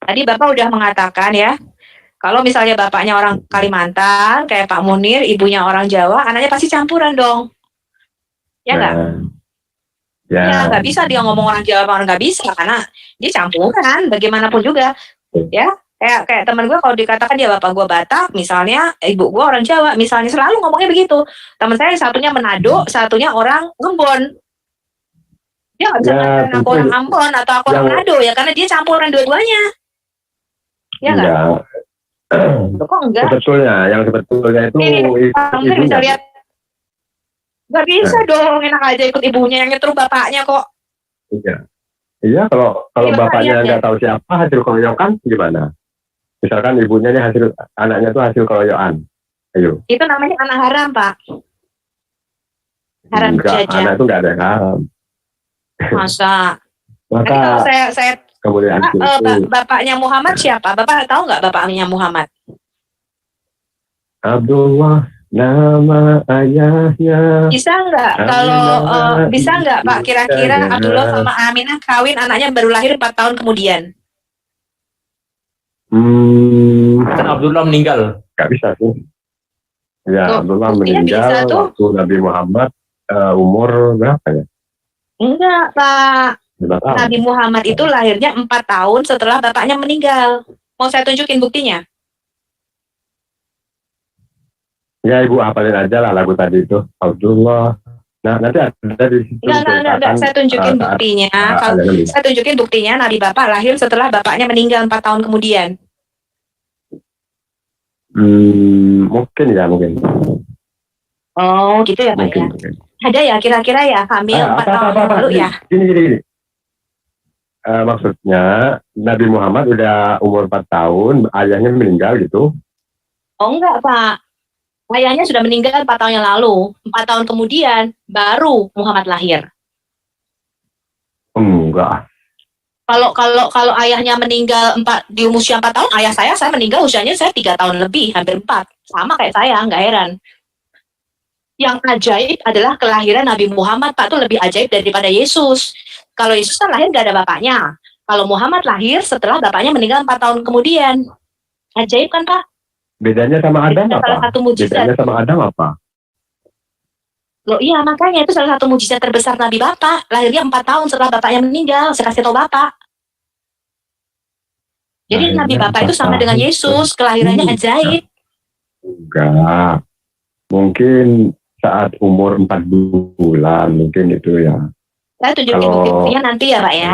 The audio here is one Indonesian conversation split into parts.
Tadi Bapak udah mengatakan ya, kalau misalnya bapaknya orang Kalimantan, kayak Pak Munir, ibunya orang Jawa, anaknya pasti campuran dong. Ya nggak? Ya, nggak bisa dia ngomong orang Jawa orang nggak bisa, karena dia campuran, bagaimanapun juga. Ya, kayak teman gue kalau dikatakan dia bapak gue Batak, misalnya ibu gue orang Jawa, misalnya selalu ngomongnya begitu. Teman saya satunya Manado, satunya orang Ambon. Dia nggak bisa mengatakan aku orang Ambon atau aku orang Manado ya, karena dia campuran dua-duanya. Ya nggak? Kok enggak? Yang sebetulnya itu ibunya. Bisa lihat. Gak bisa dong, enak aja ikut ibunya yang nyetrum bapaknya kok. Iya, kalau bapaknya nggak tahu siapa hasil keroyokan gimana? Misalkan ibunya ini anaknya tuh hasil keroyokan. Ayo. Itu namanya anak haram, Pak. Haram enggak, anak itu nggak ada yang haram. Masa? Nanti kalau saya kemudian bapaknya Muhammad siapa? Bapak tahu nggak bapaknya Muhammad? Abdullah nama ayahnya. Bisa nggak kalau bisa nggak Pak kira-kira Abdullah sama Aminah kawin anaknya baru lahir 4 tahun kemudian? Kan Abdullah meninggal. Nggak bisa sih. Ya, Abdullah meninggal waktu Nabi Muhammad umur berapa ya? Enggak, Pak. Nabi Muhammad itu lahirnya 4 tahun setelah bapaknya meninggal. Mau saya tunjukin buktinya? Ya, Ibu hafalin aja lah lagu tadi itu. Abdullah. Nah, nanti ada di situ. Enggak. Saya tunjukin buktinya. Saya tunjukin buktinya Nabi Bapak lahir setelah bapaknya meninggal 4 tahun kemudian. Mungkin. Oh, gitu ya, Pak ya? Ada ya, kira-kira ya, hamil 4 tahun lalu ya? Gini. Maksudnya, Nabi Muhammad udah umur 4 tahun, ayahnya meninggal gitu? Oh, enggak, Pak. Ayahnya sudah meninggal 4 tahun yang lalu. 4 tahun kemudian, baru Muhammad lahir. Enggak. Kalau ayahnya meninggal di usia 4 tahun, ayah saya meninggal usianya 3 tahun lebih, hampir 4. Sama kayak saya, nggak heran. Yang ajaib adalah kelahiran Nabi Muhammad, Pak, itu lebih ajaib daripada Yesus. Kalau Yesus kan lahir nggak ada bapaknya. Kalau Muhammad lahir setelah bapaknya meninggal 4 tahun kemudian. Ajaib kan, Pak? Bedanya sama Adam apa? Salah satu mujizat. Bedanya sama Adam apa? Loh iya, makanya itu salah satu mujizat terbesar Nabi Bapak. Lahirnya 4 tahun setelah bapaknya meninggal. Saya kasih tahu Bapak. Jadi Nabi Bapak itu sama dengan Yesus. Kelahirannya ajaib. Enggak. Mungkin saat umur 4 bulan. Mungkin itu ya. Saya tunjukin buktinya nanti ya Pak ya.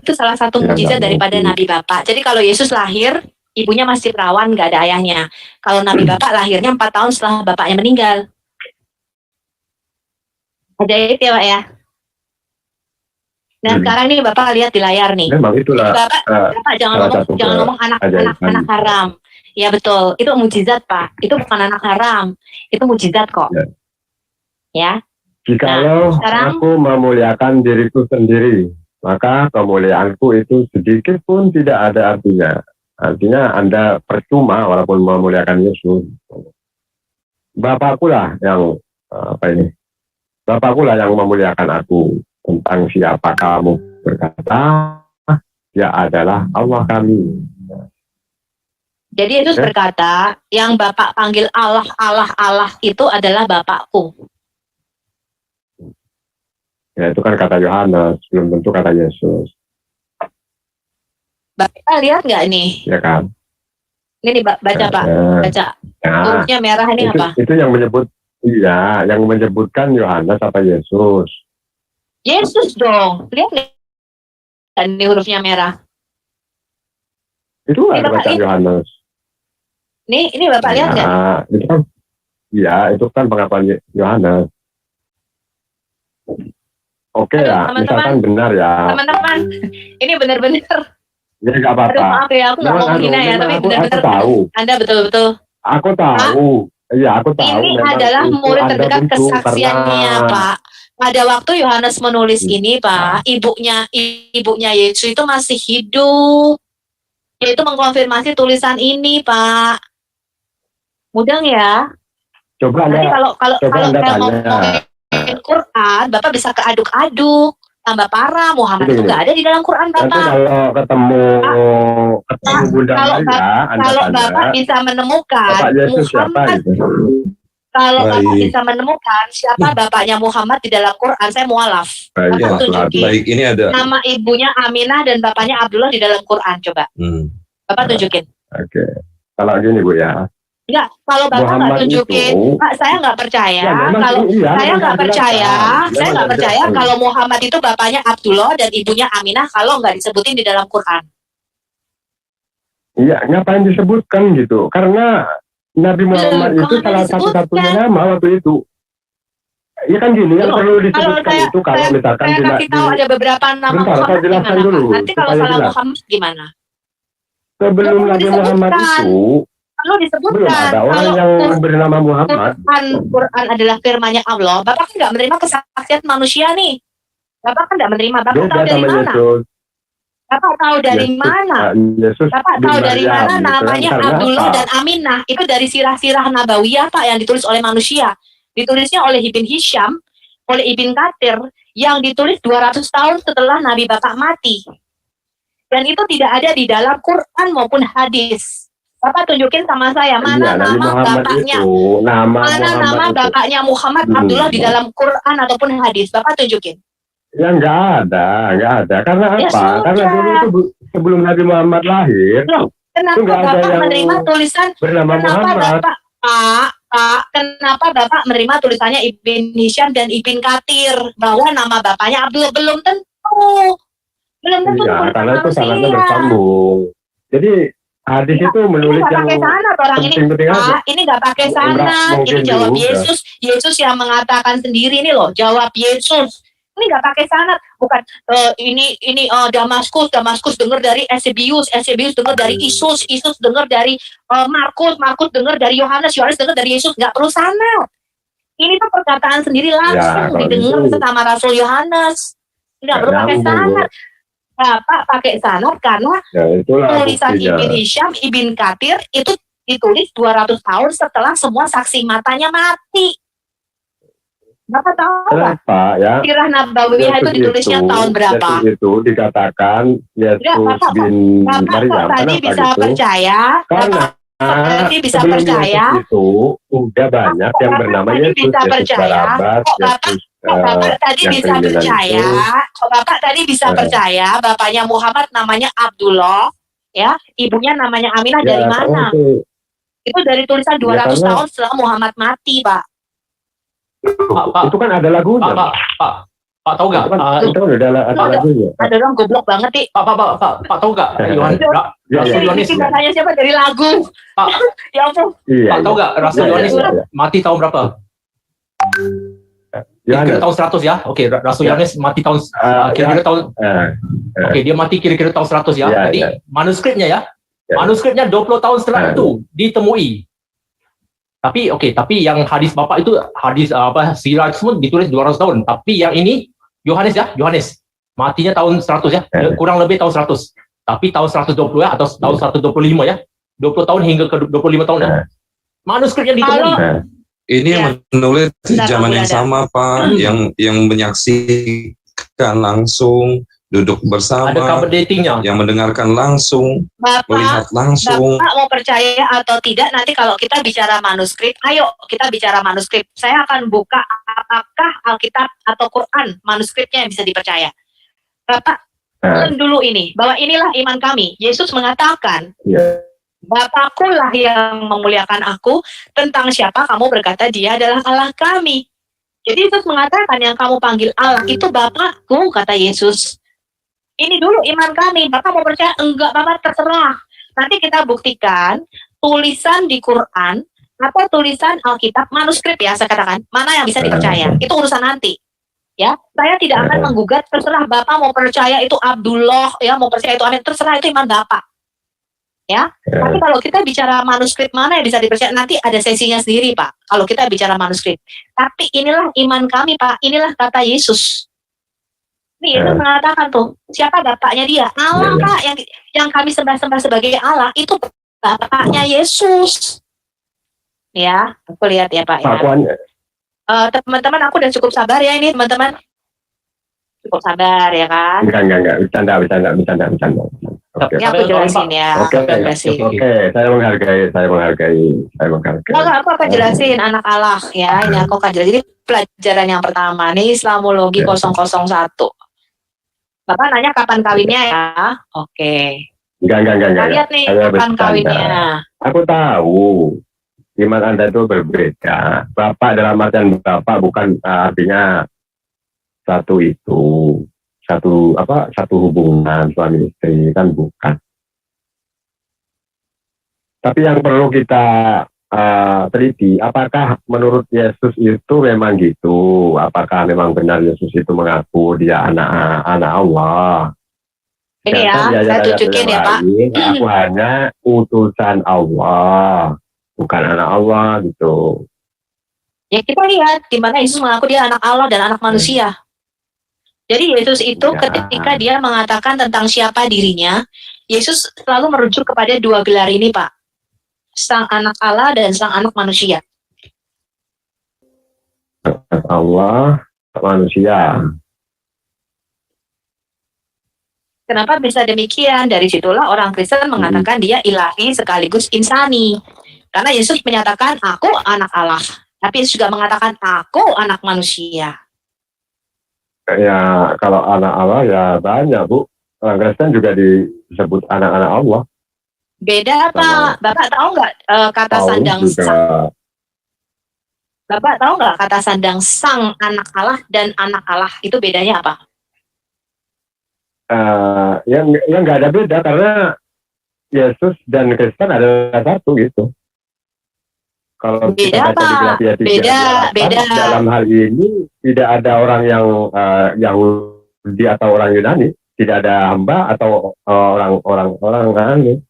Itu salah satu mujizat daripada Nabi Bapak. Jadi kalau Yesus lahir, ibunya masih perawan, nggak ada ayahnya. Kalau Nabi Bapak lahirnya 4 tahun setelah bapaknya meninggal. Ajaib ya Pak ya. Nah sekarang nih Bapak lihat di layar nih. Memang itulah. Bapak jangan ngomong anak haram. Ya betul, itu mujizat Pak. Itu bukan anak haram, itu mujizat kok. Ya. Jikalau aku memuliakan diriku sendiri, maka kemuliaanku itu sedikit pun tidak ada artinya. Artinya Anda percuma walaupun memuliakan Yesus. Bapakku lah yang Bapakku lah yang memuliakan aku. Tentang siapa kamu berkata, dia adalah Allah kami. Jadi Yesus berkata, yang Bapak panggil Allah, Allah, Allah itu adalah Bapakku. Ya itu kan kata Yohanes, belum tentu kata Yesus. Bapak lihat nggak nih? Ya kan? Ini baca Pak, baca. Hurufnya merah ini apa? Itu yang menyebut, iya, yang menyebutkan Yohanes apa Yesus? Yesus dong, lihat nggak? Ini hurufnya merah. Itu ada baca Yohanes. Ini Bapak lihat nggak? Itu kan, ya itu kan pengakuan Yohanes. Oke ya, misalkan benar ya. Teman-teman, ini benar-benar. Ya nggak apa-apa. Maaf ya, aku nggak mau menghina ya, tapi benar-benar. Tahu. Anda betul-betul. Aku tahu. Iya, aku tahu. Ini adalah murid terdekat kesaksiannya, Pak. Pada waktu Yohanes menulis ini, Pak, ibunya Yesus itu masih hidup. Yaitu mengkonfirmasi tulisan ini, Pak. Mudah ya? Coba nanti kalau ngomongin Quran, Bapak bisa keaduk-aduk. tambah parah. Muhammad Jadi itu gini, nggak ada di dalam Quran, nanti Bapak. kalau ketemu Bunda Kalau Maria, Anda kalau tanya, Bapak bisa menemukan Bapak Yesus siapa Muhammad, gitu. kalau Bapak Baik. bisa menemukan siapa bapaknya Muhammad di dalam Quran, saya mualaf. Baik, Bapak Ya, tunjukin baik, ini ada. nama ibunya Aminah dan bapaknya Abdullah di dalam Quran, coba. Bapak tunjukin. Oke. Kalau gini Bu ya, Enggak, kalau Bapak nggak Muhammad tunjukin, itu, Pak, saya nggak percaya. ya memang Kalau iya, saya memang nggak percaya, dijelaskan. saya Memang nggak percaya dijelaskan. kalau Muhammad itu bapaknya Abdullah dan ibunya Aminah kalau nggak disebutin di dalam Quran. Iya, ngapain disebutkan gitu? Karena Nabi Muhammad Loh, itu kok salah nggak satu-satunya disebutkan? nama waktu itu. Iya kan gini, yang Loh, perlu kalau disebutkan saya, itu kalau misalkan saya kasih tahu ada beberapa nama Bentar, saya Muhammad jelaskan gimana, dulu, Pak? Nanti kalau supaya salah jelas. Muhammad gimana? sebelum Perlu Nabi Muhammad disebutkan. itu Perlu disebutkan. belum ada orang Kalau yang bernama Muhammad. Quran adalah firman-Nya Allah, Bapak kan nggak menerima kesaksian manusia nih. Bapak kan nggak menerima. Bapak Beda tahu dari sama mana? Yesus. Bapak tahu dari mana? Yesus Bapak bin tahu dari Maryam, mana gitu kan. namanya Karena Abdullah apa? dan Aminah? Itu dari sirah-sirah Nabawiyah, Pak, yang ditulis oleh manusia. Ditulisnya oleh Ibn Hisham, oleh Ibn Katsir, yang ditulis 200 tahun setelah Nabi Bapak mati. Dan itu tidak ada di dalam Quran maupun hadis. Bapak tunjukin sama saya, mana Iya, Nabi nama Muhammad bapaknya, itu, nama mana Muhammad nama itu. bapaknya Muhammad Abdullah di dalam Quran ataupun hadis. Bapak tunjukin. Ya nggak ada. Karena Ya apa? sudah. Karena dulu itu sebelum Nabi Muhammad lahir, Loh, kenapa itu nggak ada Bapak yang menerima tulisan? bernama Kenapa Muhammad. Pak, kenapa Bapak menerima tulisannya Ibn Hisham dan Ibn Katsir bahwa nama bapaknya Abdullah? Belum tentu. Belum tentu Iya, tulisan karena itu manusia. sangatnya bersambung. Jadi hadis Iya, itu menulis nggak yang pakai sanad orang ini, penting-penting aja. Pak. Ini nggak pakai Enggak, sanad. Ini mungkin jawab juga. Yesus. Yesus yang mengatakan sendiri ini loh. Jawab Yesus. Ini nggak pakai sanad. Bukan Damaskus dengar dari Eusebius dengar dari Isus dengar dari Markus dengar dari Yohanes dengar dari Yesus. Nggak perlu sanad. Ini tuh perkataan sendiri langsung kalau didengar gitu. sama Rasul Yohanes. Nggak perlu pakai nyambung, sanad. Bapak pakai sanad karena Ya itulah tulisan buktinya. Ibn Hisham, Ibn Katsir itu ditulis 200 tahun setelah semua saksi matanya mati. Bapak tahu nggak? Kenapa ya? Sirah Nabawiyah itu ditulisnya tahun berapa? Yesus itu dikatakan Yesus Bapak bin Maryam. kok tadi Kenapa bisa gitu? percaya? Karena tadi bisa sebelum percaya? Yesus itu udah banyak yang bernama tadi Yesus, bisa Yesus percaya? Barabas, Kok Bapak Yesus Bapak tadi yang bisa kriminal percaya? itu. Kok Bapak tadi bisa percaya? Bapaknya Muhammad namanya Abdullah, ya, ibunya namanya Aminah Ya, dari mana? Itu dari tulisan 200 karena- tahun setelah Muhammad mati, Pak. Pak. Itu kan ada lagunya. Pak tahu nggak? Itu kan ada lagunya. Ada orang goblok banget, Ti. Pak tahu nggak? Yohanes, Ya, Rasul ya. Yohanes, Ini katanya siapa dari lagu? Pak. Ya ampun. Iya, Pak tahu nggak? Rasul Iya, Yohanes iya, iya. mati tahun berapa? Yohanes. Kira-kira tahun 100 ya. Oke, Rasul Ya. Yohanes mati tahun Ah, kira-kira tahun. eh, Oke, dia mati kira-kira tahun 100 ya. Ya, Jadi ya. manuskripnya ya. Ya. Manuskripnya 20 tahun setelah Ya. itu ditemui. Tapi yang hadis Bapak itu hadis Siraj semua ditulis 200 tahun. Tapi yang ini Yohanes ya, Yohanes matinya tahun 100 ya, Ya. kurang lebih tahun 100. Tapi tahun 120 ya atau tahun 125 ya. 20 tahun hingga ke 25 tahun ya. Ya. Manuskripnya ditemui. Kalau- Ini yang menulis di Bentar, zaman Pak, yang ada. sama, Pak, yang menyaksikan langsung, duduk Ada bersama, cover datingnya. yang mendengarkan langsung, melihat Bapak langsung. mau percaya atau tidak nanti kalau kita bicara manuskrip, ayo kita bicara manuskrip. Saya akan buka apakah Alkitab atau Quran manuskripnya yang bisa dipercaya. Bapak, Nah. dulu ini, bahwa inilah iman kami. Yesus mengatakan, Ya. Bapakku lah yang memuliakan aku, tentang siapa kamu berkata dia adalah Allah kami. Jadi Yesus mengatakan yang kamu panggil Allah itu Bapakku, kata Yesus. Ini dulu iman kami. Bapak mau percaya? Enggak, Bapak terserah. Nanti kita buktikan tulisan di Quran atau tulisan Alkitab, manuskrip ya saya katakan, mana yang bisa dipercaya. Itu urusan nanti. Ya, saya tidak akan menggugat, terserah Bapak mau percaya itu Abdullah, ya mau percaya itu Amin, terserah itu iman Bapak. Ya, tapi kalau kita bicara manuskrip mana yang bisa dipercaya, nanti ada sesinya sendiri, Pak. Kalau kita bicara manuskrip. Tapi inilah iman kami, Pak. Inilah kata Yesus. Nih, Yesus mengatakan tuh, siapa bapaknya dia? Allah, Pak. Yang kami sembah-sembah sebagai Allah, itu bapaknya Yesus. Ya, aku lihat ya, Pak. Ya. Pakuannya. Teman-teman, aku udah cukup sabar ya ini, teman-teman. Cukup sabar ya kan? Enggak. Bercanda. Oke. Ini aku jelasin ya. Oke. Saya menghargai. Enggak, aku akan jelasin anak Allah ya. Ini aku akan jelasin. Jadi pelajaran yang pertama nih Islamologi 001. Bapak nanya kapan kawinnya ya? Oke. Enggak. Kita lihat nih Saya kapan bercanda. kawinnya. Aku tahu iman Anda itu berbeda. Bapak dalam artian Bapak bukan artinya satu hubungan suami istri, kan bukan. Tapi yang perlu kita teliti, apakah menurut Yesus itu memang gitu? Apakah memang benar Yesus itu mengaku dia anak Allah? Ini ya, saya tunjukin ya Pak. Aku hanya utusan Allah, bukan anak Allah gitu. Ya kita lihat di mana Yesus mengaku dia anak Allah dan anak manusia. Jadi Yesus itu ketika dia mengatakan tentang siapa dirinya, Yesus selalu merujuk kepada dua gelar ini Pak. Sang anak Allah dan sang anak manusia. Allah, manusia. Kenapa bisa demikian? Dari situlah orang Kristen mengatakan dia ilahi sekaligus insani. Karena Yesus menyatakan aku anak Allah. Tapi Yesus juga mengatakan aku anak manusia. Ya, kalau anak Allah ya banyak, Bu. Orang Kristen juga disebut anak-anak Allah. Beda Pak. Bapak tahu nggak kata sandang sang? Bapak tahu nggak kata sandang sang anak Allah dan anak Allah itu bedanya apa? Yang nggak ada beda karena Yesus dan Kristen adalah satu gitu. Kalau beda Pak, beda. Dalam hal ini tidak ada orang yang Yahudi atau orang Yunani, tidak ada hamba atau orang aneh,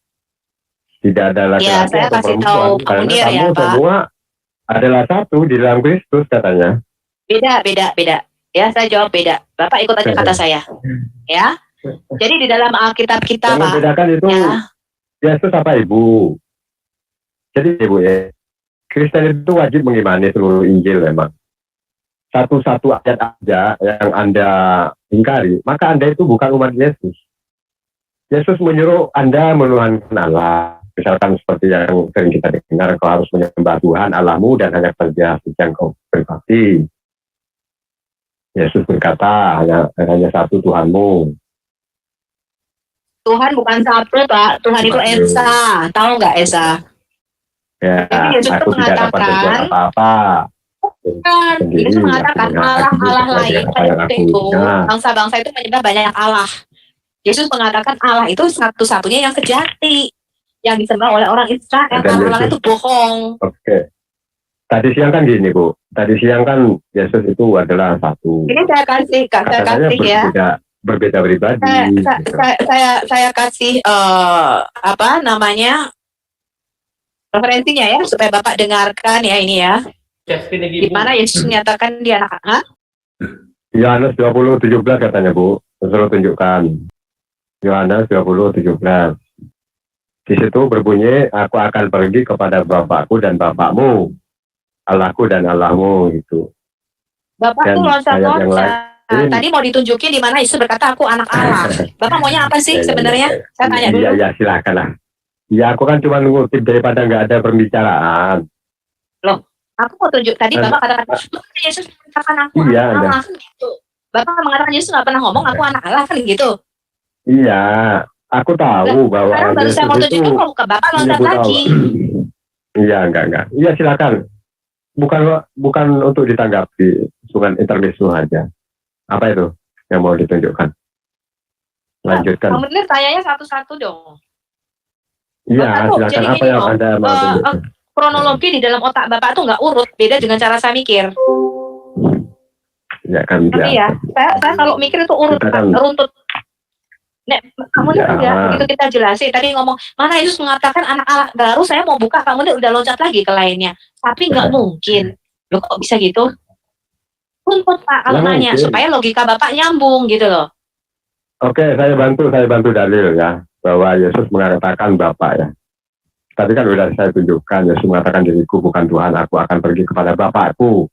tidak ada laki-laki atau perempuan. Karena kamu semua adalah satu di dalam Kristus katanya. Beda. Ya saya jawab beda. Bapak ikut aja kata saya. Ya. Jadi di dalam Alkitab kita Pak. Yang membedakan itu Yesus apa Ibu? Jadi Ibu ya. Kristen itu wajib mengimani seluruh Injil memang. Satu-satu ayat aja yang Anda ingkari, maka Anda itu bukan umat Yesus. Yesus menyuruh Anda menuhankan Allah. Misalkan seperti yang sering kita dengar, kau harus menyembah Tuhan Allahmu dan hanya saja yang kau berbakti. Yesus berkata, hanya satu Tuhanmu. Tuhan bukan satu, Pak. Tuhan itu Esa. Tahu nggak Esa? Ya, aku tidak dapat berbuat apa-apa. Yesus mengatakan Allah lain pada waktu itu bangsa-bangsa itu menyembah banyak Allah. Yesus mengatakan Allah itu satu-satunya yang sejati, yang disembah oleh orang Israel. Allah itu bohong. Oke. Tadi siang kan gini Bu. Tadi siang kan Yesus itu adalah satu. Ini saya kasih ya. Berbeda pribadi. Saya kasih referensinya ya supaya Bapak dengarkan ya ini ya. Di mana Yesus menyatakan dia anak. Yohanes 20:17 katanya Bu. Suruh tunjukkan. Yohanes 20:17. Di situ berbunyi, aku akan pergi kepada Bapakku dan Bapakmu, Allahku dan Allahmu gitu. Bapak tuh loncat-loncat. Tadi mau ditunjukin di mana Yesus berkata aku anak Allah. Bapak maunya apa sih sebenarnya? Saya tanya dulu. Iya silakan lah. Ya aku kan cuma ngutip daripada nggak ada pembicaraan. Loh, aku mau tunjuk tadi Bapak katakan Yesus mengatakan aku anak Allah kan gitu. Bapak mengatakan Yesus nggak pernah ngomong aku anak Allah kan gitu. Iya, aku tahu bahwa sekarang baru saya mau tunjukin kok Bapak loncat lagi. Iya enggak. Iya silakan. Bukan untuk ditanggapi, bukan intermezzo aja. Apa itu yang mau ditunjukkan? Lanjutkan. Kamu bener tanyanya satu-satu dong. Iya, silakan apa yang Anda mau tunjukkan. Kronologi di dalam otak Bapak tuh nggak urut, beda dengan cara saya mikir. Ya kan. Tapi ya, saya kalau mikir itu urut, runtut. Nek, kamu lihat ya, begitu kita jelasin. Tadi ngomong, mana Yesus mengatakan anak Allah, baru saya mau buka, kamu lihat udah loncat lagi ke lainnya. Tapi nggak mungkin. Loh kok bisa gitu? Runtut Pak, kalau nanya, supaya logika Bapak nyambung gitu loh. Oke, saya bantu dalil ya. Bahwa Yesus mengatakan Bapa ya. Tadi kan sudah saya tunjukkan, Yesus mengatakan diriku bukan Tuhan, aku akan pergi kepada Bapakku.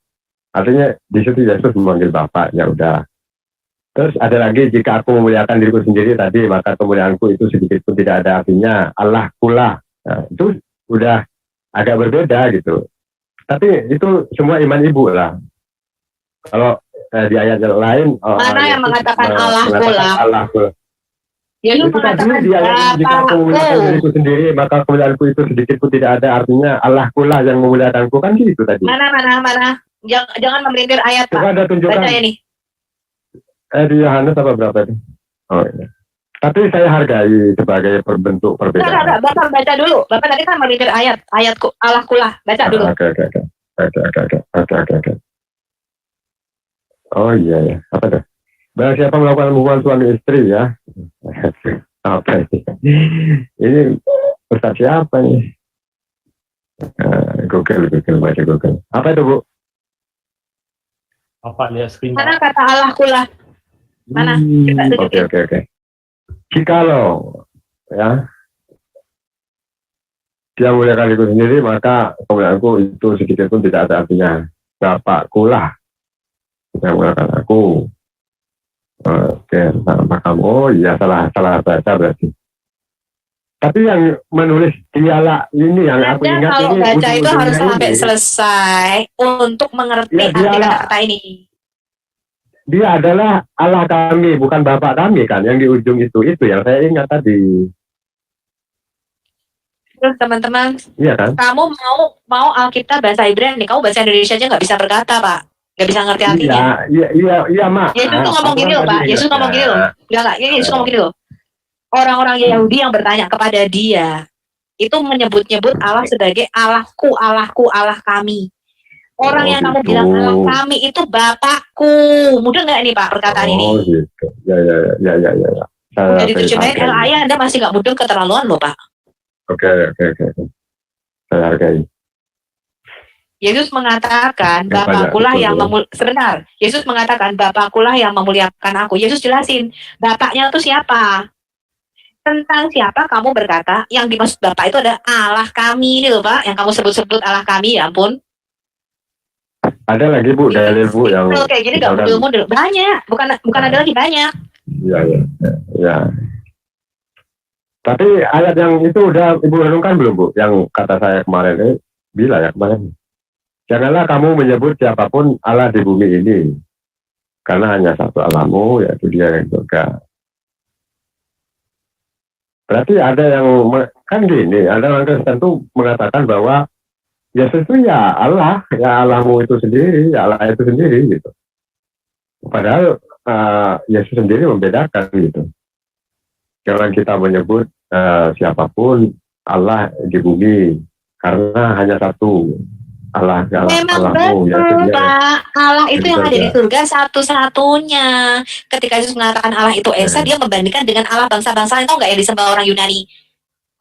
Artinya di situ Yesus memanggil Bapak, ya udah. Terus ada lagi, jika aku memuliakan diriku sendiri tadi, maka kemuliaanku itu sedikit pun tidak ada artinya. Allah kulah. Nah, itu udah agak berbeda gitu. Tapi itu semua iman ibu lah. Kalau di ayat yang lain, Mana yang mengatakan Allah kulah? Allah kulah. Yesus Itu tadi mengatakan di ayat, jika aku memuliakan diriku sendiri, maka kemuliaanku itu sedikit pun tidak ada artinya. Allah kulah yang memuliakanku, kan gitu tadi. Mana. Jangan memelintir ayat, Pak. Coba ada tunjukkan. Baca ini. Di Yohanes apa berapa itu? Oh, iya. Tapi saya hargai sebagai bentuk perbedaan. Enggak, Bapak baca dulu. Bapak tadi kan memelintir ayatku Allah kulah. Baca dulu. Oke. Oh iya. Apa tuh? Barang siapa melakukan hubungan suami istri ya. Apa ini? Ini Ustaz siapa nih? Google. Apa itu, Bu? Apa lihat screen? Mana kata Allah kulah? Mana? Kita tunjukin. Oke. Jikalau ya dia muliakan diriku sendiri, maka kemuliaanku itu sedikit pun tidak ada artinya. Bapakku lah yang muliakan aku. Oke, sama kamu. Oh iya, salah baca berarti. Tapi yang menulis dialah ini yang aku ingat kalau ini. baca itu harus sampai selesai untuk mengerti arti kata-kata ini. Dia adalah Allah kami, bukan Bapak kami kan, yang di ujung itu yang saya ingat tadi. Terus teman-teman, Iya kan? kamu mau Alkitab bahasa Ibrani, kamu bahasa Indonesia aja nggak bisa berkata, Pak, nggak bisa ngerti artinya. Iya, Mak. Yesus tuh ngomong gini loh, Pak. Yesus ngomong gini loh. Yesus ngomong gini loh. Orang-orang Yahudi yang bertanya kepada dia itu menyebut-nyebut Allah sebagai Allahku, Allah kami. Orang yang kamu bilang Allah kami itu Bapakku. Mudah nggak ini, Pak, perkataan ini? Oh gitu. Ya. Jadi diterjemahin ayah Anda masih nggak mudeng keterlaluan loh, Pak. Oke. Saya hargai. Yesus mengatakan Bapakkulah yang sebentar. Yesus mengatakan Bapakkulah yang memuliakan aku. Yesus jelasin Bapaknya itu siapa? Tentang siapa kamu berkata yang dimaksud Bapak itu ada Allah kami ini loh, Pak. Yang kamu sebut-sebut Allah kami, ya ampun. Ada lagi, Bu, dalil, Bu, yang kayak gini gak mudel-mudel. Banyak, bukan ada lagi, banyak. Iya. Tapi ayat yang itu udah Ibu renungkan belum, Bu? Yang kata saya kemarin bila ya kemarin. Janganlah kamu menyebut siapapun Allah di bumi ini, karena hanya satu Allahmu, yaitu Dia yang surga. Berarti ada yang kan gini, ada orang Kristen tuh mengatakan bahwa Yesus itu ya Allah, ya Allahmu itu sendiri, ya Allah itu sendiri gitu. Padahal Yesus sendiri membedakan gitu. Jangan kita menyebut siapapun Allah di bumi, karena hanya satu Allah. Memang Allahmu, betul, Pak. Allah itu yang ada di surga satu-satunya. Ketika Yesus mengatakan Allah itu Esa, dia membandingkan dengan Allah bangsa-bangsa itu nggak yang disembah orang Yunani.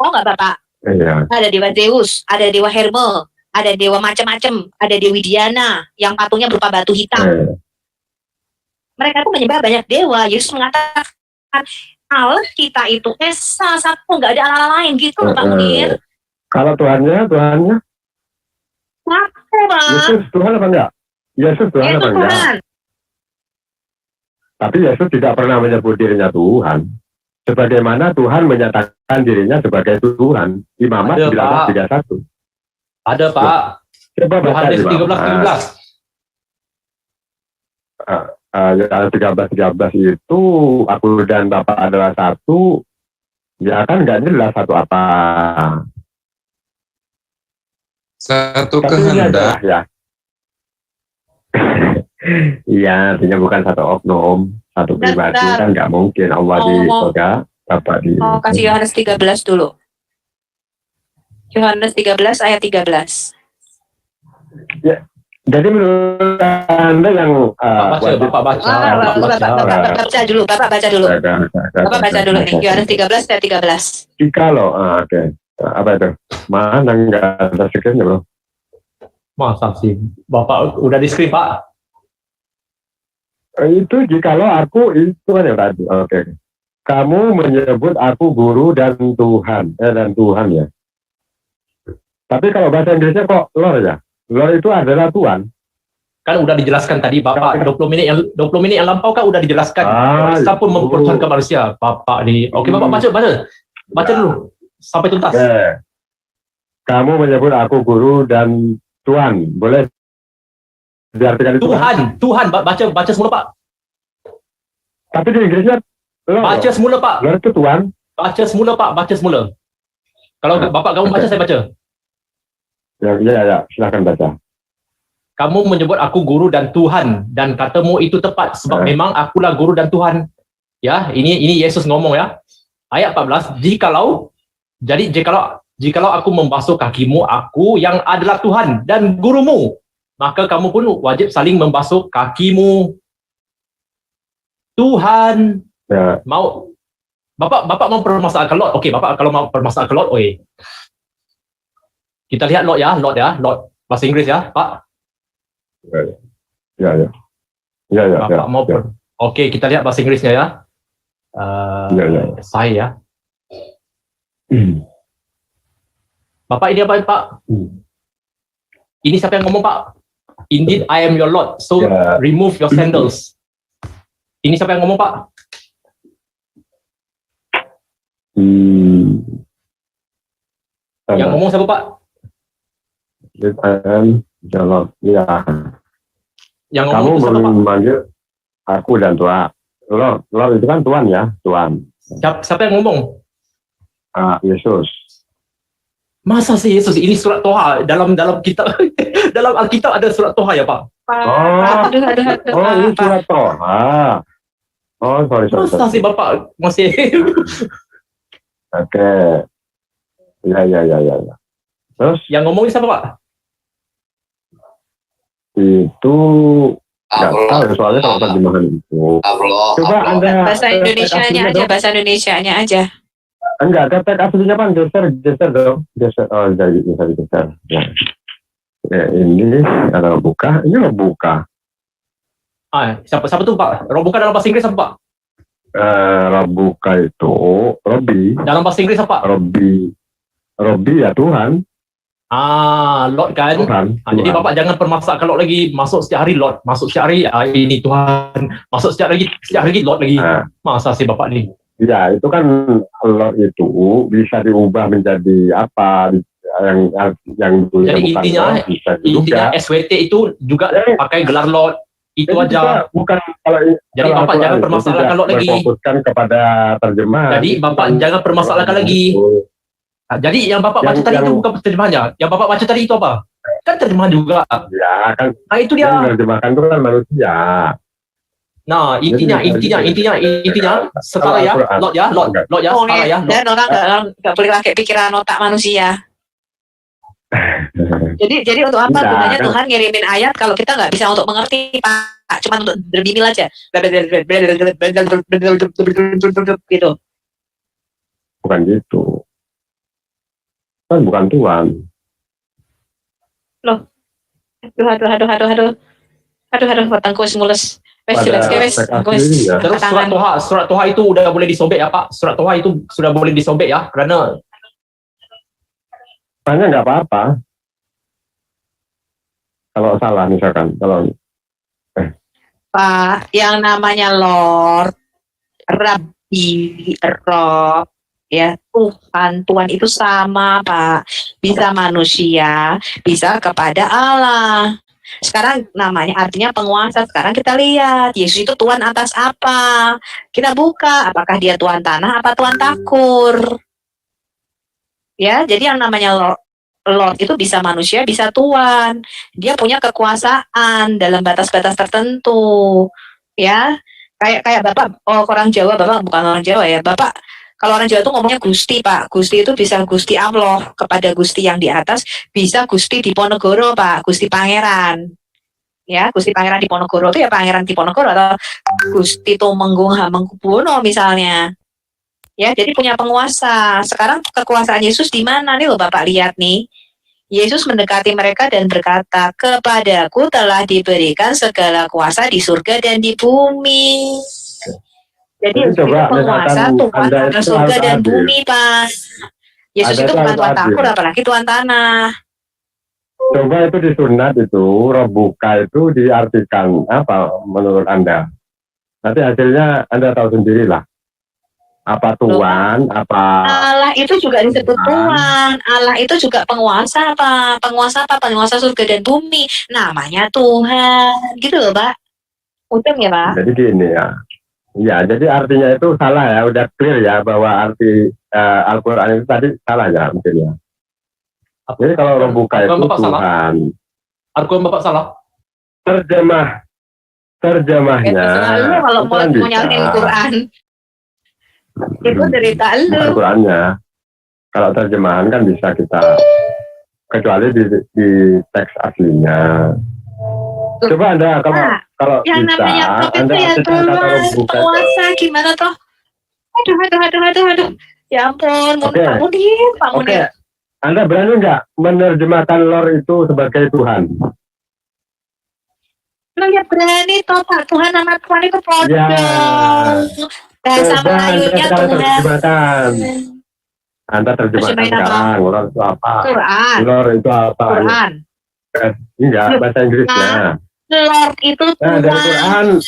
Oh nggak, Bapak? Iya. Ada dewa Zeus, ada dewa Herme, ada dewa macam-macam, ada Dewi Diana yang patungnya berupa batu hitam. Mereka itu menyembah banyak dewa. Yesus mengatakan Allah kita itu Esa satu, nggak ada Allah lain gitu, Pak Munir. Kalau Tuhannya Satu, Pak. Yesus Tuhan apa enggak? Yesus Tuhan apa enggak? Tuhan. Tapi Yesus tidak pernah menyebut dirinya Tuhan. Sebagaimana Tuhan menyatakan dirinya sebagai Tuhan. Imamat 19:31. Ada, Pak. Coba baca Yohanes 13 itu aku dan Bapa adalah satu. Ya kan enggak jelas satu apa. Satu Tapi kehendak. Ya. Iya, artinya bukan satu oknum, satu pribadi kan nggak mungkin Allah di surga, Bapak di. Kasih Yohanes 13 dulu. Yohanes 13 ayat 13. Ya, jadi menurut Anda yang Bapak baca dulu. Bapak baca dulu nih. Yohanes 13 ayat 13. Jikalau, oke. Apa itu? Mana nggak ada screen-nya, Bro? Masa sih? Bapak udah di screen, Pak? Itu jikalau aku itu kan yang tadi. Oke. Kamu menyebut aku guru dan Tuhan. Dan Tuhan ya. Tapi kalau bahasa Inggrisnya kok Lord ya? Lord itu adalah Tuhan. Kan udah dijelaskan tadi Bapak 20 minit yang lampau kan udah dijelaskan. Siapa pun mempertahankan manusia. Bapak ni. Okey Bapak baca dulu sampai tuntas. Kamu menyebut aku guru dan Tuhan. Boleh diartikan itu? Tuhan. Baca semula Pak. Tapi di Inggrisnya Baca semula Pak. Lord itu Tuhan. Baca semula Pak. Baca semula. Kalau Bapak kamu baca, saya baca. Ya. Silakan baca. Kamu menyebut aku guru dan Tuhan, dan katamu itu tepat sebab memang akulah guru dan Tuhan. Ya, ini Yesus ngomong ya. Ayat 14, jikalau aku membasuh kakimu, aku yang adalah Tuhan dan gurumu, maka kamu pun wajib saling membasuh kakimu. Tuhan mau Bapak mau permasalahkan Lot. Okey, Bapak kalau mau permasalahkan Lot, kita lihat Lot bahasa Inggris ya, Pak. Ya. Bapak mau Okey, kita lihat bahasa Inggrisnya ya. Saya. Bapak ini apa Pak? Ini siapa yang ngomong Pak? Indeed, I am your Lord. So remove your sandals. Ini siapa yang ngomong Pak? Yang ngomong siapa Pak? Jawab. Ya. Yang Kamu ngomong siapa Pak? memanggil aku dan Tuhan. Lord itu kan Tuhan ya, Tuhan. Siapa yang ngomong? Yesus. Masa sih Yesus? Ini surat Toha dalam kitab dalam Alkitab ada surat Toha ya Pak? Ini surat Toha. Sorry. Masa sih Bapak masih? Oke. Ya. Terus Yang ngomongin siapa Pak? itu nggak tahu soalnya kalau terjemahan itu. Coba Anda bahasa Indonesianya aja. Enggak, teks aslinya kan geser dong. Jadi bisa digeser. Ya, ini ada buka, ini lo buka. Siapa tuh Pak? Robuka dalam bahasa Inggris apa Pak? Robuka itu Robi. Dalam bahasa Inggris apa? Robi ya Tuhan. Lord kan? Tuhan. Jadi Bapak jangan permasalahkan Lord lagi. Masuk setiap hari Lord, masuk setiap hari ini Tuhan, masuk setiap hari Lord lagi. Masa sih Bapak ni? Ya, itu kan Lord itu bisa diubah menjadi apa yang dulu jadi intinya SWT itu juga pakai gelar Lord. Itu aja. Bukan kalau jadi Bapak jangan permasalahkan Lord lagi. Fokuskan kepada terjemahan. Jadi Bapak jangan permasalahkan lagi. Jadi yang Bapak baca tadi itu bukan terjemahannya. Yang Bapak baca tadi itu apa? Kan terjemahan juga. Ya, kan. Itu dia. Yang terjemahkan itu kan manusia. Nah, intinya setara ya, Lord ya, setara ya. Dan orang nggak boleh pakai pikiran otak manusia. jadi untuk apa gunanya Tuhan ngirimin ayat kalau kita nggak bisa untuk mengerti Pak, cuma untuk berbimil aja. Gitu. Bukan gitu. Kan bukan Tuhan. Loh. Aduh, batangku mules. Wes. Terus surat Toha itu udah boleh disobek ya Pak? Surat Toha itu sudah boleh disobek ya? Kerana tanya nggak apa-apa. Kalau salah misalkan, Pak, yang namanya Lord, Rabbi, Rob, ya Tuhan itu sama Pak. Bisa manusia, bisa kepada Allah. Sekarang namanya artinya penguasa. Sekarang kita lihat Yesus itu Tuhan atas apa? Kita buka apakah dia Tuhan tanah apa Tuhan takur. Ya, jadi yang namanya Lord itu bisa manusia, bisa Tuhan. Dia punya kekuasaan dalam batas-batas tertentu. Ya, kayak Bapak orang Jawa, Bapak bukan orang Jawa ya. Bapak kalau orang Jawa itu ngomongnya Gusti Pak. Gusti itu bisa Gusti Allah kepada Gusti yang di atas, bisa Gusti Diponegoro Pak, Gusti Pangeran. Ya, Gusti Pangeran Diponegoro itu ya Pangeran Diponegoro atau Gusti Tumenggung Hamengkubuwono misalnya. Ya, jadi punya penguasa. Sekarang kekuasaan Yesus di mana nih loh Bapak lihat nih. Yesus mendekati mereka dan berkata, "Kepadaku telah diberikan segala kuasa di surga dan di bumi." Jadi penguasa Tuhan atas surga dan bumi Pak. Yesus itu bukan Tuhan takur apalagi Tuhan tanah. Coba itu di sunat itu, rebuka itu diartikan apa menurut Anda? Nanti hasilnya Anda tahu sendirilah. Apa Tuhan, apa Allah itu juga disebut Tuhan. Allah itu juga penguasa apa? Penguasa apa? Penguasa surga dan bumi. Namanya Tuhan. Gitu loh, Pak. Mungkin ya, Pak? Jadi gini ya. Ya, jadi artinya itu salah ya, udah clear ya bahwa arti Al-Quran itu tadi salah ya mungkin ya. Jadi kalau rebuka itu Tuhan. Al-Quran Bapak salah? Terjemahnya. Lu kalau mau nyalahin Quran. Itu cerita lu. Al-Qurannya. Kalau terjemahan kan bisa kita, kecuali di teks aslinya. Coba Anda kalau yang bisa, namanya Anda itu ya artikan kata rebuka. penguasa gimana toh? Aduh. Ya ampun, Pak Munir. Anda berani nggak menerjemahkan Lord itu sebagai Tuhan? Lo ya berani toh Pak, Tuhan sama Tuhan itu produk. Ya. Bahasa Melayunya Tuhan. Terjemahkan. Anda terjemahkan sekarang. Lord itu apa? Quran. Lord itu apa? Quran. Enggak, bahasa Inggrisnya. Lord itu Tuhan. Nah, dari Quran.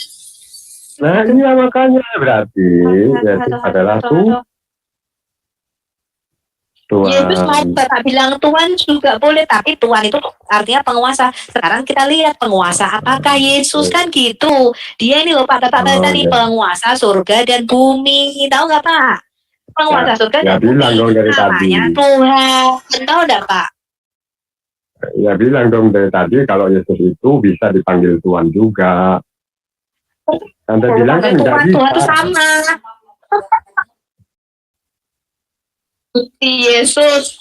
Nah, iya makanya berarti Yesus adalah Tuhan. Yesus mau Bapak bilang Tuhan juga boleh, tapi Tuhan itu artinya penguasa. Sekarang kita lihat penguasa apakah Yesus kan gitu. Dia ini loh Pak tadi penguasa surga dan bumi. Tahu nggak Pak? Penguasa surga dan bumi. Namanya Tuhan. Tahu nggak Pak? Ya bilang dong dari tadi kalau Yesus itu bisa dipanggil Tuhan juga. Anda bilang kan nggak bisa. Tuhan itu sama. Gusti Yesus,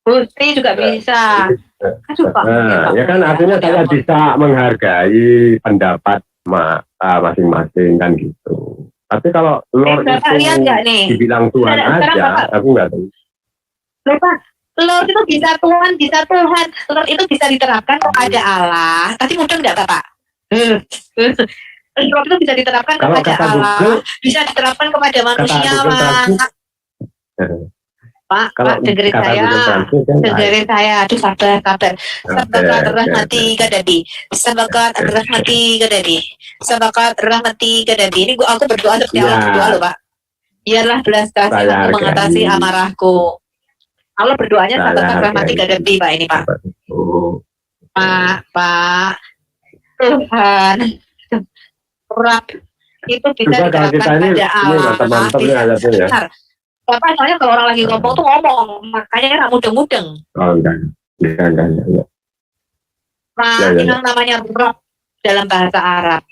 Gusti juga bisa. Aduh, Pak. Nah, ya kan artinya saya bisa menghargai pendapat masing-masing kan gitu. Tapi kalau Lord itu dibilang Tuhan aja, aku nggak tahu. Bapak, Lord itu bisa Tuhan. Lord itu bisa diterapkan kepada Allah. Tadi mudah nggak Bapak? Lord itu bisa diterapkan kepada Allah, bisa diterapkan kepada manusia, Pak. Pak, dengerin saya. Aduh, sabar. Sabakat rahmati kadadi. Ini aku berdoa untuk Allah berdoa loh, Pak. Biarlah belas kasihan mengatasi amarahku. Allah berdoanya sabakat rahmati kadadi, Pak ini, Pak. Pak. Tuhan. Rab itu bisa diterapkan pada Allah. Bapak soalnya kalau orang lagi ngomong tuh ngomong, makanya nggak mudeng-mudeng. Oh enggak. Nah, yang namanya Rob dalam bahasa Arab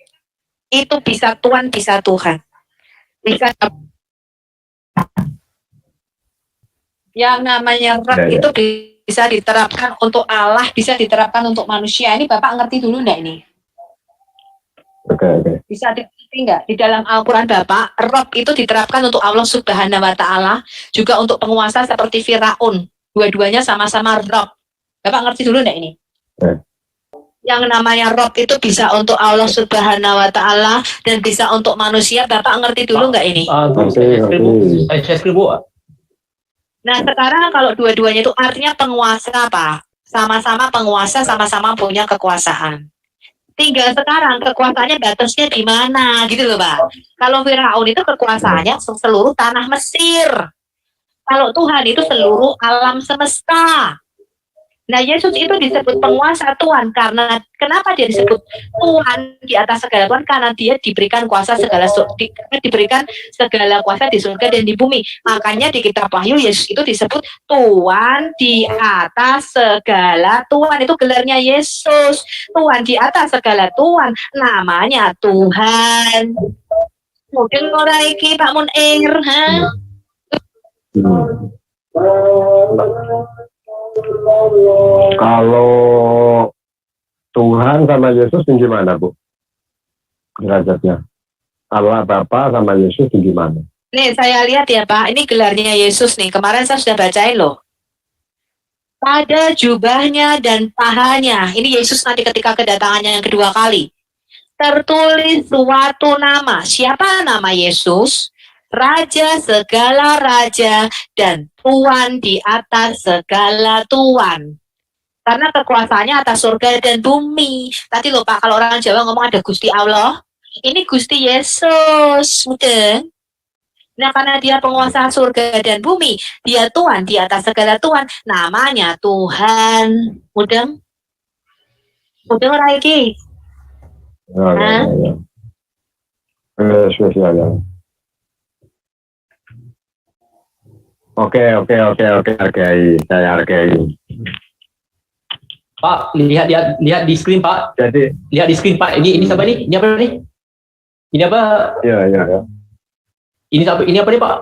itu bisa Tuhan, bisa Tuhan. Bisa yang namanya Rob itu bisa diterapkan untuk Allah, bisa diterapkan untuk manusia. Ini Bapak ngerti dulu enggak ini? Oke. Bisa dimengerti nggak? Di dalam Al-Quran Bapak, Rob itu diterapkan untuk Allah Subhanahu wa Ta'ala, juga untuk penguasa seperti Firaun. Dua-duanya sama-sama Rob. Bapak ngerti dulu nggak ini? Yang namanya Rob itu bisa untuk Allah Subhanahu wa Ta'ala dan bisa untuk manusia. Bapak ngerti dulu nggak ini? Nah, sekarang kalau dua-duanya itu artinya penguasa apa? Sama-sama penguasa, sama-sama punya kekuasaan. Tinggal sekarang kekuasaannya batasnya di mana gitu loh Pak. Kalau Firaun itu kekuasaannya seluruh tanah Mesir. Kalau Tuhan itu seluruh alam semesta. Nah, Yesus itu disebut penguasa Tuhan karena kenapa dia disebut Tuhan di atas segala Tuhan? Karena dia diberikan kuasa diberikan segala kuasa di surga dan di bumi. Makanya di kitab Wahyu Yesus itu disebut Tuhan di atas segala Tuhan. Itu gelarnya Yesus. Tuhan di atas segala Tuhan. Namanya Tuhan. Mungkin orang iki Pak Munir, Kalau Tuhan sama Yesus tinggi mana, Bu? Derajatnya. Allah Bapa sama Yesus tinggi mana? Nih, saya lihat ya, Pak. Ini gelarnya Yesus nih. Kemarin saya sudah bacain loh. Pada jubahnya dan pahanya. Ini Yesus nanti ketika kedatangannya yang kedua kali. Tertulis suatu nama. Siapa nama Yesus? Raja segala raja dan Tuhan di atas segala Tuhan. Karena kekuasaannya atas surga dan bumi. Tadi loh Pak, kalau orang Jawa ngomong ada Gusti Allah, ini Gusti Yesus, mudeng. Nah, karena dia penguasa surga dan bumi, dia Tuhan di atas segala Tuhan, namanya Tuhan. Mudeng? Mudeng ora iki? Ya. Ya. Oke, saya hargai. Pak, lihat di screen Pak. Jadi, Lihat di screen Pak. Ini siapa nih? Ini apa nih? Ini apa? ya. Ini apa nih Pak?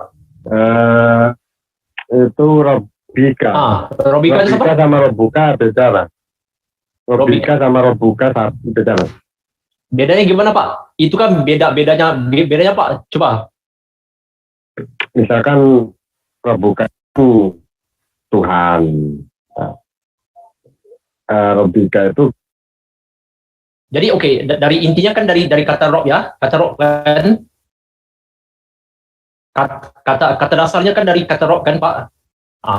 Itu Robika. Robika itu siapa? sama Robuka beda lah. Robika sama Robuka beda lah. Bedanya gimana Pak? Itu kan bedanya Pak. Coba. Misalkan Robuka itu Tuhan. Robika itu. Jadi oke, dari intinya kan dari kata Rob ya. Kata Rob kan. Kata dasarnya kan dari kata Rob kan Pak.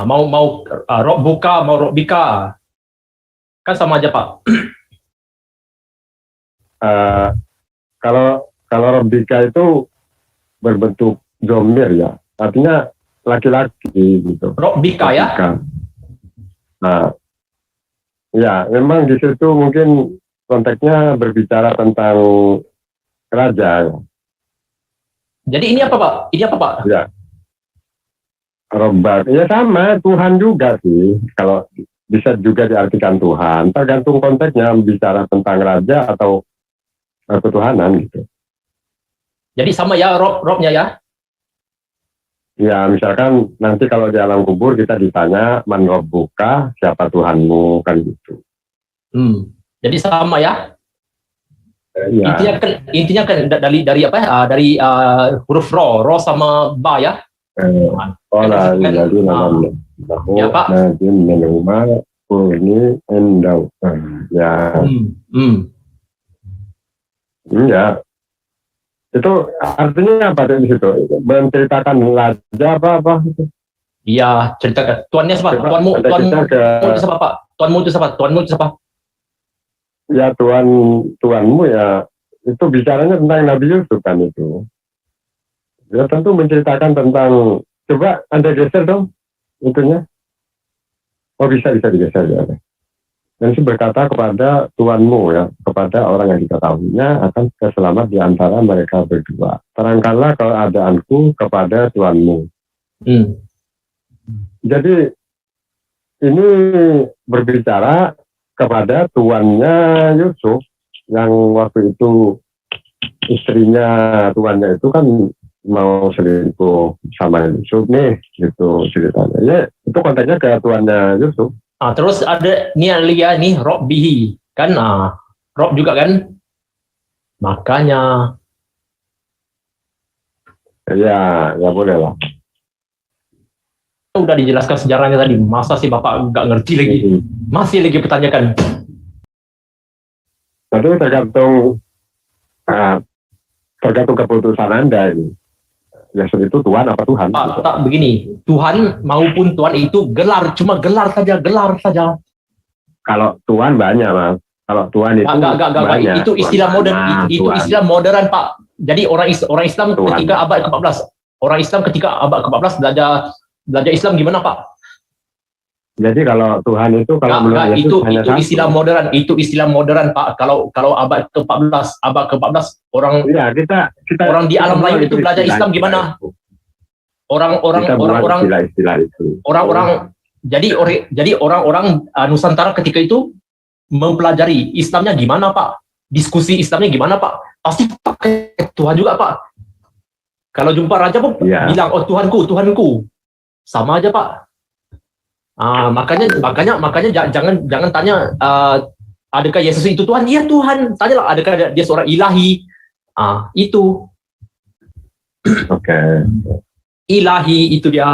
Mau Rob buka, mau Rob bika. Kan sama aja Pak. Kalau Robika itu berbentuk domir ya, artinya laki-laki gitu. Robika ya. Nah, ya memang di situ mungkin konteksnya berbicara tentang raja. Jadi ini apa Pak? Ini apa Pak? Ya, Robak, ya sama Tuhan juga sih. Kalau bisa juga diartikan Tuhan, tergantung konteksnya bicara tentang raja atau ketuhanan gitu. Jadi sama ya Robnya ya? Ya misalkan nanti kalau di alam kubur kita ditanya man Robbuka, siapa Tuhanmu kan gitu. Jadi sama ya? Ya. Intinya kan dari apa ya? Dari huruf ro sama ba ya? Jadi namanya. Ya Pak. Nanti menuma ini endau. Ya. Ya. Itu artinya apa di situ? Menceritakan raja apa itu? Iya, ceritakan. Tuannya siapa? Tuanmu siapa Pak? Tuanmu itu siapa? Ya tuanmu ya itu bicaranya tentang Nabi Yusuf kan itu. Ya tentu menceritakan tentang, coba Anda geser dong itunya. Oh bisa digeser ya. Dan itu berkata kepada tuanmu ya, kepada orang yang diketahuinya akan selamat di antara mereka berdua. Terangkanlah keadaanku kepada tuanmu. Jadi ini berbicara kepada tuannya Yusuf yang waktu itu istrinya tuannya itu kan mau selingkuh sama Yusuf nih, gitu ceritanya. Ya itu konteksnya ke tuannya Yusuf. Terus ada Lia nih Rob bihi kan, Rob juga kan, makanya ya boleh lah. Udah dijelaskan sejarahnya tadi, masa sih Bapak nggak ngerti lagi, masih lagi pertanyakan. Tapi tergantung keputusan Anda ini. Yesus itu Tuhan apa Tuhan? Pak, tak begini, Tuhan maupun Tuhan itu cuma gelar saja. Kalau Tuhan banyak Mas. Kalau Tuhan itu banyak. Itu istilah modern, itu istilah modern Pak. Jadi orang Islam Tuhan. Ketika abad ke-14, orang Islam ketika abad ke-14 belajar Islam gimana Pak? Jadi kalau Tuhan itu menurut Yesus hanya itu istilah modern Pak. Kalau abad ke-14 orang kita orang di alam lain itu belajar Islam gimana? Istilah itu. Jadi orang-orang Nusantara ketika itu mempelajari Islamnya gimana Pak? Diskusi Islamnya gimana Pak? Pasti pakai Tuhan juga Pak. Kalau jumpa raja pun bilang oh Tuhanku. Sama aja Pak. Makanya jangan tanya adakah Yesus itu Tuhan? Iya Tuhan. Tanyalah adakah dia seorang ilahi? Itu. Oke. Ilahi itu dia.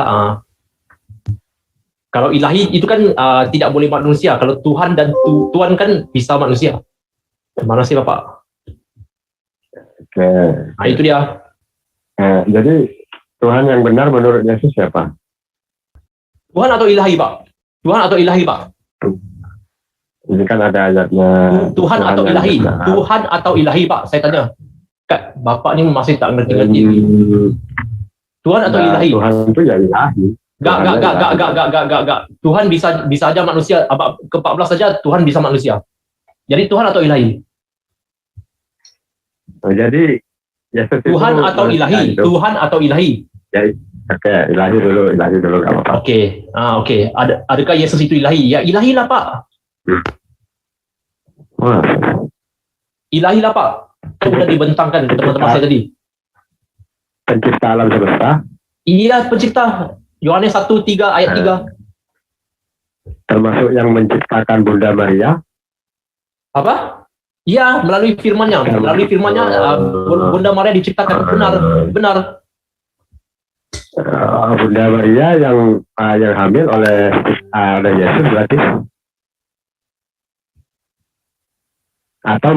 Kalau ilahi itu kan tidak boleh manusia. Kalau Tuhan dan Tuhan kan bisa manusia. Mana sih Bapak? Oke. Itu dia. Jadi Tuhan yang benar menurut Yesus siapa? Tuhan atau ilahi Pak? Tuhan atau ilahi Pak? Ini kan ada ayatnya. Tuhan atau yang ilahi? benar. Tuhan atau ilahi, Pak? Saya tanya. Kak, Bapak ni masih tak ngerti-ngerti. Tuhan atau Nah, ilahi? Tuhan itu ya ilahi. Gak. Tuhan bisa aja manusia. Ke-14 saja Tuhan bisa manusia. Jadi Tuhan atau ilahi? Nah, jadi Yesus Tuhan itu atau manusia ilahi? hidup. Tuhan atau ilahi? Ya, oke, ilahi dulu gak apa-apa. Oke. Adakah Yesus itu ilahi? Ya ilahi lah, Pak. Wah, Ilahi lah, Pak. Itu sudah dibentangkan teman-teman saya tadi. pencipta alam semesta, Iya, pencipta. Yohanes 1:3 ayat 3. termasuk yang menciptakan Bunda Maria. Apa? Iya, melalui firman-Nya. Bunda Maria diciptakan. Benar. Bunda Maria yang hamil oleh Yesus berarti, atau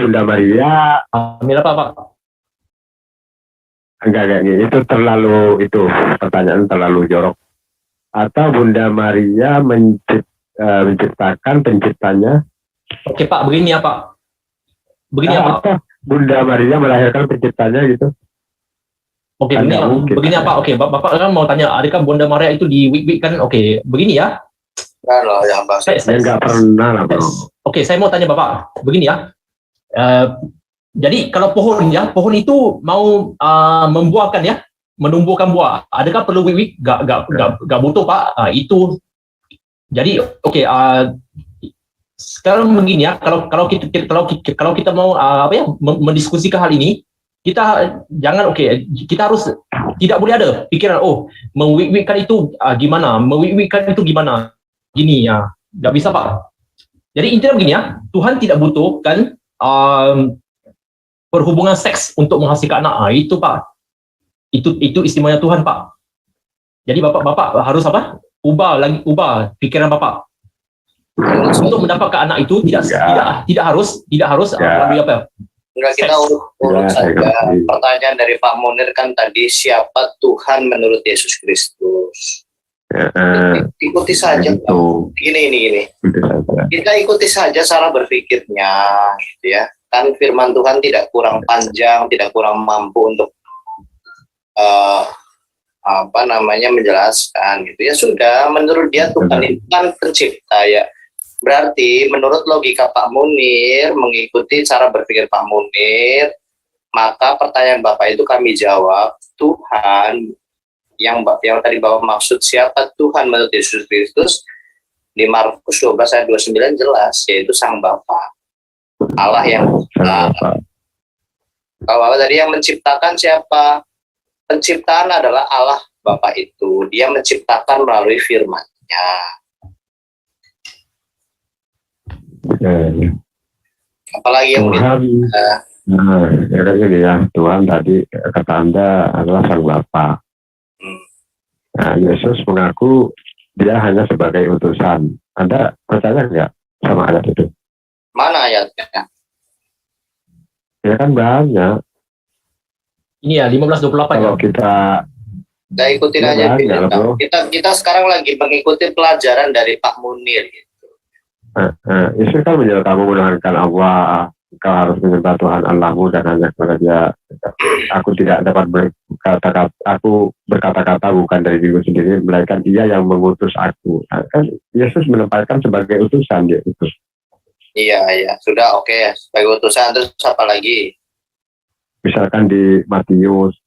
Bunda Maria Hamil apa, Pak? enggak itu pertanyaan terlalu jorok. Atau Bunda Maria menciptakan penciptanya. Oke, Pak, begini ya, Pak. Begini ya, Pak. Apa Bunda Maria melahirkan penciptanya gitu? Oke, Kan begini ya, Pak. Oke, Bapak kan mau tanya, adakah Bunda Maria itu di wik kan? Oke, begini ya. Kalau yang bahasa Saya nggak pernah lah, Bro. Oke, saya mau tanya Bapak, begini ya. Jadi kalau pohon itu mau membuahkan ya, menumbuhkan buah, adakah perlu wik? Gak butuh, Pak. Itu. Jadi oke, sekarang begini ya, kalau kita mau mendiskusikan hal ini, kita jangan kita harus tidak boleh ada pikiran mewik-wikkan itu gimana, gini ya, nggak bisa, Pak. Jadi intinya begini ya, Tuhan tidak butuhkan perhubungan seks untuk menghasilkan anak. Itu, Pak. Itu istimewanya Tuhan, Pak. Jadi Bapak harus ubah pikiran Bapak. Untuk mendapatkan anak itu tidak harus melalui apa? Enggak, kita urut saja. Pertanyaan dari Pak Munir kan tadi, siapa Tuhan menurut Yesus Kristus? Ikuti saja. Gini. Kita ikuti saja cara berpikirnya, gitu ya. Kan firman Tuhan tidak kurang panjang, tidak kurang mampu untuk menjelaskan, gitu ya. Sudah, menurut dia Tuhan itu kan pencipta ya. Berarti menurut logika Pak Munir, mengikuti cara berpikir Pak Munir, maka pertanyaan Bapak itu kami jawab, Tuhan yang tadi Bapak maksud siapa Tuhan menurut Yesus Kristus, di Markus 12 ayat 29 jelas, yaitu Sang Bapa, Allah yang menciptakan. Kalau Bapak tadi yang menciptakan siapa? Penciptaan adalah Allah Bapa itu, dia menciptakan melalui firman-Nya. Apalagi yang Tuhan tadi kata Anda adalah Sang Bapa. Nah, Yesus mengaku dia hanya sebagai utusan. Anda percaya nggak sama ayat itu? Mana ayatnya? Ya kan banyak. Ini ya 15:28 ya. Kalau kita ikutin aja. Kita sekarang lagi mengikuti pelajaran dari Pak Munir. Gitu. Yesus kan menyuruh kamu mendengarkan Allah, kau harus menyembah Tuhan Allahmu dan hanya kepada Dia. Aku tidak dapat aku berkata-kata bukan dari diriku sendiri, melainkan Dia yang mengutus aku. Kan Yesus menempatkan sebagai utusan dia itu. Iya, sudah oke. Sebagai utusan, terus apa lagi? Misalkan di Matius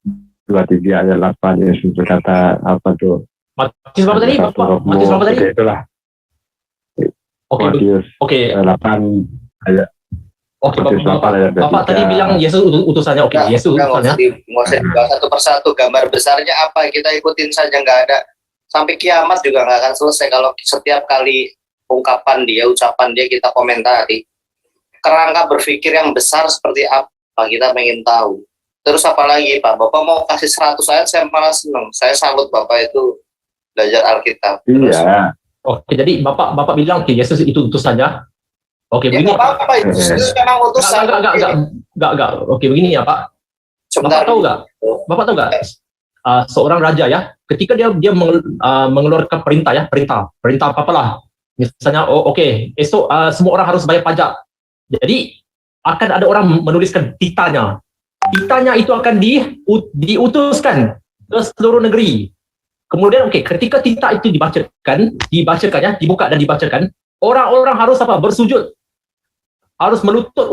23 ayat 8 Yesus berkata apa tuh? Matius berapa tadi? Matius berapa tadi? Itulah. Oke. 8 ayat. Oke, Bapak tadi bilang Yesus utusannya. Oke, Yesus utusannya. Nggak usah dibahas satu persatu. Gambar besarnya apa? Kita ikutin saja, nggak ada. Sampai kiamat juga nggak akan selesai kalau setiap kali ucapan dia kita komentari. Kerangka berpikir yang besar seperti apa kita pengen tahu. Terus apa lagi, Pak? Bapak mau kasih 100 ayat, saya malah seneng. Saya salut Bapak itu belajar Alkitab. Terus, iya. Oke, jadi Bapak bilang Yesus itu utusannya. Oke, begini. Bapak itu memang utusan. Enggak. Oke, begini ya, Pak. Sebentar. Bapak tahu nggak? Seorang raja ya, ketika dia mengeluarkan perintah apa lah. Misalnya, oke, esok semua orang harus bayar pajak. Jadi akan ada orang menuliskan titanya. Titanya itu akan diutuskan ke seluruh negeri. Kemudian ketika tita itu dibuka dan dibacakan, orang-orang harus bersujud, harus melutut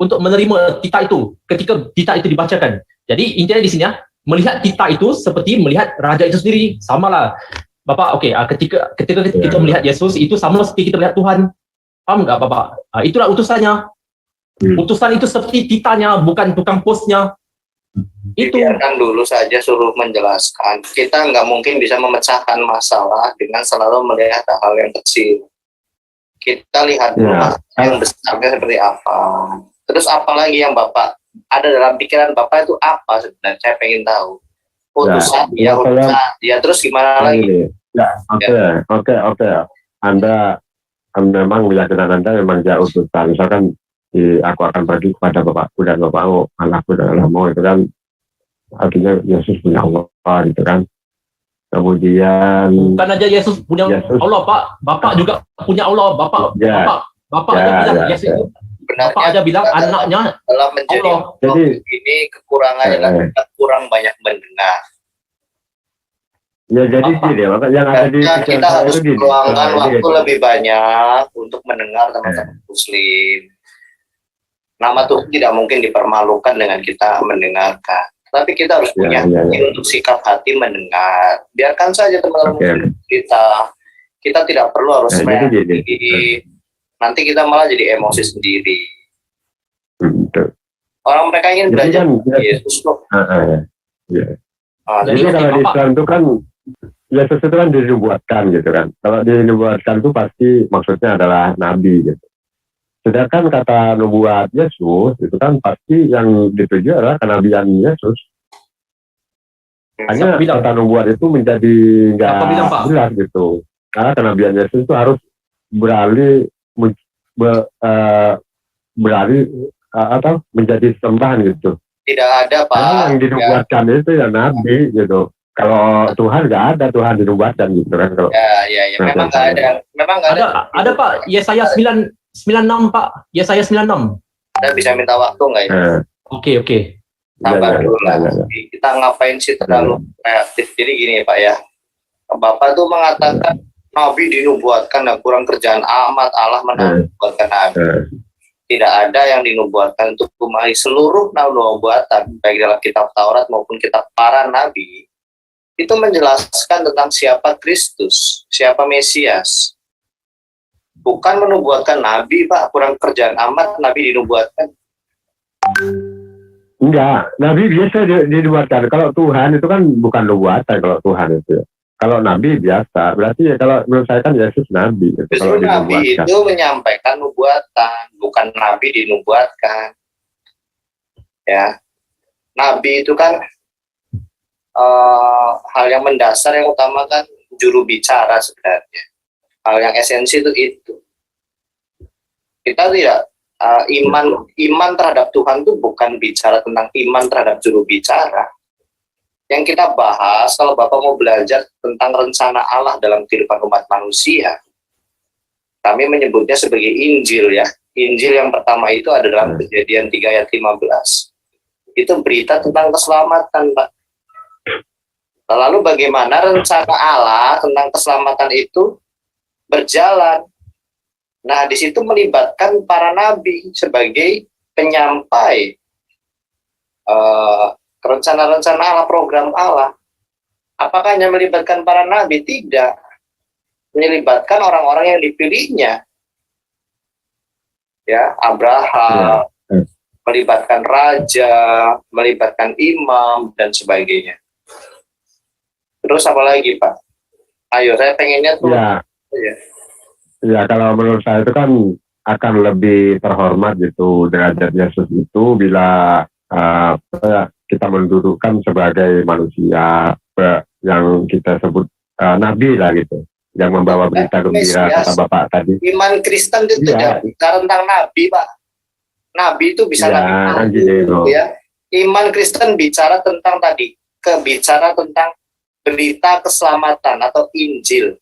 untuk menerima tita itu ketika tita itu dibacakan. Jadi intinya di sini melihat tita itu seperti melihat raja itu sendiri. Samalah Bapak, ketika kita melihat Yesus itu sama seperti kita melihat Tuhan. Paham nggak Bapak? Itulah utusannya. Utusan itu seperti titanya, bukan tukang posnya. Itu. Biarkan dulu saja suruh menjelaskan. Kita nggak mungkin bisa memecahkan masalah dengan selalu melihat hal yang kecil. Kita lihat dulu yang besarnya seperti apa. Terus apalagi yang Bapak ada dalam pikiran Bapak itu apa sebenarnya? Saya pengen tahu. Utusan, ya terus gimana lagi? Oke. Anda memang keyakinan Anda memang dia utusan. Misalkan aku akan pergi kepada Bapakku dan Bapakmu, Allahku dan Allahmu, itu kan artinya Yesus punya Allah gitu kan. Kemudian bukan aja Yesus punya Allah, Pak. Bapak juga punya Allah. Bapak aja bilang Yesus itu. Bapak aja bilang anaknya dalam menjadi Allah. Jadi ini kekurangannya kita kurang banyak mendengar. Ya jadi gini, yang ada di kita harus meluangkan waktu lebih banyak untuk mendengar teman-teman Muslim. Nama Tuhan tidak mungkin dipermalukan dengan kita mendengarkan. Tapi kita harus punya untuk sikap hati mendengar. Biarkan saja teman-teman kita tidak perlu harus reaksi. Nanti kita malah jadi emosi sendiri. Orang mereka ingin belajar Yesus kok. Jadi kalau di Islam itu kan Yesus itu kan dinubuatkan gitu kan. Kalau dinubuatkan itu pasti maksudnya adalah nabi gitu. Sedangkan kata nubuat Yesus itu kan pasti yang dituju adalah kenabian Yesus. Hanya kata nubuat itu menjadi nggak jelas gitu. Karena kenabian Yesus itu harus beralih menjadi sembahan gitu. Tidak ada Pak. Karena yang dinubuatkan itu ya nabi gitu. Kalau Tuhan nggak ada, Tuhan dinubuatkan gitu kan. Kalau memang nggak ada. Memang nggak ada. Ada Pak, Yesaya 96 Pak, Yesaya 96. Anda bisa minta waktu nggak ya? Oke. Sabar dulu lah. Kita ngapain sih terlalu kreatif? Jadi gini Pak ya, Bapak tuh mengatakan Nabi dinubuatkan, kurang kerjaan amat Allah menubuatkan Nabi. Tidak ada yang dinubuatkan untuk memahami seluruh nubuatan, baik dalam kitab Taurat maupun kitab para Nabi. Itu menjelaskan tentang siapa Kristus, siapa Mesias. Bukan menubuatkan Nabi, Pak. Kurang kerjaan amat Nabi dinubuatkan. Enggak, Nabi biasa dinubuatkan. Kalau Tuhan itu kan bukan nubuatan kalau Tuhan itu. Kalau Nabi biasa, berarti ya kalau menurut saya kan Yesus Nabi. Gitu, justru Nabi itu menyampaikan nubuatan, bukan Nabi dinubuatkan. Ya, Nabi itu kan hal yang mendasar yang utama kan juru bicara sebenarnya. Hal yang esensi itu. Kita tidak iman terhadap Tuhan itu bukan bicara tentang iman terhadap juru bicara. Yang kita bahas kalau Bapak mau belajar tentang rencana Allah dalam kehidupan umat manusia, kami menyebutnya sebagai Injil ya. Injil yang pertama itu ada dalam Kejadian 3 ayat 15. Itu berita tentang keselamatan, Pak. Lalu bagaimana rencana Allah tentang keselamatan itu berjalan? Nah, di situ melibatkan para nabi sebagai penyampai rencana-rencana Allah, program Allah. Apakah hanya melibatkan para nabi? Tidak. Melibatkan orang-orang yang dipilihnya. Ya, Abraham, melibatkan raja, melibatkan imam, dan sebagainya. Terus apa lagi, Pak? Ayo, saya pengennya tuh. Ya, kalau menurut saya itu kan akan lebih terhormat gitu derajat Yesus itu bila kita mendudukkan sebagai manusia yang kita sebut nabi lah gitu, yang membawa berita gembira kata Bapak tadi. Iman Kristen itu tidak bicara tentang nabi, Pak. Nabi itu bisa nabi gitu. Ya. Iman Kristen bicara tentang bicara tentang berita keselamatan atau Injil.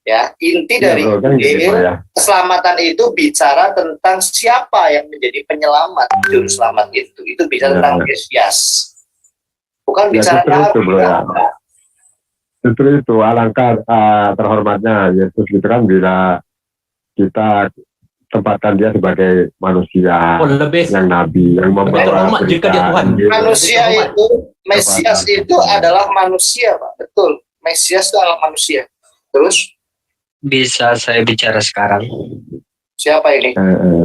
Ya, inti Ya, dari bro, kan gitu, Injil, ya. keselamatan itu bicara tentang siapa yang menjadi penyelamat, juru selamat itu. Itu bicara tentang Mesias. Bukan Ya, bicara justru itu, bro, ya. Nabi. Justru itu alangkah terhormatnya Yesus itu kan bila kita tempatkan dia sebagai manusia Oh, lebih yang nabi yang lebih membawa terhormat jika dia Tuhan. Injil. Manusia Hormat. itu, Mesias itu adalah manusia, Pak. Betul. Mesias itu adalah manusia. Terus, Bisa saya bicara sekarang? siapa ini?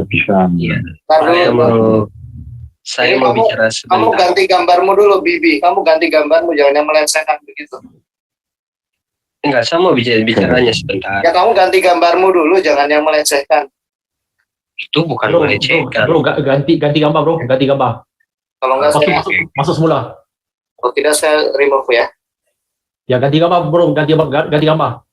Bisa. Iya. Ntar Saya dulu. mau saya Ini mau bicara Kamu sebentar. ganti gambarmu dulu, Bibi. Kamu ganti gambarmu, jangan yang melencengkan begitu. Enggak, saya mau bicaranya sebentar. Ya, kamu ganti gambarmu dulu, jangan yang melecehkan. Itu bukan Bro, melecehkan. ganti gambar bro, ganti gambar. Kalau enggak saya, Masuk semula. kalau tidak saya remove ya. Ya ganti gambar bro, ganti gambar.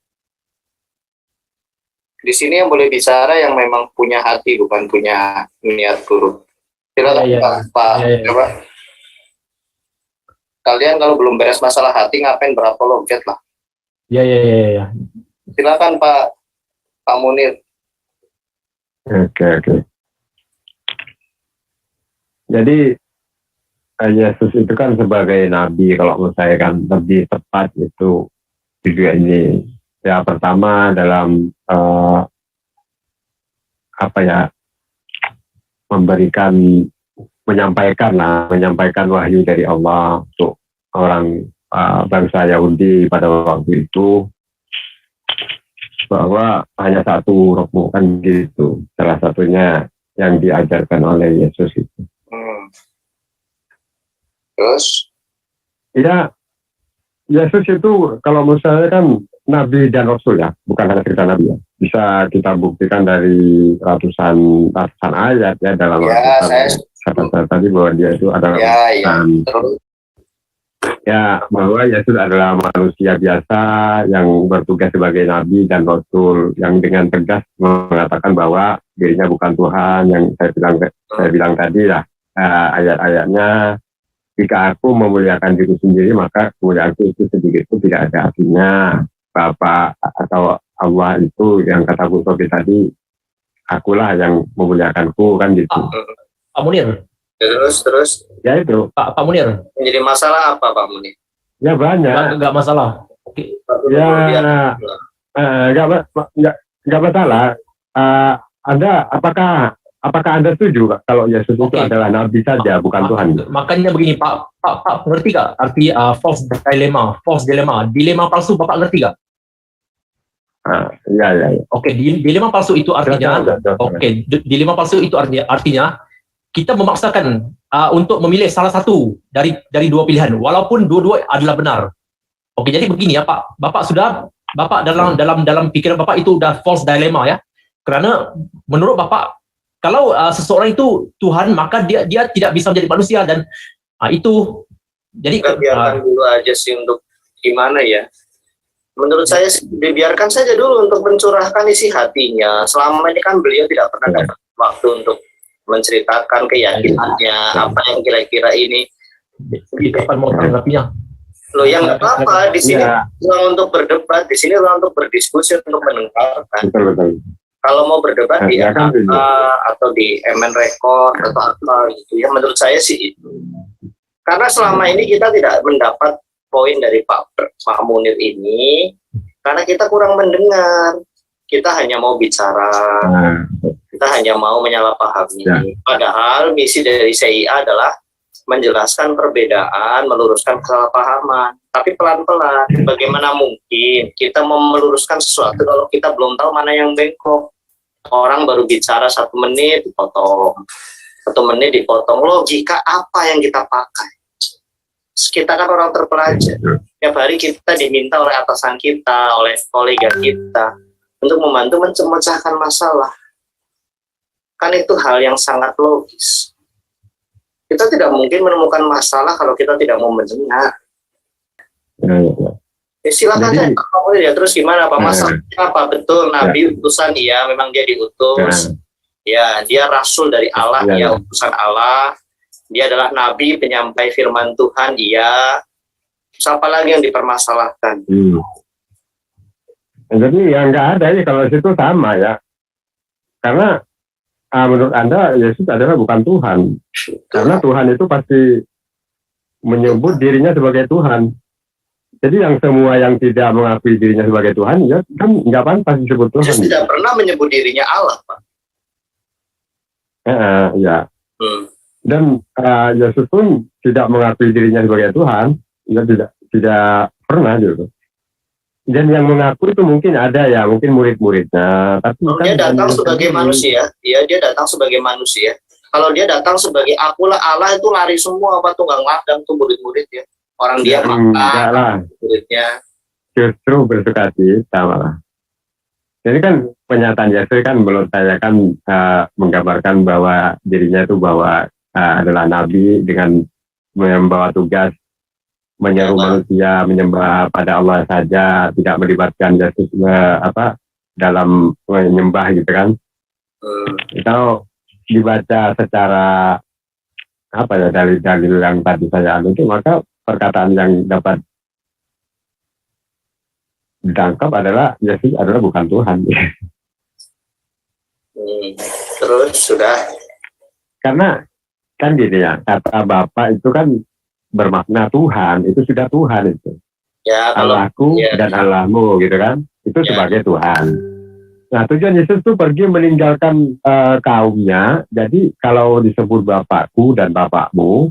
Di sini yang boleh bicara yang memang punya hati, bukan punya niat buruk. Silakan Ya, ya. Pak. Ya, ya. Coba. Kalian kalau belum beres masalah hati, ngapain berapologet lah. Ya. Silakan Pak Munir. Oke. Jadi Yesus itu kan sebagai nabi, kalau menurut saya kan lebih tepat itu video ini. Ya, pertama dalam menyampaikan wahyu dari Allah untuk orang bangsa Yahudi pada waktu itu, bahwa hanya satu roh, kan gitu. Salah satunya yang diajarkan oleh Yesus itu. Terus? Ya, Yesus itu kalau menurut saya kan nabi dan rasul ya, bukan hanya cerita nabi ya. Bisa kita buktikan dari ratusan ayat ya dalam kata tadi bahwa dia itu adalah bahwa Yesus adalah manusia biasa yang bertugas sebagai nabi dan rasul, yang dengan tegas mengatakan bahwa dirinya bukan Tuhan, yang saya bilang tadi lah ayat-ayatnya. Jika aku memuliakan diri sendiri, maka kemuliaanku itu sedikit pun tidak ada artinya. Bapa atau Allah itu yang kata Bu Sofi tadi, akulah yang memuliakanku, kan gitu. Pak Munir. Terus. Ya itu. Pak Munir. Menjadi masalah apa Pak Munir? Ya banyak. Enggak masalah. Oke. Ya enggak masalah. Apakah Anda setuju Pak, kalau Yesus itu adalah nabi saja, bukan Tuhan? Makanya begini Pak ngerti gak arti false dilemma, dilema palsu, Bapak ngerti gak? Ya. Oke, dilema palsu itu artinya, dilema palsu itu artinya kita memaksakan untuk memilih salah satu dari dua pilihan, walaupun dua-dua adalah benar. Oke, jadi begini ya Pak, Bapak dalam pikiran Bapak itu udah false dilemma ya, karena menurut Bapak kalau seseorang itu Tuhan, maka dia tidak bisa menjadi manusia, dan itu jadi biarkan dulu aja sih untuk gimana ya. Menurut saya dibiarkan saja dulu untuk mencurahkan isi hatinya. Selama ini kan beliau tidak pernah dapat waktu untuk menceritakan keyakinannya, apa yang kira-kira ini. Di kapan mau tanggapinya? Loh, yang nggak apa-apa di sini ruang untuk berdebat, di sini ruang untuk berdiskusi, untuk mendengarkan. Betul. Kalau mau berdebat di atau di MN Record atau apa gitu ya, menurut saya sih itu. Karena selama ini kita tidak mendapat poin dari Pak Munir ini, karena kita kurang mendengar. Kita hanya mau bicara, kita hanya mau menyalahpahami. Padahal misi dari CIA adalah menjelaskan perbedaan, meluruskan kesalahpahaman. Tapi pelan-pelan, bagaimana mungkin kita mau meluruskan sesuatu kalau kita belum tahu mana yang bengkok. Orang baru bicara 1 menit dipotong, 1 menit dipotong. Logika apa yang kita pakai? Kita kan orang terpelajar. Tiap hari kita diminta oleh atasan kita, oleh kolega kita untuk membantu memecahkan masalah. Kan itu hal yang sangat logis. Kita tidak mungkin menemukan masalah kalau kita tidak mau mendengar. Ya, silakan saya ya, terus gimana Pak, masalahnya apa? Betul nabi utusan, iya memang dia diutus, ya dia rasul dari Allah, dia utusan Allah, dia adalah nabi penyampai firman Tuhan, iya. Siapa lagi yang dipermasalahkan? Jadi yang nggak ada ya kalau situ sama ya. Karena menurut Anda Yesus adalah bukan Tuhan. Karena Tuhan itu pasti menyebut dirinya sebagai Tuhan. Jadi yang semua yang tidak mengakui dirinya sebagai Tuhan, ya kan nggak pantas disebut Tuhan. Yesus tidak pernah menyebut dirinya Allah, Pak. Ya. Dan Yesus pun tidak mengakui dirinya sebagai Tuhan, ya tidak pernah gitu. Dan yang mengaku itu mungkin ada ya, mungkin murid-muridnya. Tapi dia datang sebagai manusia, ya dia datang sebagai manusia. Kalau dia datang sebagai akulah Allah itu lari semua apa tunggang ladang tuh murid-murid ya. Orang dia makan, muridnya. Justru bersuka cita malah. Jadi kan pernyataan Yesus kan menurut saya kan menggambarkan bahwa dirinya itu bahwa adalah nabi dengan membawa tugas menyeru manusia menyembah pada Allah saja, tidak melibatkan Yesus dalam menyembah gitu kan. Kalau dibaca secara apa ya dalil-dalil yang tadi saya itu, maka perkataan yang dapat ditangkap adalah Yesus adalah bukan Tuhan. Terus sudah. Karena kan gitu ya, kata Bapak itu kan bermakna Tuhan, itu sudah Tuhan itu. Ya, Allahku dan Allahmu gitu kan, itu sebagai Tuhan. Nah tujuan Yesus itu pergi meninggalkan kaumnya. Jadi kalau disebut Bapakku dan Bapakmu,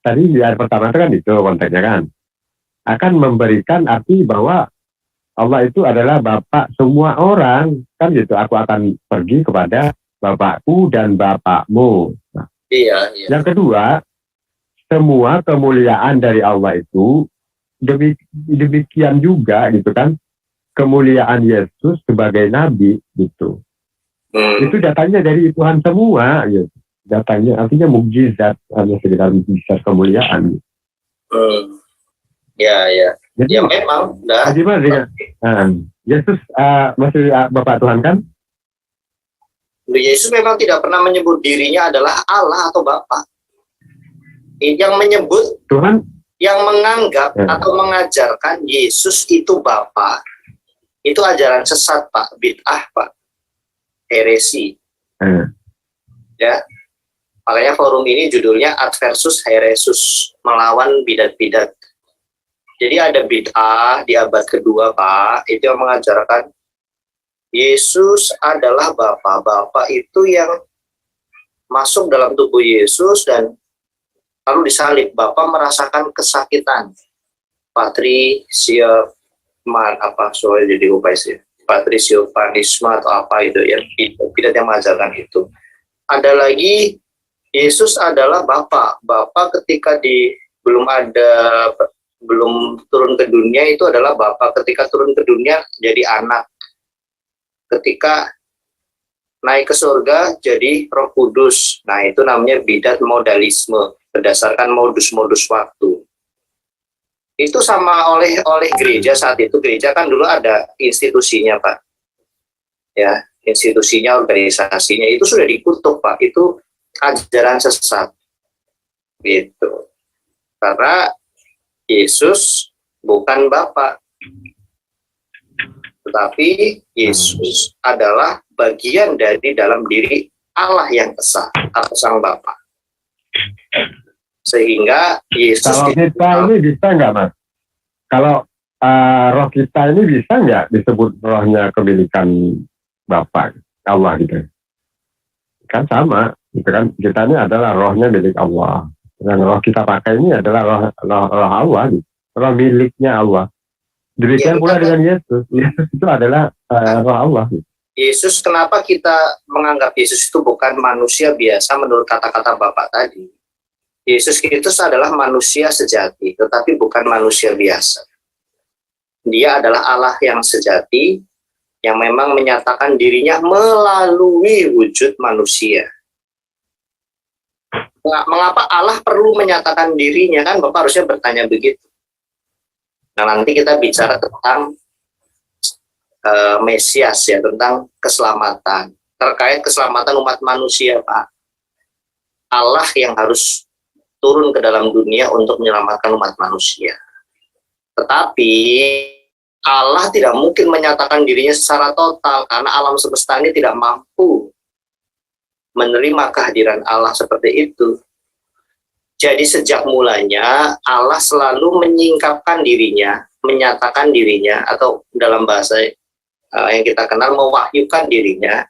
tadi di ayat pertama itu kan itu konteksnya kan, akan memberikan arti bahwa Allah itu adalah Bapak semua orang, kan gitu. Aku akan pergi kepada Bapakku dan Bapakmu. Nah, yang kedua, semua kemuliaan dari Allah itu demikian juga gitu kan, kemuliaan Yesus sebagai nabi gitu. Itu datangnya dari Tuhan semua gitu. Datangnya artinya mukjizat, hanya sekedar mukjizat kemuliaan. Jadi ya memang gimana dengan Yesus masih Bapak Tuhan kan? Yesus memang tidak pernah menyebut dirinya adalah Allah atau Bapa. Yang menyebut Tuhan, yang menganggap atau mengajarkan Yesus itu Bapa, itu ajaran sesat, Pak, bid'ah, Pak, heresi. Ya, makanya forum ini judulnya Ad versus Heresus, melawan bidat-bidat. Jadi ada bid'ah di abad kedua, Pak, itu yang mengajarkan Yesus adalah Bapa. Bapa itu yang masuk dalam tubuh Yesus dan lalu disalib. Bapa merasakan kesakitan. Patrisiopanisme atau apa itu ya, bidat yang mengajarkan itu. Ada lagi Yesus adalah Bapa. Bapa ketika belum turun ke dunia itu adalah Bapa. Ketika turun ke dunia jadi anak. Ketika naik ke surga jadi Roh Kudus. Nah, itu namanya bidat modalisme berdasarkan modus-modus waktu. Itu sama oleh gereja saat itu. Gereja kan dulu ada institusinya, Pak. Ya, institusinya, organisasinya itu sudah dikutuk, Pak. Itu ajaran sesat. Gitu. Karena Yesus bukan Bapa. Tetapi Yesus adalah bagian dari dalam diri Allah yang esa atau Sang Bapa. Sehingga Yesus kalau kita ini bisa nggak, Mas? Kalau roh kita ini bisa nggak disebut rohnya kemilikan Bapa Allah gitu? Kan sama, gitu kan? Kita ini adalah rohnya milik Allah. Yang roh kita pakai ini adalah roh Allah, gitu. Roh miliknya Allah. Demikian pula dengan Yesus. Yesus itu adalah roh Allah. Yesus, kenapa kita menganggap Yesus itu bukan manusia biasa menurut kata-kata Bapak tadi? Yesus Kristus adalah manusia sejati, tetapi bukan manusia biasa. Dia adalah Allah yang sejati, yang memang menyatakan dirinya melalui wujud manusia. Nah, mengapa Allah perlu menyatakan dirinya? Kan Bapak harusnya bertanya begitu. Nah, nanti kita bicara tentang Mesias ya, tentang keselamatan. Terkait keselamatan umat manusia, Pak. Allah yang harus turun ke dalam dunia untuk menyelamatkan umat manusia. Tetapi Allah tidak mungkin menyatakan dirinya secara total karena alam semesta ini tidak mampu menerima kehadiran Allah seperti itu. Jadi sejak mulanya Allah selalu menyingkapkan dirinya, menyatakan dirinya, atau dalam bahasa yang kita kenal mewahyukan dirinya,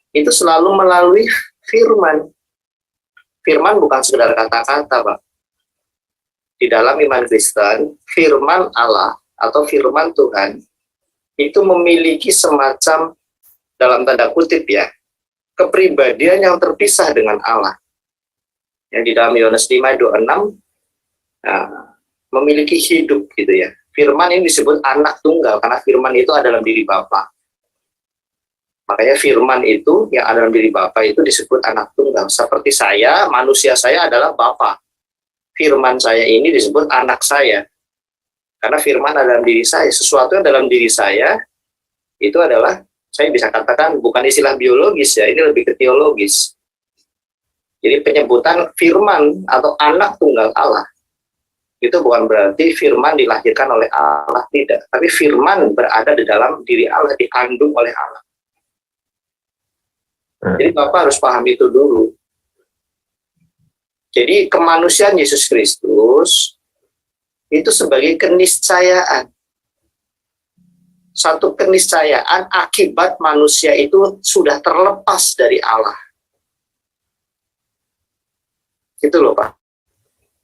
itu selalu melalui firman. Firman bukan sekedar kata-kata, Pak. Di dalam iman Kristen, firman Allah atau firman Tuhan itu memiliki semacam, dalam tanda kutip ya, kepribadian yang terpisah dengan Allah. Yang di dalam Yohanes 5:26 memiliki hidup gitu ya. Firman ini disebut anak tunggal karena firman itu ada dalam diri Bapa. Makanya firman itu yang ada dalam diri Bapa itu disebut anak tunggal. Seperti saya, manusia saya adalah Bapa. Firman saya ini disebut anak saya. Karena firman ada dalam diri saya. Sesuatu yang dalam diri saya itu adalah, saya bisa katakan bukan istilah biologis ya, ini lebih ke teologis. Jadi penyebutan firman atau anak tunggal Allah itu bukan berarti firman dilahirkan oleh Allah, tidak. Tapi firman berada di dalam diri Allah, dikandung oleh Allah. Jadi Bapak harus paham itu dulu. Jadi kemanusiaan Yesus Kristus itu sebagai keniscayaan. Satu keniscayaan akibat manusia itu sudah terlepas dari Allah. Itu loh Pak.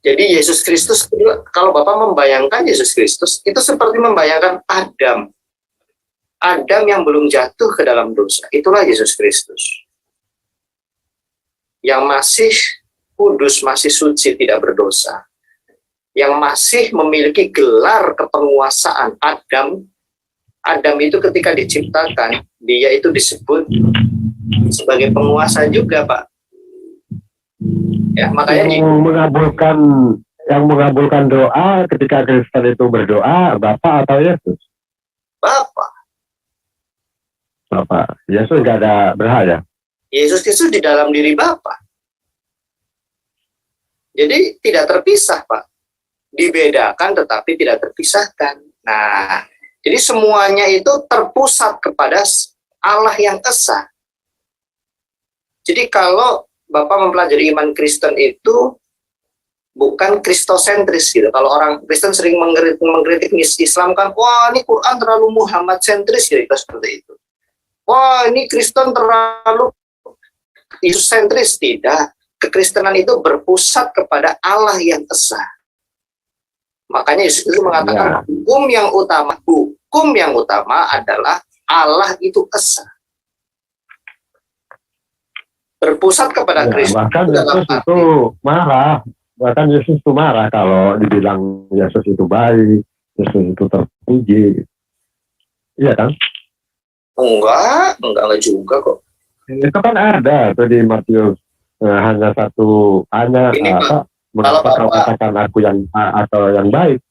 Jadi Yesus Kristus, kalau Bapak membayangkan Yesus Kristus, itu seperti membayangkan Adam. Adam yang belum jatuh ke dalam dosa. Itulah Yesus Kristus. Yang masih kudus, masih suci, tidak berdosa. Yang masih memiliki gelar kepenguasaan. Adam itu ketika diciptakan, dia itu disebut sebagai penguasa juga, Pak. Ya, makanya yang mengabulkan doa ketika Kristen itu berdoa, Bapa atau Yesus? Bapa. Yesus nggak ada berhak ya? Yesus Kristus di dalam diri Bapa. Jadi tidak terpisah, Pak. Dibedakan tetapi tidak terpisahkan. Nah, jadi semuanya itu terpusat kepada Allah yang esa. Jadi kalau Bapak mempelajari iman Kristen itu bukan kristosentris gitu. Kalau orang Kristen sering mengkritik Islam kan, wah ini Quran terlalu Muhammad sentris gitu, seperti itu. Wah ini Kristen terlalu Yesus sentris. Tidak. Kekristenan itu berpusat kepada Allah yang esa. Makanya Yesus itu mengatakan hukum yang utama adalah Allah itu esa. Berpusat kepada Kristus. Bahkan Yesus itu marah kalau dibilang Yesus itu baik, Yesus itu terpuji. Iya kan? Enggak juga kok. Itu kan ada tuh di Matius, mengapa kau katakan aku yang atau yang baik?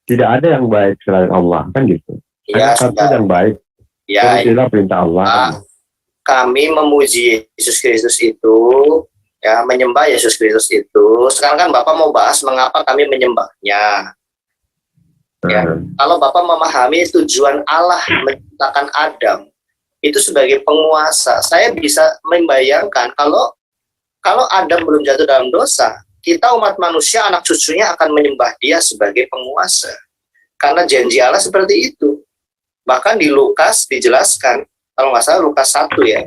Tidak ada yang baik selain Allah, kan gitu. Ya, satu yang baik. Ya, itulah perintah Allah. Kami memuji Yesus Kristus itu, ya, menyembah Yesus Kristus itu. Sekarang kan Bapak mau bahas mengapa kami menyembahnya. Ya, kalau Bapak memahami tujuan Allah menciptakan Adam itu sebagai penguasa, saya bisa membayangkan kalau Adam belum jatuh dalam dosa, kita umat manusia, anak cucunya akan menyembah dia sebagai penguasa. Karena janji Allah seperti itu. Bahkan di Lukas dijelaskan, kalau nggak salah Lukas 1 ya,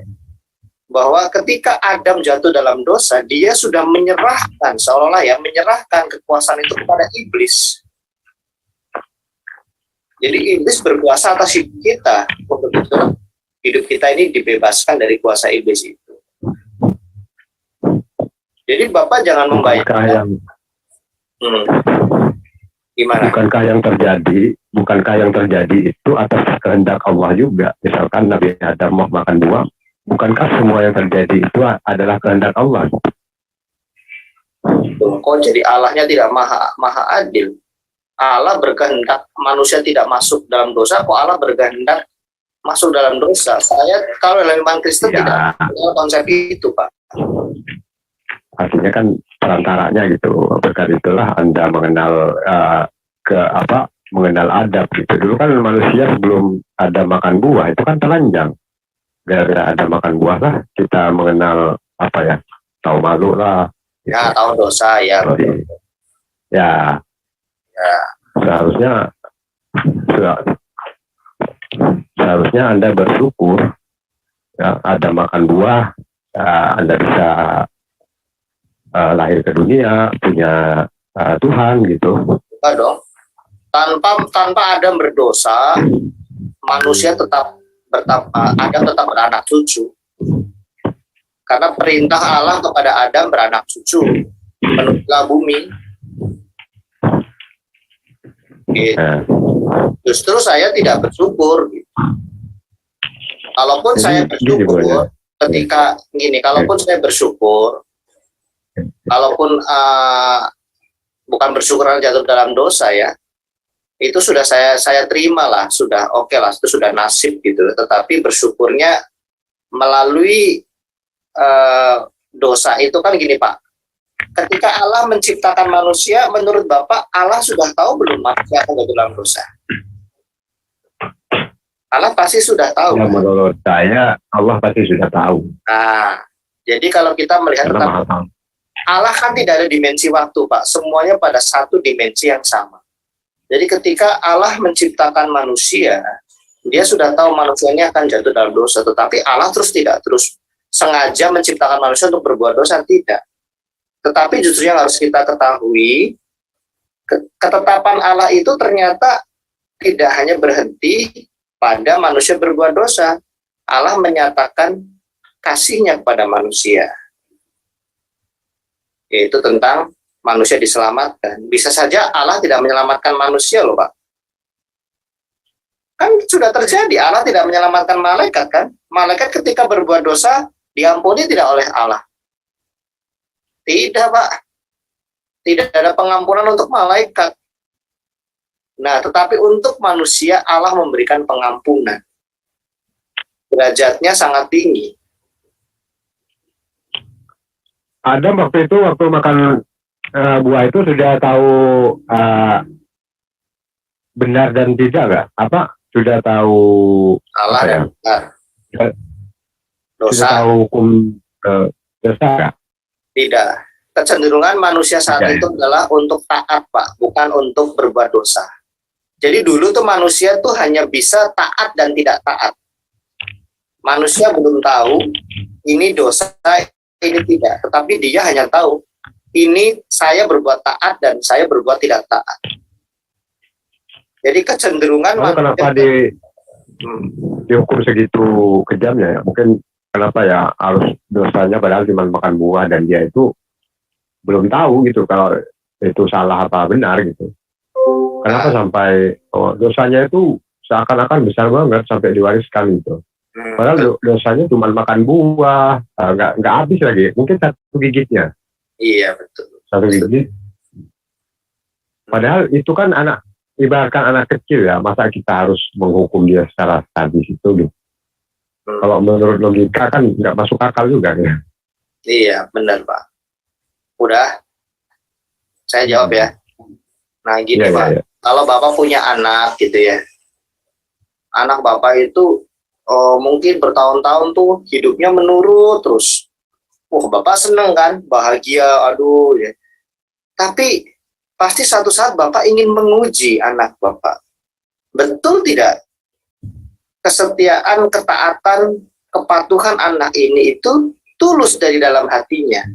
bahwa ketika Adam jatuh dalam dosa, dia sudah menyerahkan, seolah-olah ya, menyerahkan kekuasaan itu kepada iblis. Jadi iblis berkuasa atas hidup kita, untuk itu hidup kita ini dibebaskan dari kuasa iblis itu. Jadi Bapak jangan membayangkan. Gimana? Bukankah yang terjadi itu atas kehendak Allah juga? Misalkan Nabi Adam mau makan buah, bukankah semua yang terjadi itu adalah kehendak Allah? Kok jadi Allahnya tidak maha adil? Allah berkehendak manusia tidak masuk dalam dosa, kok Allah berkehendak masuk dalam dosa? Saya kalau dalam iman Kristen tidak mengenal konsep itu, Pak. Artinya kan perantaranya gitu, berkat itulah Anda mengenal mengenal adab gitu. Dulu kan manusia sebelum ada makan buah itu kan telanjang. Gara-gara ada makan buah lah kita mengenal apa ya, tahu malu lah. Ya, tahu dosa ya. Jadi, ya, seharusnya seharusnya Anda bersyukur ya, ada makan buah, ya, Anda bisa lahir ke dunia, punya Tuhan gitu. Enggak dong. Tanpa Adam berdosa, manusia tetap Adam tetap beranak cucu. Karena perintah Allah kepada Adam beranak cucu, penuhilah bumi. Gitu. Justru saya tidak bersyukur. Gitu. Kalaupun saya bersyukur, ketika gini, kalaupun saya bersyukur, kalaupun bukan bersyukur jatuh dalam dosa ya, itu sudah saya terima lah, sudah oke lah, itu sudah nasib gitu. Tetapi bersyukurnya melalui dosa itu kan gini Pak, ketika Allah menciptakan manusia, menurut Bapak Allah sudah tahu belum manusia akan jatuh dalam dosa? Allah pasti sudah tahu. Ya, menurut saya Allah pasti sudah tahu. Nah, jadi kalau kita melihat Allah kan tidak ada dimensi waktu Pak, semuanya pada satu dimensi yang sama. Jadi ketika Allah menciptakan manusia, dia sudah tahu manusianya akan jatuh dalam dosa, tetapi Allah tidak terus sengaja menciptakan manusia untuk berbuat dosa, tidak. Tetapi justru yang harus kita ketahui, ketetapan Allah itu ternyata tidak hanya berhenti pada manusia berbuat dosa. Allah menyatakan kasihnya kepada manusia, yaitu tentang manusia diselamatkan. Bisa saja Allah tidak menyelamatkan manusia loh Pak. Kan sudah terjadi, Allah tidak menyelamatkan malaikat kan. Malaikat ketika berbuat dosa diampuni tidak oleh Allah. Tidak Pak. Tidak ada pengampunan untuk malaikat. Nah, tetapi untuk manusia Allah memberikan pengampunan. Derajatnya sangat tinggi. Adam waktu makan buah itu sudah tahu benar dan tidak nggak? Apa sudah tahu Allah dan benar. Dosa. Sudah tahu hukum dosa nggak? Tidak. Kecenderungan manusia saat itu adalah untuk taat Pak, bukan untuk berbuat dosa. Jadi dulu tuh manusia tuh hanya bisa taat dan tidak taat. Manusia belum tahu ini dosa, ini tidak. Tetapi dia hanya tahu ini saya berbuat taat dan saya berbuat tidak taat. Jadi kecenderungan kenapa dihukum segitu kejamnya ya? Mungkin kenapa ya harus dosanya padahal cuma makan buah dan dia itu belum tahu gitu kalau itu salah apa benar gitu. Kenapa sampai dosanya itu seakan-akan besar banget sampai diwariskan gitu. Padahal dosanya cuma makan buah, nggak habis lagi. Mungkin satu gigitnya. Iya betul. Satu gigit. Padahal itu kan ibaratkan anak kecil ya. Masa kita harus menghukum dia secara sadis itu gitu. Kalau menurut logika kan nggak masuk akal juga ya. Iya benar Pak. Udah, saya jawab ya. Nah gini Pak. Iya. Kalau Bapak punya anak gitu ya, anak Bapak itu mungkin bertahun-tahun tuh hidupnya menurut terus. Bapak seneng kan, bahagia, aduh ya. Tapi pasti satu saat Bapak ingin menguji anak Bapak. Betul tidak? Kesetiaan, ketaatan, kepatuhan anak ini itu tulus dari dalam hatinya.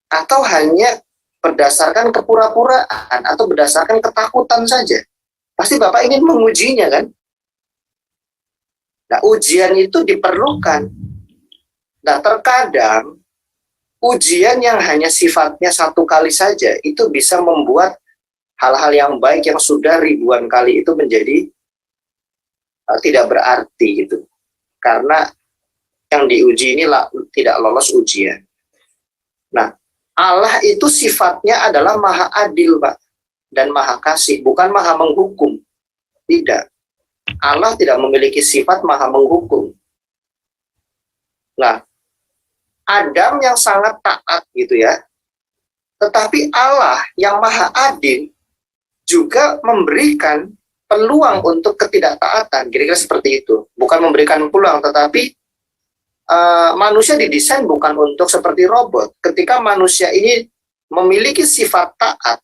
Atau hanya berdasarkan kepura-puraan atau berdasarkan ketakutan saja. Pasti Bapak ingin mengujinya kan? Nah, ujian itu diperlukan. Nah, terkadang ujian yang hanya sifatnya satu kali saja itu bisa membuat hal-hal yang baik yang sudah ribuan kali itu menjadi tidak berarti gitu. Karena yang diuji ini tidak lolos ujian. Nah, Allah itu sifatnya adalah maha adil, Pak, dan maha kasih, bukan maha menghukum. Tidak. Allah tidak memiliki sifat maha menghukum. Nah, Adam yang sangat taat gitu ya. Tetapi Allah yang maha adil, juga memberikan peluang untuk ketidaktaatan, kira-kira seperti itu. Bukan memberikan peluang, tetapi manusia didesain bukan untuk seperti robot. Ketika manusia ini memiliki sifat taat,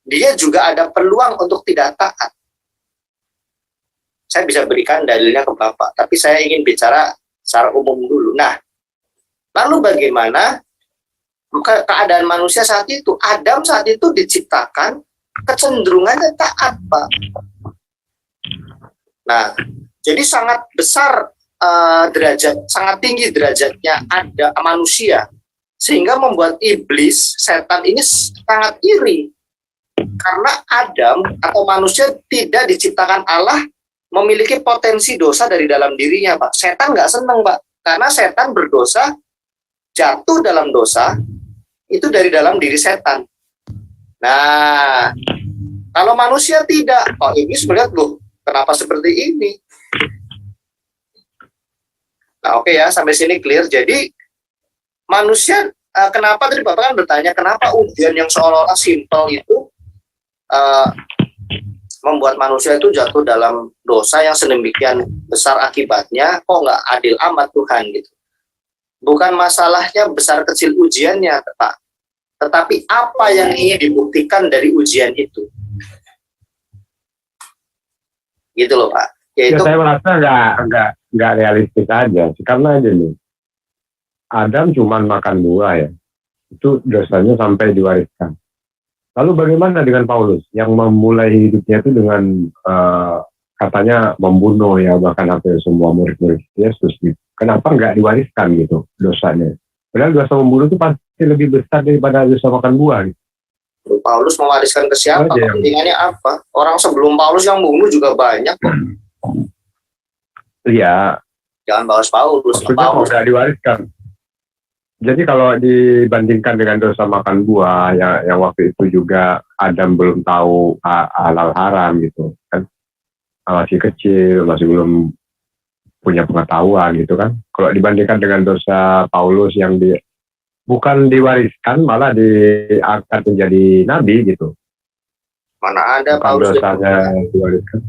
dia juga ada peluang untuk tidak taat. Saya bisa berikan dalilnya ke Bapak, tapi saya ingin bicara secara umum dulu. Nah, lalu bagaimana keadaan manusia saat itu? Adam saat itu diciptakan kecenderungannya taat, Pak. Nah, jadi sangat besar derajat, sangat tinggi derajatnya ada manusia, sehingga membuat iblis, setan ini sangat iri. Karena Adam atau manusia tidak diciptakan Allah memiliki potensi dosa dari dalam dirinya, Pak. Setan nggak senang, Pak. Karena setan berdosa, jatuh dalam dosa, itu dari dalam diri setan. Nah, kalau manusia tidak, iblis melihat, loh, kenapa seperti ini? Nah, oke ya, sampai sini clear. Jadi, manusia, kenapa tadi Bapak kan bertanya, kenapa ujian yang seolah-olah simpel itu membuat manusia itu jatuh dalam dosa yang sedemikian besar akibatnya, kok nggak adil amat Tuhan gitu. Bukan masalahnya besar kecil ujiannya, Pak, tetapi apa yang ingin dibuktikan dari ujian itu. Gitu loh, Pak. Yaitu, saya merasa nggak realistis aja, karena gini, Adam cuma makan buah ya, itu dosanya sampai diwariskan. Lalu bagaimana dengan Paulus yang memulai hidupnya itu dengan katanya membunuh ya, bahkan hampir semua murid-murid Yesus gitu. Kenapa nggak diwariskan gitu dosanya? Padahal dosa membunuh itu pasti lebih besar daripada dosa makan buah gitu. Paulus mewariskan ke siapa? Kepentingannya apa? Orang sebelum Paulus yang membunuh juga banyak kok. Iya. Jangan bahas Paulus. Paulus nggak diwariskan. Jadi kalau dibandingkan dengan dosa makan buah yang waktu itu juga Adam belum tahu halal haram gitu kan, masih kecil, masih belum punya pengetahuan gitu kan. Kalau dibandingkan dengan dosa Paulus yang bukan diwariskan, malah diangkat menjadi nabi gitu. Mana ada bukan Paulus dosanya diwariskan.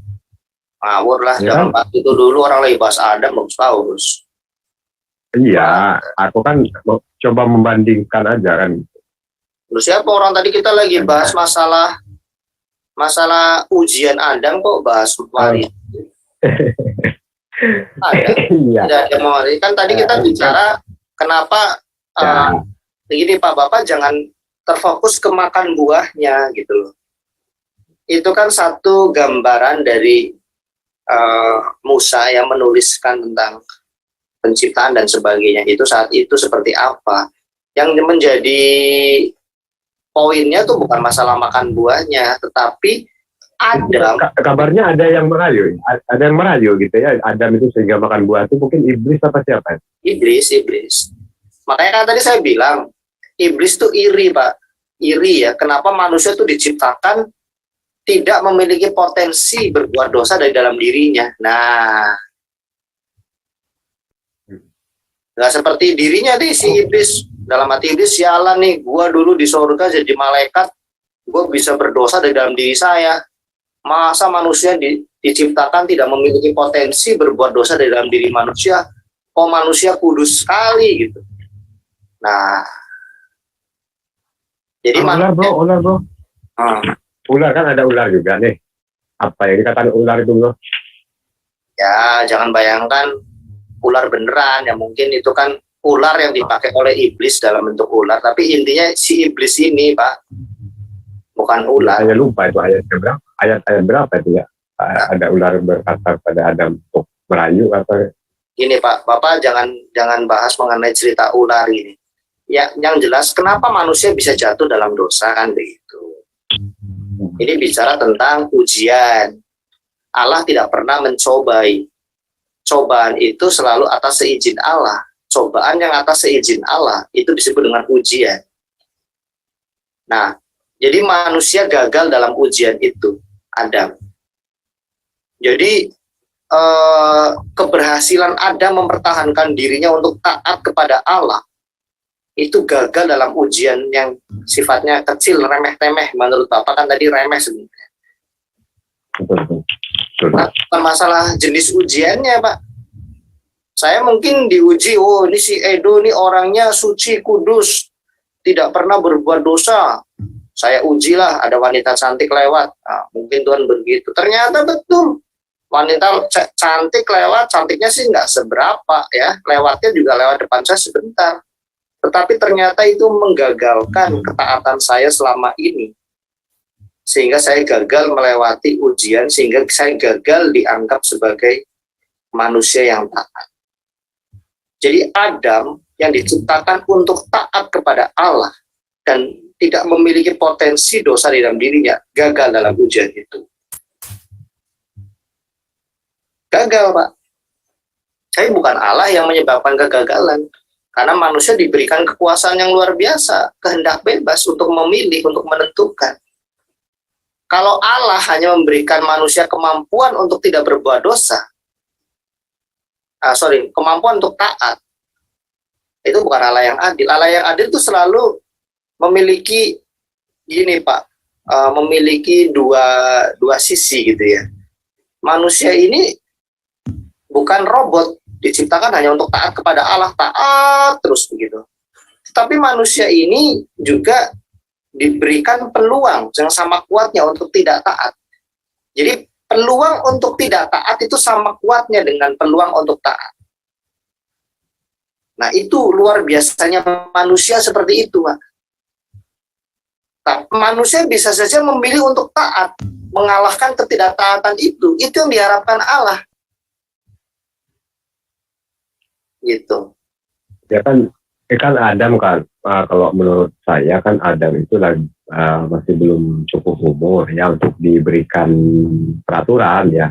Ngawur lah, Ya, zaman waktu itu dulu orang lagi bahas Adam bagus Paulus. Iya, aku kan coba membandingkan aja kan. Terus siapa orang tadi kita lagi bahas masalah ujian Adam kok bahas waris? Ada, Iya. tidak ada mewaris. Kan tadi kita bicara kenapa begini Pak, Bapak jangan terfokus ke makan buahnya gitu loh. Itu kan satu gambaran dari Musa yang menuliskan tentang penciptaan dan sebagainya, itu saat itu seperti apa. Yang menjadi poinnya tuh bukan masalah makan buahnya, tetapi Adam. Kabarnya ada yang merayu gitu ya. Adam itu sehingga makan buah itu mungkin iblis apa siapa? Iblis. Makanya kan tadi saya bilang, iblis tuh iri, Pak. Iri ya, kenapa manusia tuh diciptakan tidak memiliki potensi berbuat dosa dari dalam dirinya. Nah, nggak seperti dirinya nih si iblis. Dalam hati iblis, sialan nih, gua dulu di surga jadi malaikat, gua bisa berdosa dari dalam diri saya. Masa manusia diciptakan tidak memiliki potensi berbuat dosa dari dalam diri manusia? Oh, manusia kudus sekali gitu. Nah, jadi ular bro. Ular kan ada ular juga nih. Apa yang dikatakan ular itu bro? Ya, jangan bayangkan ular beneran, ya mungkin itu kan ular yang dipakai oleh iblis dalam bentuk ular, tapi intinya si iblis ini Pak bukan ular. Saya lupa itu ayat berapa itu ya, ada ular berkata pada Adam untuk merayu apa. Ini Pak, Bapak jangan bahas mengenai cerita ular ini ya. Yang jelas kenapa manusia bisa jatuh dalam dosa kan begitu. Ini bicara tentang ujian. Allah tidak pernah mencobai. Cobaan itu selalu atas seizin Allah. Cobaan yang atas seizin Allah itu disebut dengan ujian. Nah, jadi manusia gagal dalam ujian itu, Adam. Jadi keberhasilan Adam mempertahankan dirinya untuk taat kepada Allah itu gagal dalam ujian yang sifatnya kecil, remeh-temeh. Menurut Bapak kan tadi remeh sebenarnya. Betul. Nah, bukan masalah jenis ujiannya, Pak. Saya mungkin diuji, oh ini si Edo ini orangnya suci, kudus, tidak pernah berbuat dosa. Saya ujilah, ada wanita cantik lewat. Nah, mungkin Tuhan begitu. Ternyata betul. Wanita cantik lewat, cantiknya sih nggak seberapa ya. Lewatnya juga lewat depan saya sebentar. Tetapi ternyata itu menggagalkan ketaatan saya selama ini. Sehingga saya gagal melewati ujian, sehingga saya gagal dianggap sebagai manusia yang taat. Jadi Adam yang diciptakan untuk taat kepada Allah dan tidak memiliki potensi dosa di dalam dirinya, gagal dalam ujian itu. Gagal, Pak. Saya bukan Allah yang menyebabkan kegagalan. Karena manusia diberikan kekuasaan yang luar biasa, kehendak bebas untuk memilih, untuk menentukan. Kalau Allah hanya memberikan manusia kemampuan untuk tidak berbuat dosa, kemampuan untuk taat, itu bukan Allah yang adil. Allah yang adil itu selalu memiliki gini, Pak, memiliki dua sisi gitu ya. Manusia ini bukan robot, diciptakan hanya untuk taat kepada Allah, taat terus begitu. Tapi manusia ini juga diberikan peluang yang sama kuatnya untuk tidak taat. Jadi peluang untuk tidak taat itu sama kuatnya dengan peluang untuk taat. Nah, itu luar biasanya manusia seperti itu, Pak. Nah, manusia bisa saja memilih untuk taat, mengalahkan ketidaktaatan itu. Itu yang diharapkan Allah. Gitu. Ya kan Adam kan, kalau menurut saya kan Adam itu lagi masih belum cukup umur ya untuk diberikan peraturan ya.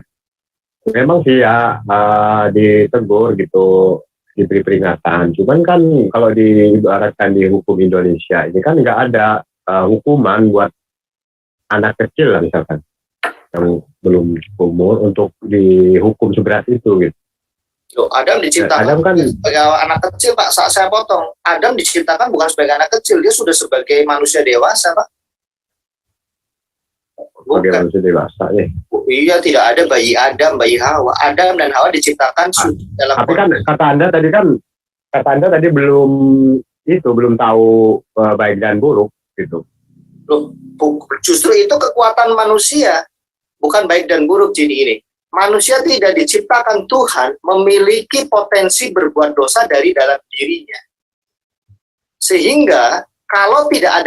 Memang sih ya ditegur gitu, diberi peringatan. Cuman kan kalau diibaratkan di hukum Indonesia ini kan nggak ada hukuman buat anak kecil lah misalkan yang belum umur untuk dihukum seberat itu gitu. Loh, Adam diciptakan Adam kan sebagai anak kecil, Pak. Saat saya potong, Adam diciptakan bukan sebagai anak kecil, dia sudah sebagai manusia dewasa, Pak. sebagai manusia dewasa ya. Iya, tidak ada bayi Adam, bayi Hawa. Adam dan Hawa diciptakan dalam. Tapi kan kata Anda tadi belum tahu baik dan buruk gitu. Loh, justru itu kekuatan manusia, bukan baik dan buruk. Jadi ini, manusia tidak diciptakan Tuhan memiliki potensi berbuat dosa dari dalam dirinya. Sehingga kalau tidak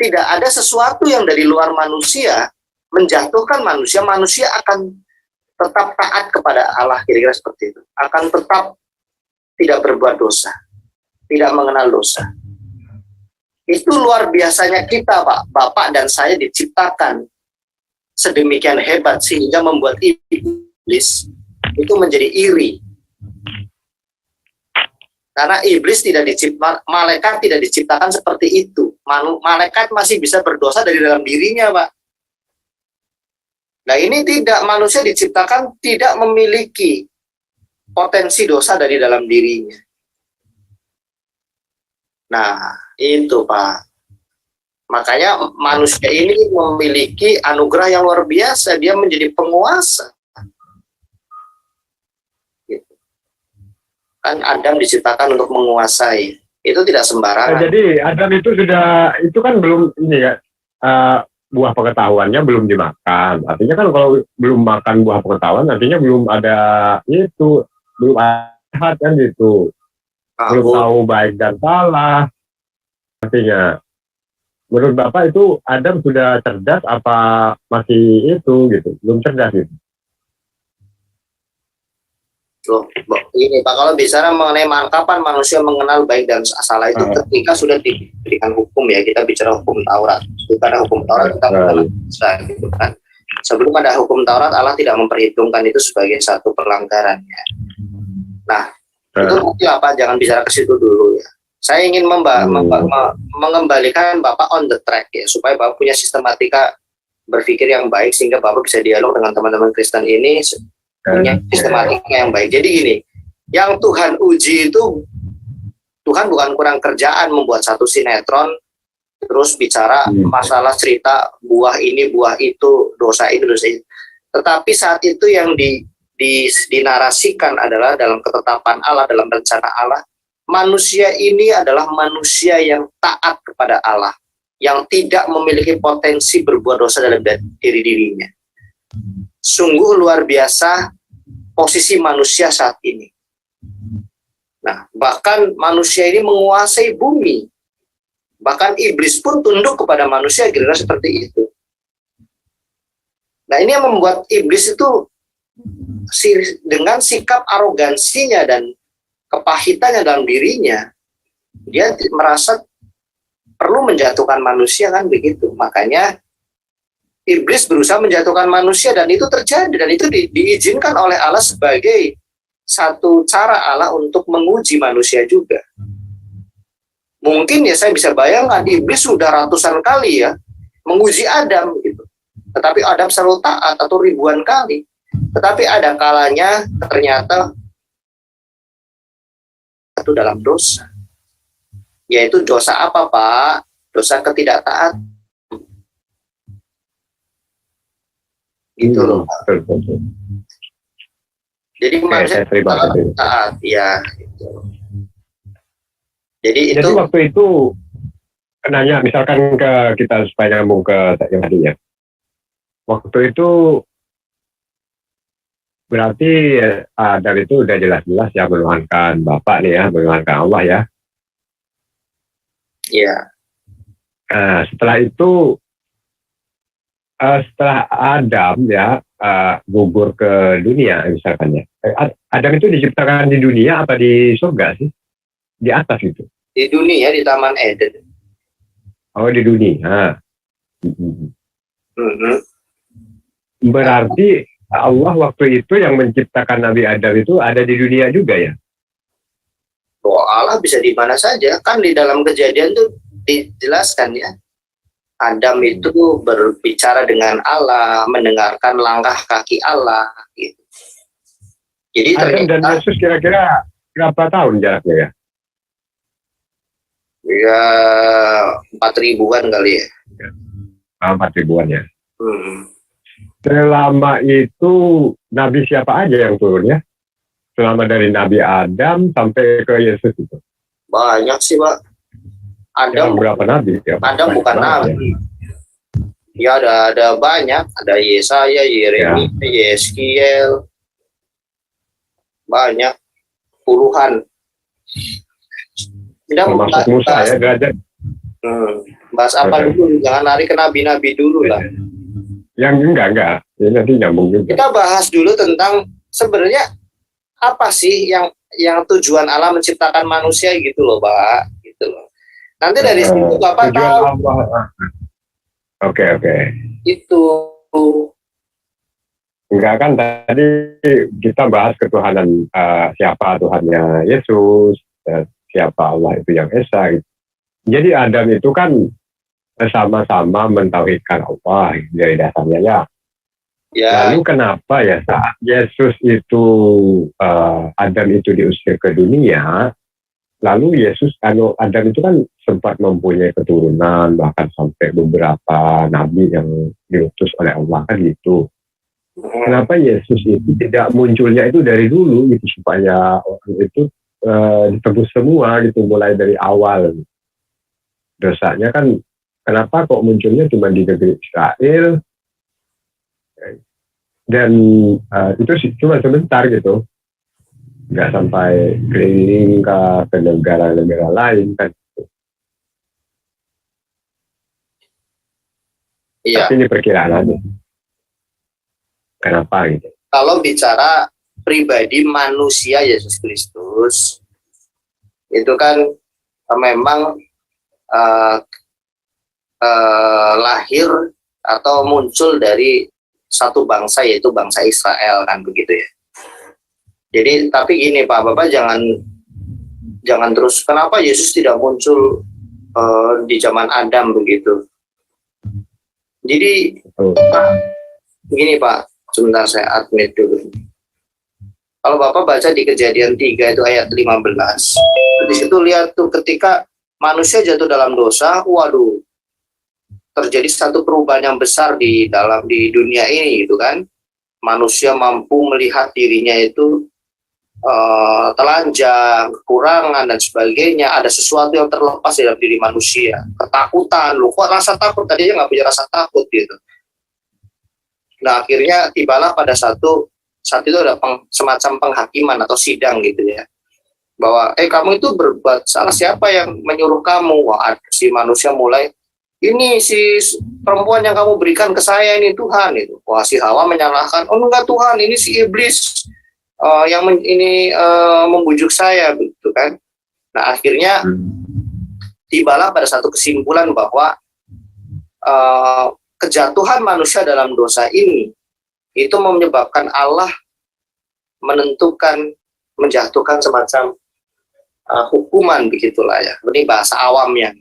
ada sesuatu yang dari luar manusia menjatuhkan manusia, manusia akan tetap taat kepada Allah, kira-kira seperti itu. Akan tetap tidak berbuat dosa, tidak mengenal dosa. Itu luar biasanya kita, Pak. Bapak dan saya diciptakan sedemikian hebat sehingga membuat iblis itu menjadi iri. Karena iblis tidak diciptakan, malaikat tidak diciptakan seperti itu. Malaikat masih bisa berdosa dari dalam dirinya, Pak. Nah, ini tidak, manusia diciptakan tidak memiliki potensi dosa dari dalam dirinya. Nah, itu, Pak. Makanya manusia ini memiliki anugerah yang luar biasa. Dia menjadi penguasa. Gitu. Kan Adam diciptakan untuk menguasai. Itu tidak sembarangan. Jadi Adam itu kan belum ini ya, buah pengetahuannya belum dimakan. Artinya kan kalau belum makan buah pengetahuan, artinya belum ada itu, belum ada kan gitu. Belum tahu baik dan salah. Artinya menurut Bapak itu Adam sudah cerdas apa masih itu gitu, belum cerdas gitu? Loh, ini Pak, kalau bicara mengenai kapan manusia mengenal baik dan salah itu ketika sudah diberikan hukum ya, kita bicara hukum Taurat. Bukan ada hukum Taurat kita mengenal gitu kan. Sebelum ada hukum Taurat, Allah tidak memperhitungkan itu sebagai satu pelanggaran ya. Nah, itu nanti Pak, jangan bicara ke situ dulu ya. Saya ingin mengembalikan Bapak on the track ya, supaya Bapak punya sistematika berpikir yang baik sehingga Bapak bisa dialog dengan teman-teman Kristen ini punya sistematika yang baik. Jadi gini, yang Tuhan uji itu Tuhan bukan kurang kerjaan membuat satu sinetron terus bicara masalah cerita buah ini, buah itu, dosa ini, dosa itu. Tetapi saat itu yang dinarasikan adalah dalam ketetapan Allah, dalam rencana Allah, manusia ini adalah manusia yang taat kepada Allah, yang tidak memiliki potensi berbuat dosa dalam diri dirinya. Sungguh luar biasa posisi manusia saat ini. Nah, bahkan manusia ini menguasai bumi. Bahkan iblis pun tunduk kepada manusia, kira-kira seperti itu. Nah, ini yang membuat iblis itu dengan sikap arogansinya dan kepahitannya dalam dirinya, dia merasa perlu menjatuhkan manusia, kan begitu. Makanya iblis berusaha menjatuhkan manusia, dan itu terjadi, dan itu diizinkan oleh Allah sebagai satu cara Allah untuk menguji manusia juga. Mungkin ya saya bisa bayangkan iblis sudah ratusan kali ya menguji Adam gitu. Tetapi Adam selalu taat, atau ribuan kali. Tetapi ada kalanya ternyata itu dalam dosa. Yaitu dosa apa, Pak? Dosa ketidaktaatan. Gitu loh. Jadi manusia taat, ya. Gitu. Jadi waktu itu nanya misalkan ke kita supaya nyambung ke yang tadinya. Waktu itu berarti Adam itu udah jelas-jelas ya menuhankan Bapak nih ya, menuhankan Allah ya. Iya. Setelah itu setelah Adam ya gugur ke dunia misalkan ya. Adam itu diciptakan di dunia apa di surga sih? Di atas itu. Di dunia, di Taman Eden. Oh, di dunia. Berarti Allah waktu itu yang menciptakan Nabi Adam itu ada di dunia juga ya? Oh, Allah bisa di mana saja. Kan di dalam Kejadian tuh dijelaskan ya. Adam itu berbicara dengan Allah, mendengarkan langkah kaki Allah. Gitu. Jadi Adam dan Yesus kira-kira berapa tahun jaraknya ya? Ya 4.000-an kali ya. 4.000-an ya. Selama itu Nabi siapa aja yang turun ya? Selama dari Nabi Adam sampai ke Yesus itu. Banyak sih, Pak. Adam berapa nabi ya? Adam bukan nabi. Ya ada banyak. Ada Yesaya, Yeremia, Yeskiel. Banyak. Puluhan. Termasuk Musa ya, derajat. Bahas apa dulu? Jangan lari ke nabi-nabi dulu lah. Yang enggak. Ini nanti nyambung juga. Kita bahas dulu tentang sebenarnya apa sih yang tujuan Allah menciptakan manusia gitu loh, Pak. Gitu loh. Nanti dari situ Bapak tahu. Oke. Itu. Enggak kan tadi kita bahas ketuhanan siapa Tuhannya Yesus, siapa Allah itu yang Esa. Gitu. Jadi Adam itu kan sama-sama mentauhidkan Allah dari dasarnya ya. Lalu kenapa ya saat Yesus itu Adam itu diusir ke dunia, lalu Adam itu kan sempat mempunyai keturunan, bahkan sampai beberapa nabi yang diutus oleh Allah kan gitu. Kenapa Yesus itu tidak munculnya itu dari dulu gitu supaya orang itu ditebus semua gitu mulai dari awal. Dosanya kan kenapa kok munculnya cuma di negeri Israel dan itu cuma sebentar gitu, nggak sampai keliling ke negara-negara lain kan. Iya. Tapi ini perkiraan aja. Kenapa gitu? Kalau bicara pribadi manusia Yesus Kristus, itu kan memang lahir atau muncul dari satu bangsa, yaitu bangsa Israel kan begitu ya. Jadi tapi gini Pak, Bapak jangan terus kenapa Yesus tidak muncul di zaman Adam begitu. Jadi gini Pak, sebentar saya admit dulu. Kalau Bapak baca di Kejadian 3 itu ayat 15, Di situ lihat tuh ketika manusia jatuh dalam dosa, waduh, terjadi satu perubahan yang besar di dunia ini gitu kan. Manusia mampu melihat dirinya itu telanjang, kekurangan dan sebagainya. Ada sesuatu yang terlepas dalam diri manusia. Ketakutan, loh kok rasa takut, tadinya nggak punya rasa takut gitu. Nah akhirnya tibalah pada saat itu ada semacam penghakiman atau sidang gitu ya. Bahwa kamu itu berbuat salah, siapa yang menyuruh kamu? Wah, si manusia mulai, ini si perempuan yang kamu berikan ke saya ini Tuhan itu. Wah, si Hawa menyalahkan, oh enggak Tuhan, ini si iblis yang membujuk saya begitu kan. Nah akhirnya tibalah pada satu kesimpulan bahwa kejatuhan manusia dalam dosa ini itu menyebabkan Allah menjatuhkan semacam hukuman begitulah ya. Ini bahasa awamnya.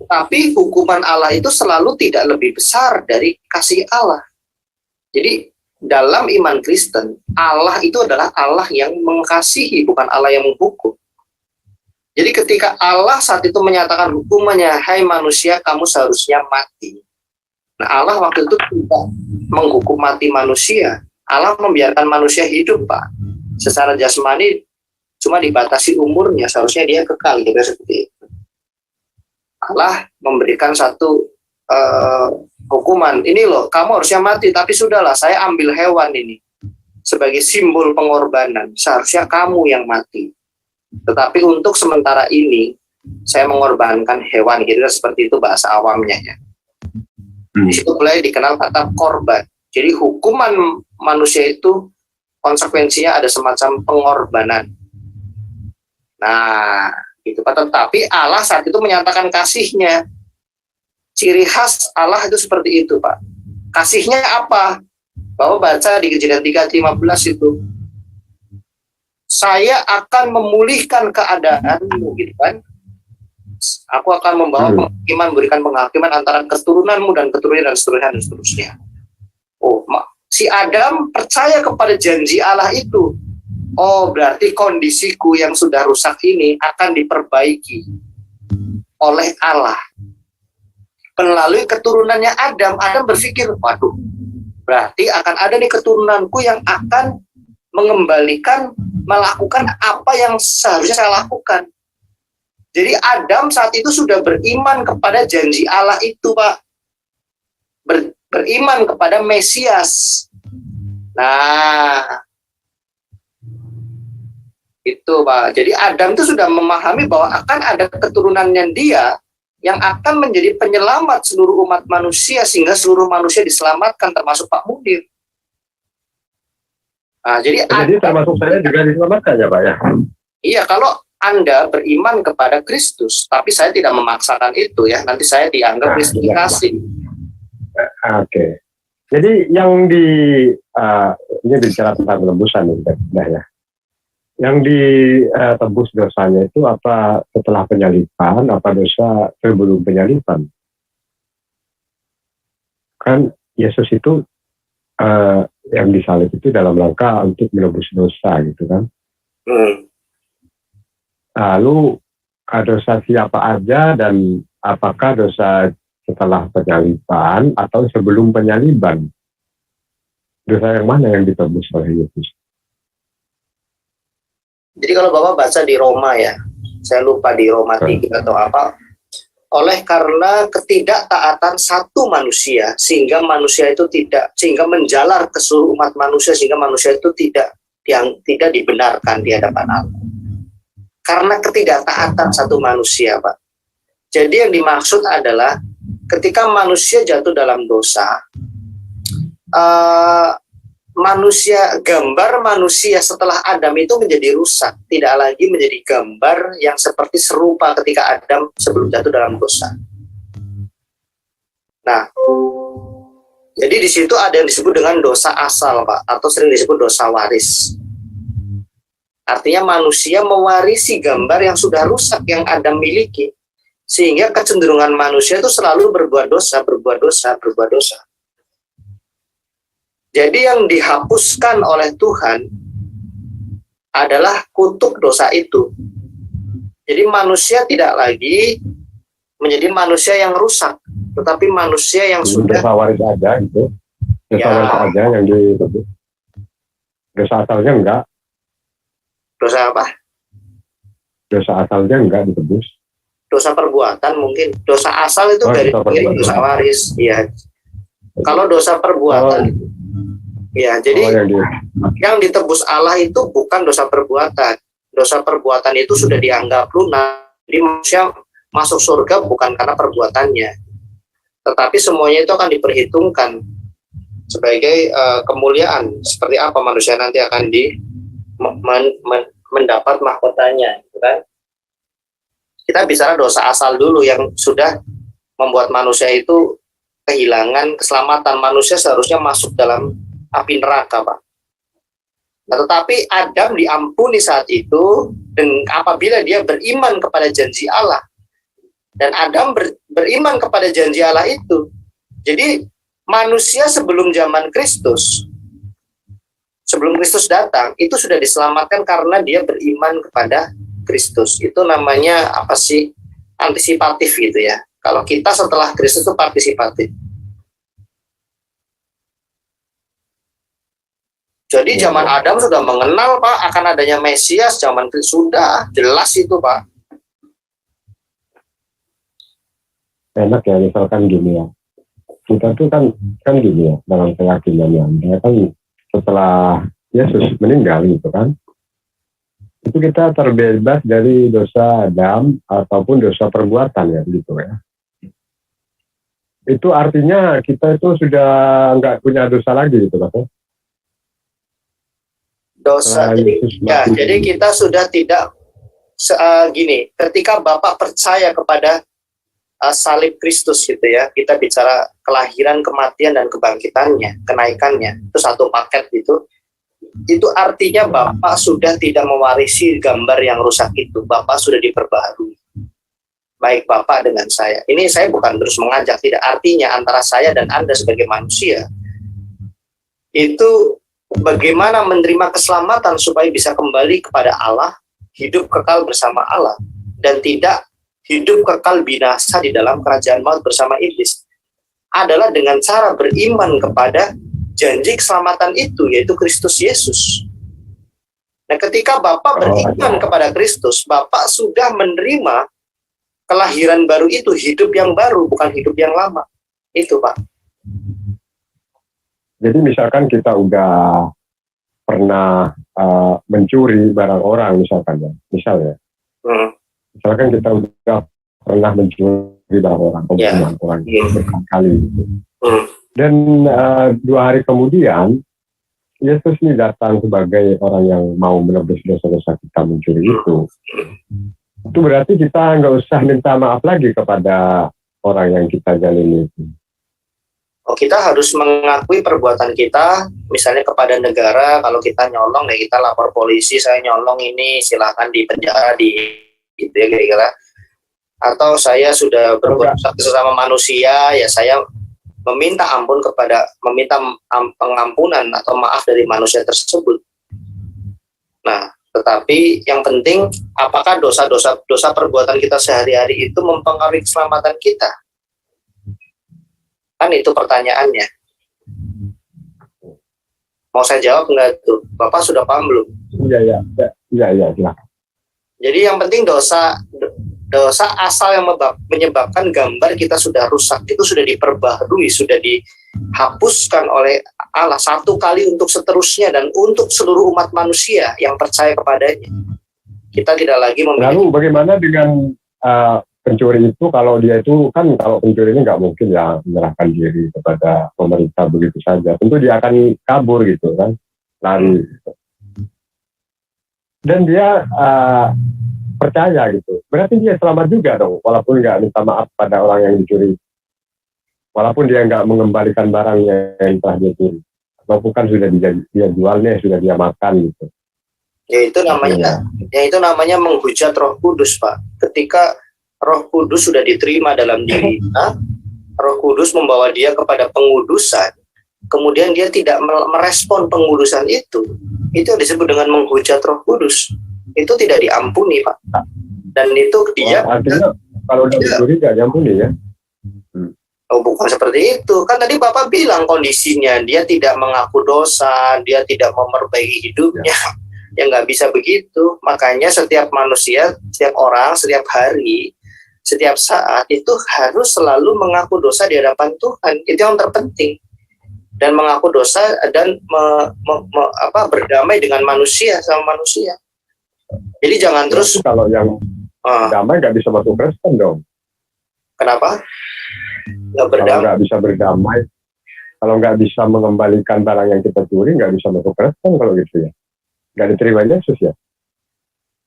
Tapi hukuman Allah itu selalu tidak lebih besar dari kasih Allah. Jadi dalam iman Kristen, Allah itu adalah Allah yang mengasihi, bukan Allah yang menghukum. Jadi ketika Allah saat itu menyatakan hukumannya, hai manusia, kamu seharusnya mati. Nah Allah waktu itu tidak menghukum mati manusia. Allah membiarkan manusia hidup, Pak. Secara jasmani cuma dibatasi umurnya, seharusnya dia kekal, gitu seperti itu. Allah memberikan satu hukuman, ini loh kamu harusnya mati, tapi sudahlah saya ambil hewan ini sebagai simbol pengorbanan, seharusnya kamu yang mati, tetapi untuk sementara ini saya mengorbankan hewan, gitu seperti itu bahasa awamnya ya. Di situ mulai dikenal kata korban. Jadi hukuman manusia itu konsekuensinya ada semacam pengorbanan. Nah itu Pak, tetapi Allah saat itu menyatakan kasihnya. Ciri khas Allah itu seperti itu, Pak. Kasihnya apa? Bahwa baca di Kejadian 3:15 itu, saya akan memulihkan keadaanmu, gitu kan. Aku akan membawa penghakiman, berikan penghakiman antara keturunanmu dan keturunan dan seterusnya dan seterusnya. Oh, si Adam percaya kepada janji Allah itu. Oh, berarti kondisiku yang sudah rusak ini akan diperbaiki oleh Allah. Melalui keturunannya Adam berpikir, waduh, berarti akan ada nih keturunanku yang akan melakukan apa yang seharusnya saya lakukan. Jadi Adam saat itu sudah beriman kepada janji Allah itu, Pak. Beriman kepada Mesias. Nah, itu Pak. Jadi Adam itu sudah memahami bahwa akan ada keturunannya dia yang akan menjadi penyelamat seluruh umat manusia, sehingga seluruh manusia diselamatkan, termasuk Pak Munir. Nah, jadi termasuk saya juga diselamatkan ya Pak ya? Iya, kalau Anda beriman kepada Kristus, tapi saya tidak memaksakan itu ya, nanti saya dianggap kristifikasi. Oke. Jadi yang ini bicara tentang penebusan ya. Yang ditebus dosanya itu apa setelah penyalipan, apa dosa sebelum penyalipan? Kan Yesus itu yang disalib itu dalam rangka untuk menebus dosa gitu kan. Lalu dosa siapa aja dan apakah dosa setelah penyalipan atau sebelum penyalipan? Dosa yang mana yang ditebus oleh Yesus? Jadi kalau Bapak baca di Roma ya, saya lupa di Roma 3 atau apa, oleh karena ketidaktaatan satu manusia, sehingga menjalar ke seluruh umat manusia, sehingga manusia itu tidak dibenarkan di hadapan Allah. Karena ketidaktaatan satu manusia, Pak. Jadi yang dimaksud adalah ketika manusia jatuh dalam dosa, gambar manusia setelah Adam itu menjadi rusak, tidak lagi menjadi gambar yang seperti serupa ketika Adam sebelum jatuh dalam dosa. Nah, jadi di situ ada yang disebut dengan dosa asal, Pak, atau sering disebut dosa waris. Artinya manusia mewarisi gambar yang sudah rusak yang Adam miliki, sehingga kecenderungan manusia itu selalu berbuat dosa. Jadi yang dihapuskan oleh Tuhan adalah kutuk dosa itu. Jadi manusia tidak lagi menjadi manusia yang rusak, tetapi manusia yang sudah dosa waris aja gitu. Dosa Ya. waris aja yang ditebus. Dosa asalnya enggak. dosa apa? Dosa asalnya enggak ditebus. Dosa perbuatan mungkin. Dosa asal itu Oh, dari dosa diri, perbuatan. dosa waris. Iya. Kalau dosa perbuatan, ya jadi yang ditebus Allah itu bukan dosa perbuatan. Dosa perbuatan itu sudah dianggap lunas. Jadi manusia masuk surga bukan karena perbuatannya, tetapi semuanya itu akan diperhitungkan sebagai kemuliaan. Seperti apa manusia nanti akan mendapat mahkotanya, gitu kan? Kita bicara dosa asal dulu yang sudah membuat manusia itu kehilangan keselamatan. Manusia seharusnya masuk dalam api neraka, Pak. Nah, tetapi Adam diampuni saat itu dan apabila dia beriman kepada janji Allah. Dan Adam beriman kepada janji Allah itu. Jadi manusia sebelum zaman Kristus, sebelum Kristus datang, itu sudah diselamatkan karena dia beriman kepada Kristus. Itu namanya apa sih? Antisipatif gitu ya. Kalau kita setelah Kristus itu partisipatif. Jadi zaman Adam sudah mengenal, Pak, akan adanya Mesias. Zaman Kristus sudah jelas itu, Pak. Enak ya, misalkan gini ya. Kita tuh kan gini ya, dalam keyakinannya. Ya kan setelah Yesus meninggal gitu kan, itu kita terbebas dari dosa Adam ataupun dosa perbuatan ya gitu ya. Itu artinya kita itu sudah nggak punya dosa lagi gitu kan? Dosa, jadi kita sudah tidak gini. Ketika Bapak percaya kepada salib Kristus gitu ya, kita bicara kelahiran, kematian dan kebangkitannya, kenaikannya, itu satu paket gitu. Itu artinya Bapak sudah tidak mewarisi gambar yang rusak itu. Bapak sudah diperbaharui. Baik Bapak dengan saya. Ini saya bukan terus mengajak, tidak. Artinya antara saya dan Anda sebagai manusia itu bagaimana menerima keselamatan supaya bisa kembali kepada Allah, hidup kekal bersama Allah, dan tidak hidup kekal binasa di dalam kerajaan maut bersama iblis, adalah dengan cara beriman kepada janji keselamatan itu, yaitu Kristus Yesus. Nah, ketika Bapak beriman kepada Kristus, Bapak sudah menerima kelahiran baru itu, hidup yang baru, bukan hidup yang lama. Itu, Pak. Jadi misalkan kita udah pernah mencuri barang orang misalkan ya, misalnya. Misalkan kita udah pernah mencuri barang orang, orang berkali-kali gitu. Dan 2 hari kemudian Yesus ini datang sebagai orang yang mau menebus dosa-dosa kita mencuri itu. Itu berarti kita nggak usah minta maaf lagi kepada orang yang kita zalimi itu. Oh, kita harus mengakui perbuatan kita, misalnya kepada negara. Kalau kita nyolong, ya kita lapor polisi, saya nyolong ini, silakan di penjara, gitu ya kira-kira. Atau saya sudah berbuat sesama manusia, ya saya meminta pengampunan atau maaf dari manusia tersebut. Nah, tetapi yang penting, apakah dosa perbuatan kita sehari-hari itu mempengaruhi keselamatan kita? Kan itu pertanyaannya. Mau saya jawab nggak tuh? Bapak sudah paham belum? Iya, silakan. Jadi yang penting dosa asal yang menyebabkan gambar kita sudah rusak, itu sudah diperbaharui, sudah dihapuskan oleh Allah satu kali untuk seterusnya dan untuk seluruh umat manusia yang percaya kepadanya. Kita tidak lagi memiliki. Lalu bagaimana dengan pencuri itu? Kalau dia itu kan, kalau pencuri ini nggak mungkin ya menyerahkan diri kepada pemerintah begitu saja. Tentu dia akan kabur gitu kan, lari. Dan dia percaya gitu. Berarti dia selamat juga dong, walaupun nggak minta maaf pada orang yang dicuri. Walaupun dia nggak mengembalikan barangnya yang telah dia curi. Walaupun kan sudah dia jualnya, sudah dia makan gitu. Ya itu namanya menghujat Roh Kudus, Pak. Ketika Roh Kudus sudah diterima dalam diri kita, Roh Kudus membawa dia kepada pengudusan, kemudian dia tidak merespon pengudusan itu disebut dengan menghujat Roh Kudus. Itu tidak diampuni, Pak. Dan itu dia artinya kalau udah mencuri nggak diampuni ya? Oh, bukan seperti itu. Kan tadi Bapak bilang kondisinya dia tidak mengaku dosa, dia tidak memperbaiki hidupnya. Ya nggak bisa begitu. Makanya setiap manusia, setiap orang, setiap hari, setiap saat itu harus selalu mengaku dosa di hadapan Tuhan. Itu yang terpenting. Dan mengaku dosa dan berdamai dengan manusia, sama manusia. Jadi jangan terus. Kalau yang damai nggak bisa masuk Kristen dong. Kenapa? Kalau nggak bisa berdamai, kalau nggak bisa mengembalikan barang yang kita curi, nggak bisa masuk Kristen kalau gitu ya. Nggak diterima Yesus ya.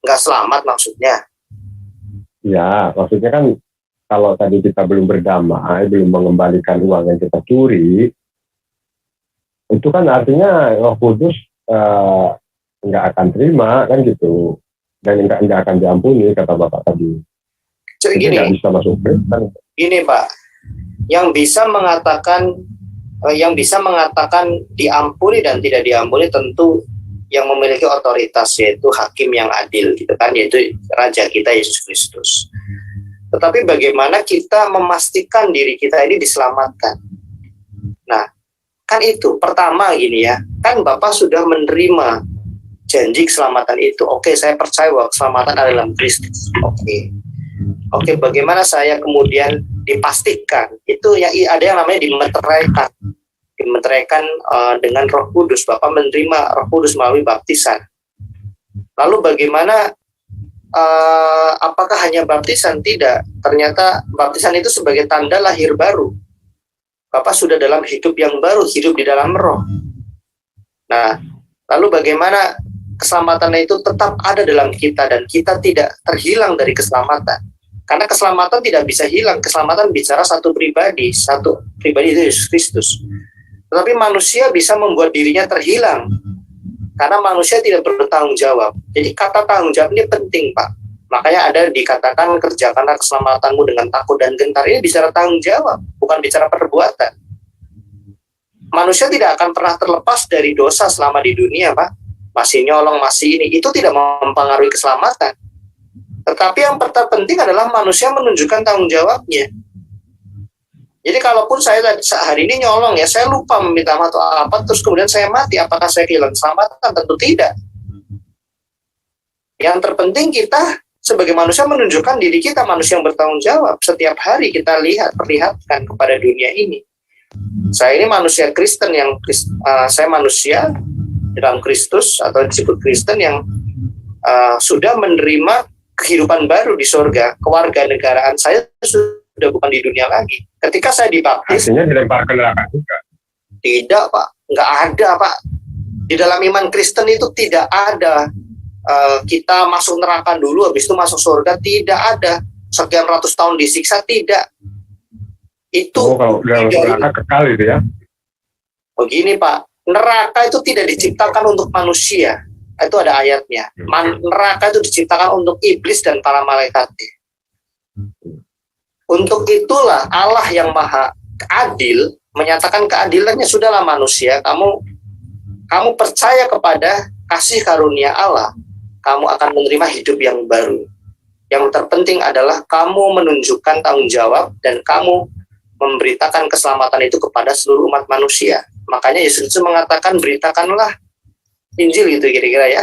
Nggak selamat maksudnya. Ya, maksudnya kan kalau tadi kita belum berdamai, belum mengembalikan uang yang kita curi, itu kan artinya Roh Kudus nggak akan terima kan gitu, dan nggak akan diampuni kata Bapak tadi. Jadi gini, nggak bisa masuk Kristen. Gini Pak, yang bisa mengatakan diampuni dan tidak diampuni tentu yang memiliki otoritas, yaitu hakim yang adil gitu kan, yaitu Raja kita Yesus Kristus. Tetapi bagaimana kita memastikan diri kita ini diselamatkan? Nah, kan itu pertama gini ya, kan Bapak sudah menerima janji keselamatan itu. Oke, saya percaya bahwa keselamatan ada dalam Kristus. Oke, bagaimana saya kemudian dipastikan? Itu ya ada yang namanya dimeteraikan dengan Roh Kudus. Bapak menerima Roh Kudus melalui baptisan. Lalu bagaimana? Apakah hanya baptisan? Tidak. Ternyata baptisan itu sebagai tanda lahir baru. Bapak sudah dalam hidup yang baru, hidup di dalam Roh. Nah, lalu bagaimana keselamatan itu tetap ada dalam kita dan kita tidak terhilang dari keselamatan? Karena keselamatan tidak bisa hilang. Keselamatan bicara satu pribadi itu Yesus Kristus. Tetapi manusia bisa membuat dirinya terhilang karena manusia tidak bertanggung jawab. Jadi kata tanggung jawab ini penting, Pak. Makanya ada dikatakan kerjakanlah keselamatanmu dengan takut dan gentar. Ini bicara tanggung jawab, bukan bicara perbuatan. Manusia tidak akan pernah terlepas dari dosa selama di dunia, Pak. Masih nyolong, masih ini. Itu tidak mempengaruhi keselamatan. Tetapi yang terpenting adalah manusia menunjukkan tanggung jawabnya. Jadi kalaupun saya hari ini nyolong ya, saya lupa meminta maaf atau apa, terus kemudian saya mati, apakah saya kehilangan keselamatan? Tentu tidak. Yang terpenting kita sebagai manusia menunjukkan diri kita manusia yang bertanggung jawab. Setiap hari kita perlihatkan kepada dunia ini. Saya ini manusia Kristen saya manusia dalam Kristus atau disebut Kristen yang sudah menerima kehidupan baru di surga. Kewarganegaraan saya sudah bukan di dunia lagi. Ketika saya dibaptis, artinya dilempar ke neraka juga? Tidak, Pak. Nggak ada, Pak. Di dalam iman Kristen itu tidak ada kita masuk neraka dulu, habis itu masuk surga. Tidak ada. Sekian ratus tahun disiksa, tidak. Itu kalau neraka kekal itu ya? Begini, Pak. Neraka itu tidak diciptakan untuk manusia. Itu ada ayatnya. Neraka itu diciptakan untuk iblis dan para malaikatnya. Untuk itulah Allah yang maha adil menyatakan keadilannya. Sudahlah manusia, kamu percaya kepada kasih karunia Allah, kamu akan menerima hidup yang baru. Yang terpenting adalah kamu menunjukkan tanggung jawab dan kamu memberitakan keselamatan itu kepada seluruh umat manusia. Makanya Yesus mengatakan beritakanlah Injil gitu kira-kira ya.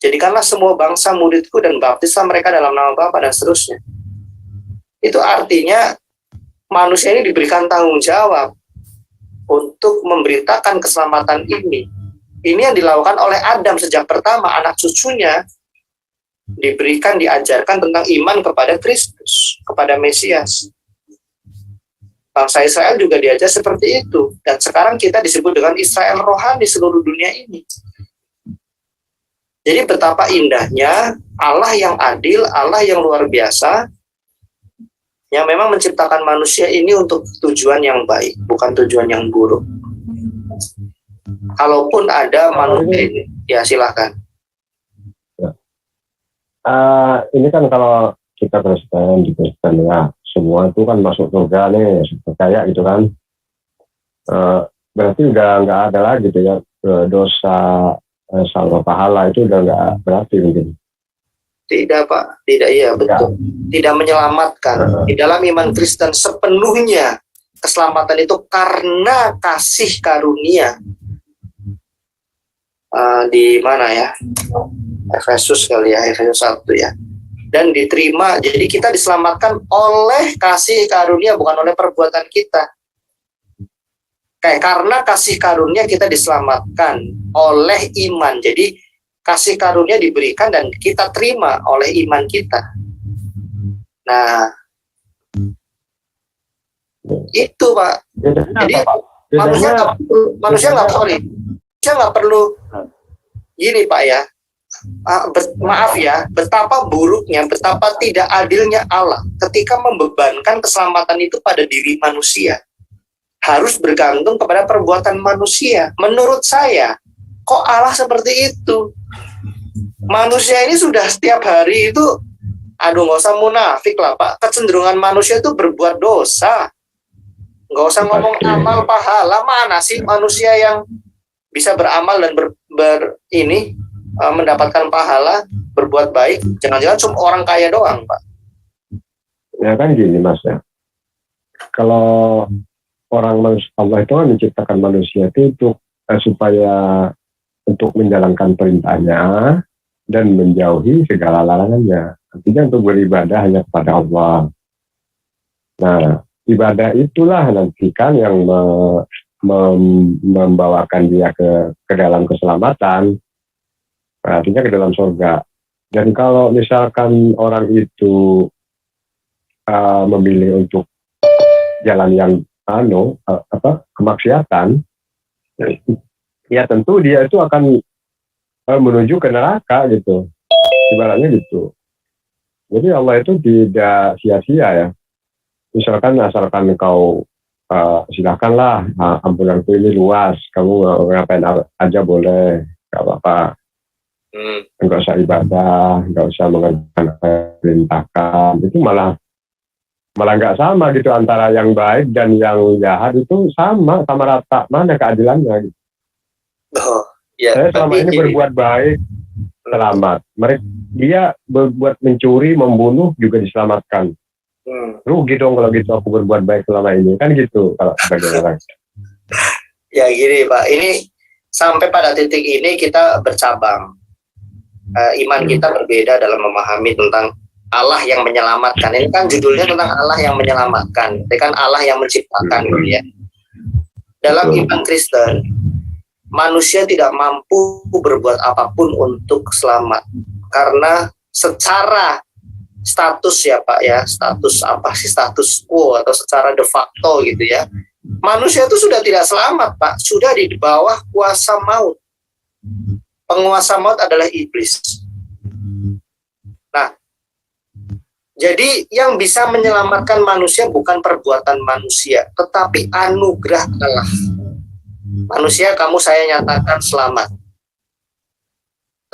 Jadikanlah semua bangsa muridku dan baptislah mereka dalam nama Bapa dan seterusnya. Itu artinya manusia ini diberikan tanggung jawab untuk memberitakan keselamatan ini. Ini yang dilakukan oleh Adam sejak pertama, anak cucunya diajarkan tentang iman kepada Kristus, kepada Mesias. Bangsa Israel juga diajar seperti itu. Dan sekarang kita disebut dengan Israel rohani seluruh dunia ini. Jadi betapa indahnya Allah yang adil, Allah yang luar biasa, yang memang menciptakan manusia ini untuk tujuan yang baik, bukan tujuan yang buruk. Kalaupun ada manusia ini, ya silakan. Ini kan kalau kita Kristen di Kristen ya, semua itu kan masuk surga nih, percaya gitu kan. Berarti udah nggak ada lagi gitu ya, dosa sama pahala itu udah nggak berarti mungkin. Tidak Pak, tidak, iya betul. Tidak menyelamatkan. Di dalam iman Kristen sepenuhnya keselamatan itu karena kasih karunia. Di mana ya? Efesus kali ya, Efesus 1 ya. Dan diterima, jadi kita diselamatkan oleh kasih karunia, bukan oleh perbuatan kita. Kayak karena kasih karunia kita diselamatkan oleh iman. Jadi kasih karunia diberikan dan kita terima oleh iman kita. Nah, itu Pak. Jadi manusia nggak perlu gini Pak ya. Maaf ya, betapa buruknya, betapa tidak adilnya Allah ketika membebankan keselamatan itu pada diri manusia. Harus bergantung kepada perbuatan manusia. Menurut saya, kok Allah seperti itu? Manusia ini sudah setiap hari itu, aduh nggak usah munafik lah Pak, kecenderungan manusia itu berbuat dosa. Nggak usah ngomong amal pahala, mana sih manusia yang bisa beramal dan mendapatkan pahala, berbuat baik? Jangan-jangan cuma orang kaya doang Pak. Ya kan gini Mas ya, kalau Allah itu kan menciptakan manusia itu supaya untuk menjalankan perintahnya dan menjauhi segala larangannya. Artinya untuk beribadah hanya kepada Allah. Nah, ibadah itulah nanti kan yang membawakan dia ke dalam keselamatan, artinya ke dalam surga. Dan kalau misalkan orang itu memilih untuk jalan yang kemaksiatan, ya tentu dia itu akan menuju ke neraka gitu, ibaratnya gitu. Jadi Allah itu tidak sia-sia ya. Misalkan asalkan kau silakanlah, ampunanku ini luas, kamu ngapain aja boleh, nggak apa-apa. Nggak usah ibadah, nggak usah mengerjakan apa yang diperintahkan. Itu malah nggak sama gitu, antara yang baik dan yang jahat itu sama rata, mana keadilannya gitu. Ya, saya selama ini berbuat baik, selamat. Dia berbuat mencuri, membunuh juga diselamatkan. Rugi dong kalau gitu aku berbuat baik selama ini, kan gitu kalau sebagai orang. Ya gini Pak, ini sampai pada titik ini kita bercabang. Iman kita berbeda dalam memahami tentang Allah yang menyelamatkan. Ini kan judulnya tentang Allah yang menyelamatkan. Ini kan Allah yang menciptakan gitu ya. Dalam iman Kristen, manusia tidak mampu berbuat apapun untuk selamat. Karena secara status ya Pak ya, status quo atau secara de facto gitu ya, manusia itu sudah tidak selamat Pak, sudah di bawah kuasa maut. Penguasa maut adalah iblis. Nah, jadi yang bisa menyelamatkan manusia bukan perbuatan manusia, tetapi anugerah Allah. Manusia, kamu saya nyatakan selamat.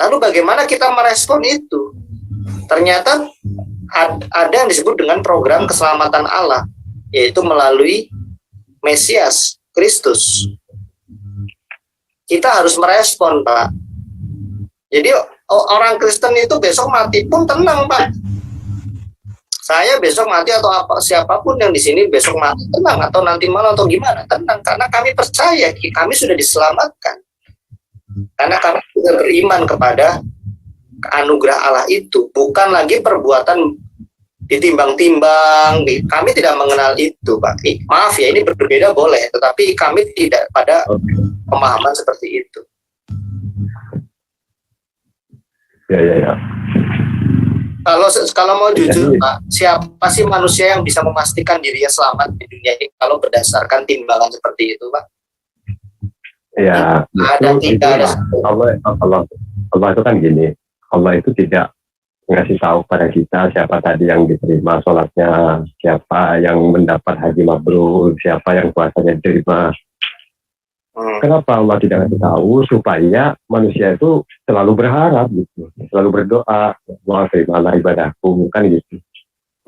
Lalu bagaimana kita merespon itu? Ternyata ada yang disebut dengan program keselamatan Allah, yaitu melalui Mesias, Kristus. Kita harus merespon, Pak. Jadi orang Kristen itu besok mati pun tenang, Pak. Saya besok mati atau siapapun yang di sini besok mati tenang, atau nanti malam atau gimana tenang, karena kami percaya kami sudah diselamatkan. Karena kami sudah beriman kepada anugerah Allah itu, bukan lagi perbuatan ditimbang-timbang. Kami tidak mengenal itu, Pak. Maaf ya, ini berbeda boleh, tetapi kami tidak pada pemahaman seperti itu. Ya. Kalau mau jujur, Pak, siapa sih manusia yang bisa memastikan dirinya selamat di dunia ini kalau berdasarkan timbangan seperti itu, Pak? Ya, Allah itu kan gini, Allah itu tidak ngasih tahu pada kita siapa tadi yang diterima sholatnya, siapa yang mendapat haji mabrur, siapa yang puasanya diterima. Kenapa Allah tidak ngasih tahu? Supaya manusia itu selalu berharap gitu, selalu berdoa, Allah terimalah ibadahku, kan gitu.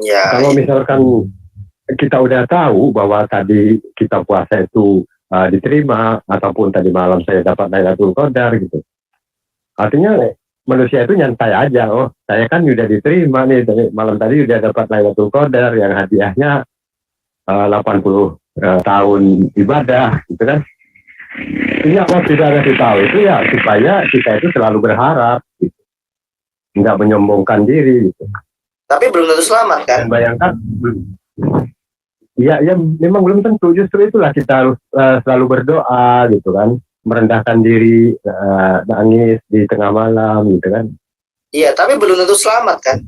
Ya. Kalau misalkan kita udah tahu bahwa tadi kita puasa itu diterima, ataupun tadi malam saya dapat Lailatul Qadar gitu, artinya manusia itu nyantai aja. Oh, saya kan udah diterima nih. Malam tadi udah dapat Lailatul Qadar yang hadiahnya 80 tahun ibadah, gitu kan. Ini Allah tidak ngasih tahu itu ya supaya kita itu selalu berharap, gitu. Nggak menyombongkan diri, gitu. Tapi belum tentu selamat kan? Bayangkan, ya memang belum tentu. Justru itulah kita harus selalu berdoa, gitu kan. Merendahkan diri, nangis di tengah malam, gitu kan. Iya, tapi belum tentu selamat kan?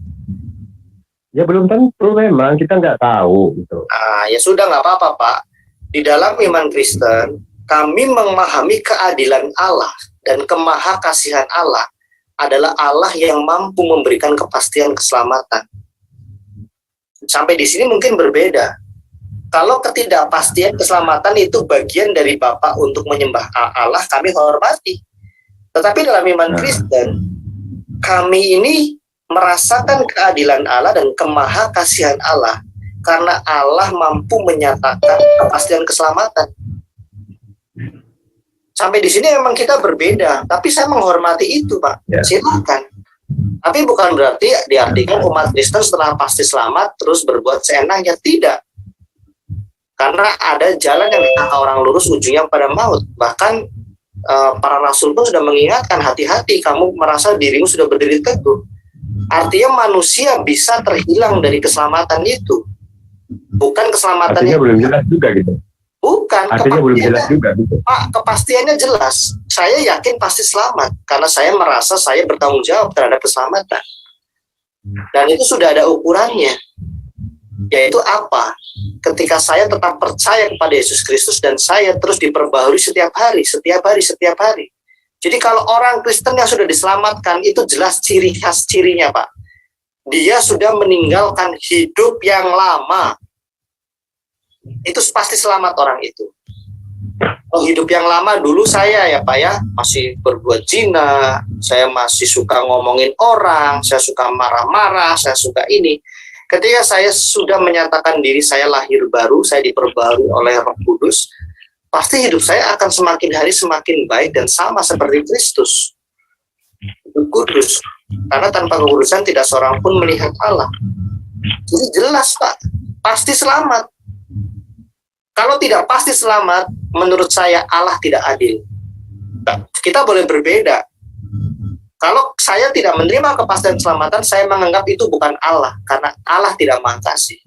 Ya belum tentu, memang kita nggak tahu gitu. Nah, ya sudah, nggak apa-apa Pak. Di dalam iman Kristen, kami memahami keadilan Allah dan kemahakasihan Allah adalah Allah yang mampu memberikan kepastian keselamatan. Sampai di sini mungkin berbeda. Kalau ketidakpastian keselamatan itu bagian dari Bapa untuk menyembah Allah, kami hormati. Tetapi dalam iman Kristen, kami ini merasakan keadilan Allah dan kemahakasihan Allah karena Allah mampu menyatakan kepastian keselamatan. Sampai di sini memang kita berbeda, tapi saya menghormati itu, Pak. Ya. Silakan. Tapi bukan berarti diartikan umat Kristen setelah pasti selamat terus berbuat seenaknya, tidak. Karena ada jalan yang kata orang lurus ujungnya pada maut. Bahkan para rasul pun sudah mengingatkan, hati-hati kamu merasa dirimu sudah berdiri teguh. Artinya manusia bisa terhilang dari keselamatan itu. Bukan keselamatan artinya belum jelas juga gitu. Bukan. Artinya belum jelas juga gitu. Pak, kepastiannya jelas. Saya yakin pasti selamat. Karena saya merasa saya bertanggung jawab terhadap keselamatan. Dan itu sudah ada ukurannya. Yaitu apa? Ketika saya tetap percaya kepada Yesus Kristus dan saya terus diperbaharui setiap hari. Jadi kalau orang Kristen yang sudah diselamatkan, itu jelas ciri khas cirinya, Pak. Dia sudah meninggalkan hidup yang lama. Itu pasti selamat orang itu. Oh, hidup yang lama dulu saya ya Pak ya, masih berbuat zina, saya masih suka ngomongin orang, saya suka marah-marah, saya suka ini. Ketika saya sudah menyatakan diri saya lahir baru, saya diperbarui oleh Roh Kudus, pasti hidup saya akan semakin hari semakin baik dan sama seperti Kristus. Hidup kudus. Karena tanpa kekudusan tidak seorang pun melihat Allah. Jadi jelas Pak, pasti selamat. Kalau tidak pasti selamat, menurut saya Allah tidak adil. Kita boleh berbeda. Kalau saya tidak menerima kepastian keselamatan, saya menganggap itu bukan Allah, karena Allah tidak Maha Kasih.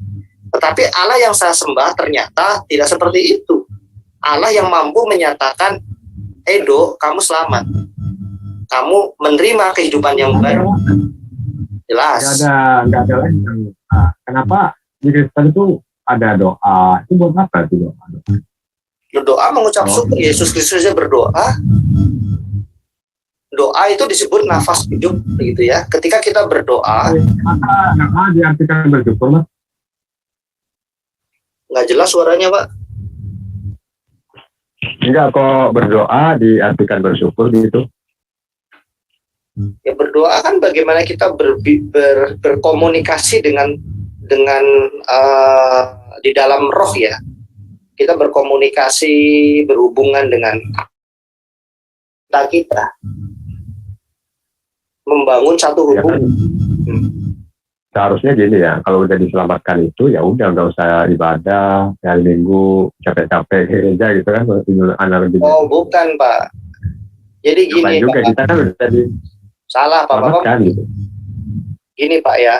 Tetapi Allah yang saya sembah ternyata tidak seperti itu. Allah yang mampu menyatakan, Edo, kamu selamat. Kamu menerima kehidupan yang baru. Jelas. Nggak ada lagi. Kenapa di Kristen itu ada doa? Itu buat apa itu doa? Berdoa mengucap syukur. Yesus Kristus saja berdoa. Doa itu disebut nafas hidup, begitu ya. Ketika kita berdoa, maka diartikan bersyukur, Mas? nggak jelas suaranya, Pak. Enggak, kok berdoa diartikan bersyukur gitu. Ya berdoa kan bagaimana kita berkomunikasi dengan di dalam roh ya. Kita berkomunikasi, berhubungan dengan kita. Membangun satu hubungan. Ya kan, seharusnya gini ya, kalau udah diselamatkan itu ya udah nggak usah ibadah hari Minggu capek-capek gereja gitu kan, analogi. Oh bukan Pak. Jadi gini juga, Pak. kita kan udah Salah Pak. Gitu. Gini Pak ya,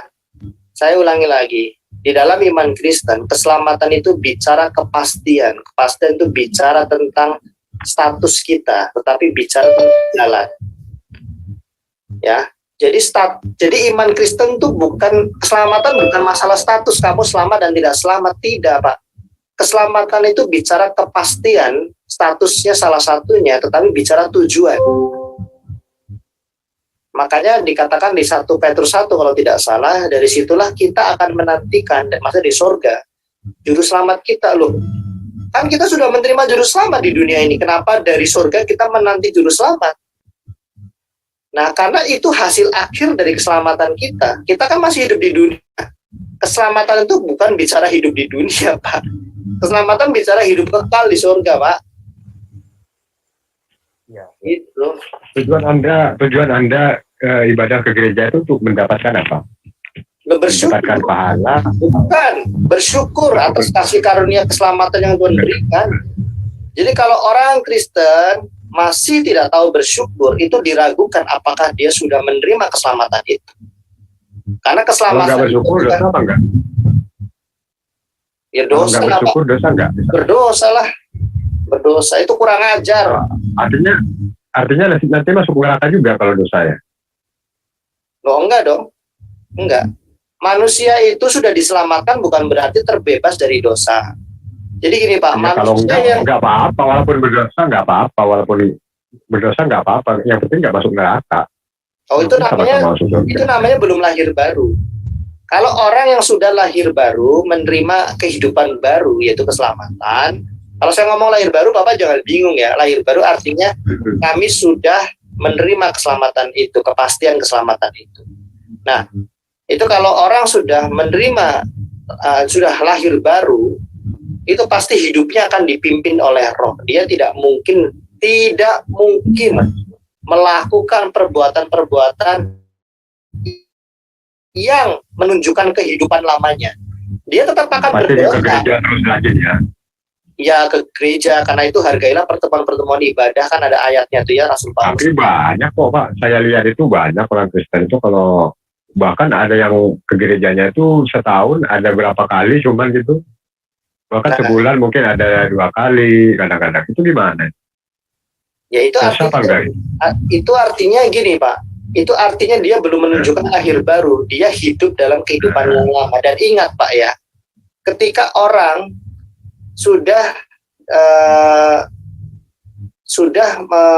saya ulangi lagi. Di dalam iman Kristen, keselamatan itu bicara kepastian. Kepastian itu bicara tentang status kita, tetapi bicara tentang jalan. Ya, jadi iman Kristen itu bukan, keselamatan bukan masalah status, kamu selamat dan tidak selamat, tidak Pak. Keselamatan itu bicara kepastian, statusnya salah satunya, tetapi bicara tujuan. Makanya dikatakan di 1 Petrus 1 kalau tidak salah, dari situlah kita akan menantikan, maksudnya di sorga, juru selamat kita loh. Kan kita sudah menerima juru selamat di dunia ini, kenapa dari sorga kita menanti juru selamat? Nah, karena itu hasil akhir dari keselamatan kita. Kita kan masih hidup di dunia. Keselamatan itu bukan bicara hidup di dunia, Pak. Keselamatan bicara hidup kekal di surga, Pak. Ya. Itu. Tujuan Anda ibadah ke gereja itu untuk mendapatkan apa? Bersyukur. Mendapatkan pahala. Bukan, bersyukur atas kasih karunia keselamatan yang Tuhan berikan. Jadi kalau orang Kristen masih tidak tahu bersyukur, itu diragukan apakah dia sudah menerima keselamatan itu. Karena Kalau keselamatan nggak bersyukur itu dosa apa enggak? ya Kalau dosa nggak lah, Pak. bersyukur dosa enggak? Berdosa lah. Berdosa itu kurang ajar. Artinya nanti masuk neraka juga kalau dosa ya? Loh, enggak dong. Enggak. Manusia itu sudah diselamatkan bukan berarti terbebas dari dosa. Jadi gini Pak, Ya, kalau manusia enggak apa-apa, walaupun berdosa enggak apa-apa, walaupun berdosa enggak apa-apa, yang penting enggak masuk neraka. itu namanya belum lahir baru. Kalau orang yang sudah lahir baru menerima kehidupan baru yaitu keselamatan. Kalau saya ngomong lahir baru, Bapak jangan bingung ya. Lahir baru artinya kami sudah menerima keselamatan itu, kepastian keselamatan itu. Nah, itu kalau orang sudah menerima, sudah lahir baru, itu pasti hidupnya akan dipimpin oleh Roh. Dia tidak mungkin melakukan perbuatan-perbuatan yang menunjukkan kehidupan lamanya. Dia tetap akan berdosa. Ke gereja terus lagi ya. Ya, ke gereja, karena itu hargailah pertemuan-pertemuan ibadah, kan ada ayatnya tuh ya, Rasul Paulus. Tapi banyak kok Pak, saya lihat itu banyak orang Kristen itu kalau bahkan ada yang ke gerejanya itu setahun ada berapa kali cuman gitu. Bahkan sebulan mungkin ada 2 kali kadang-kadang. Itu gimana? Ya itu artinya gini Pak, itu artinya dia belum menunjukkan lahir baru, dia hidup dalam kehidupan yang lama. Dan ingat Pak ya, ketika orang sudah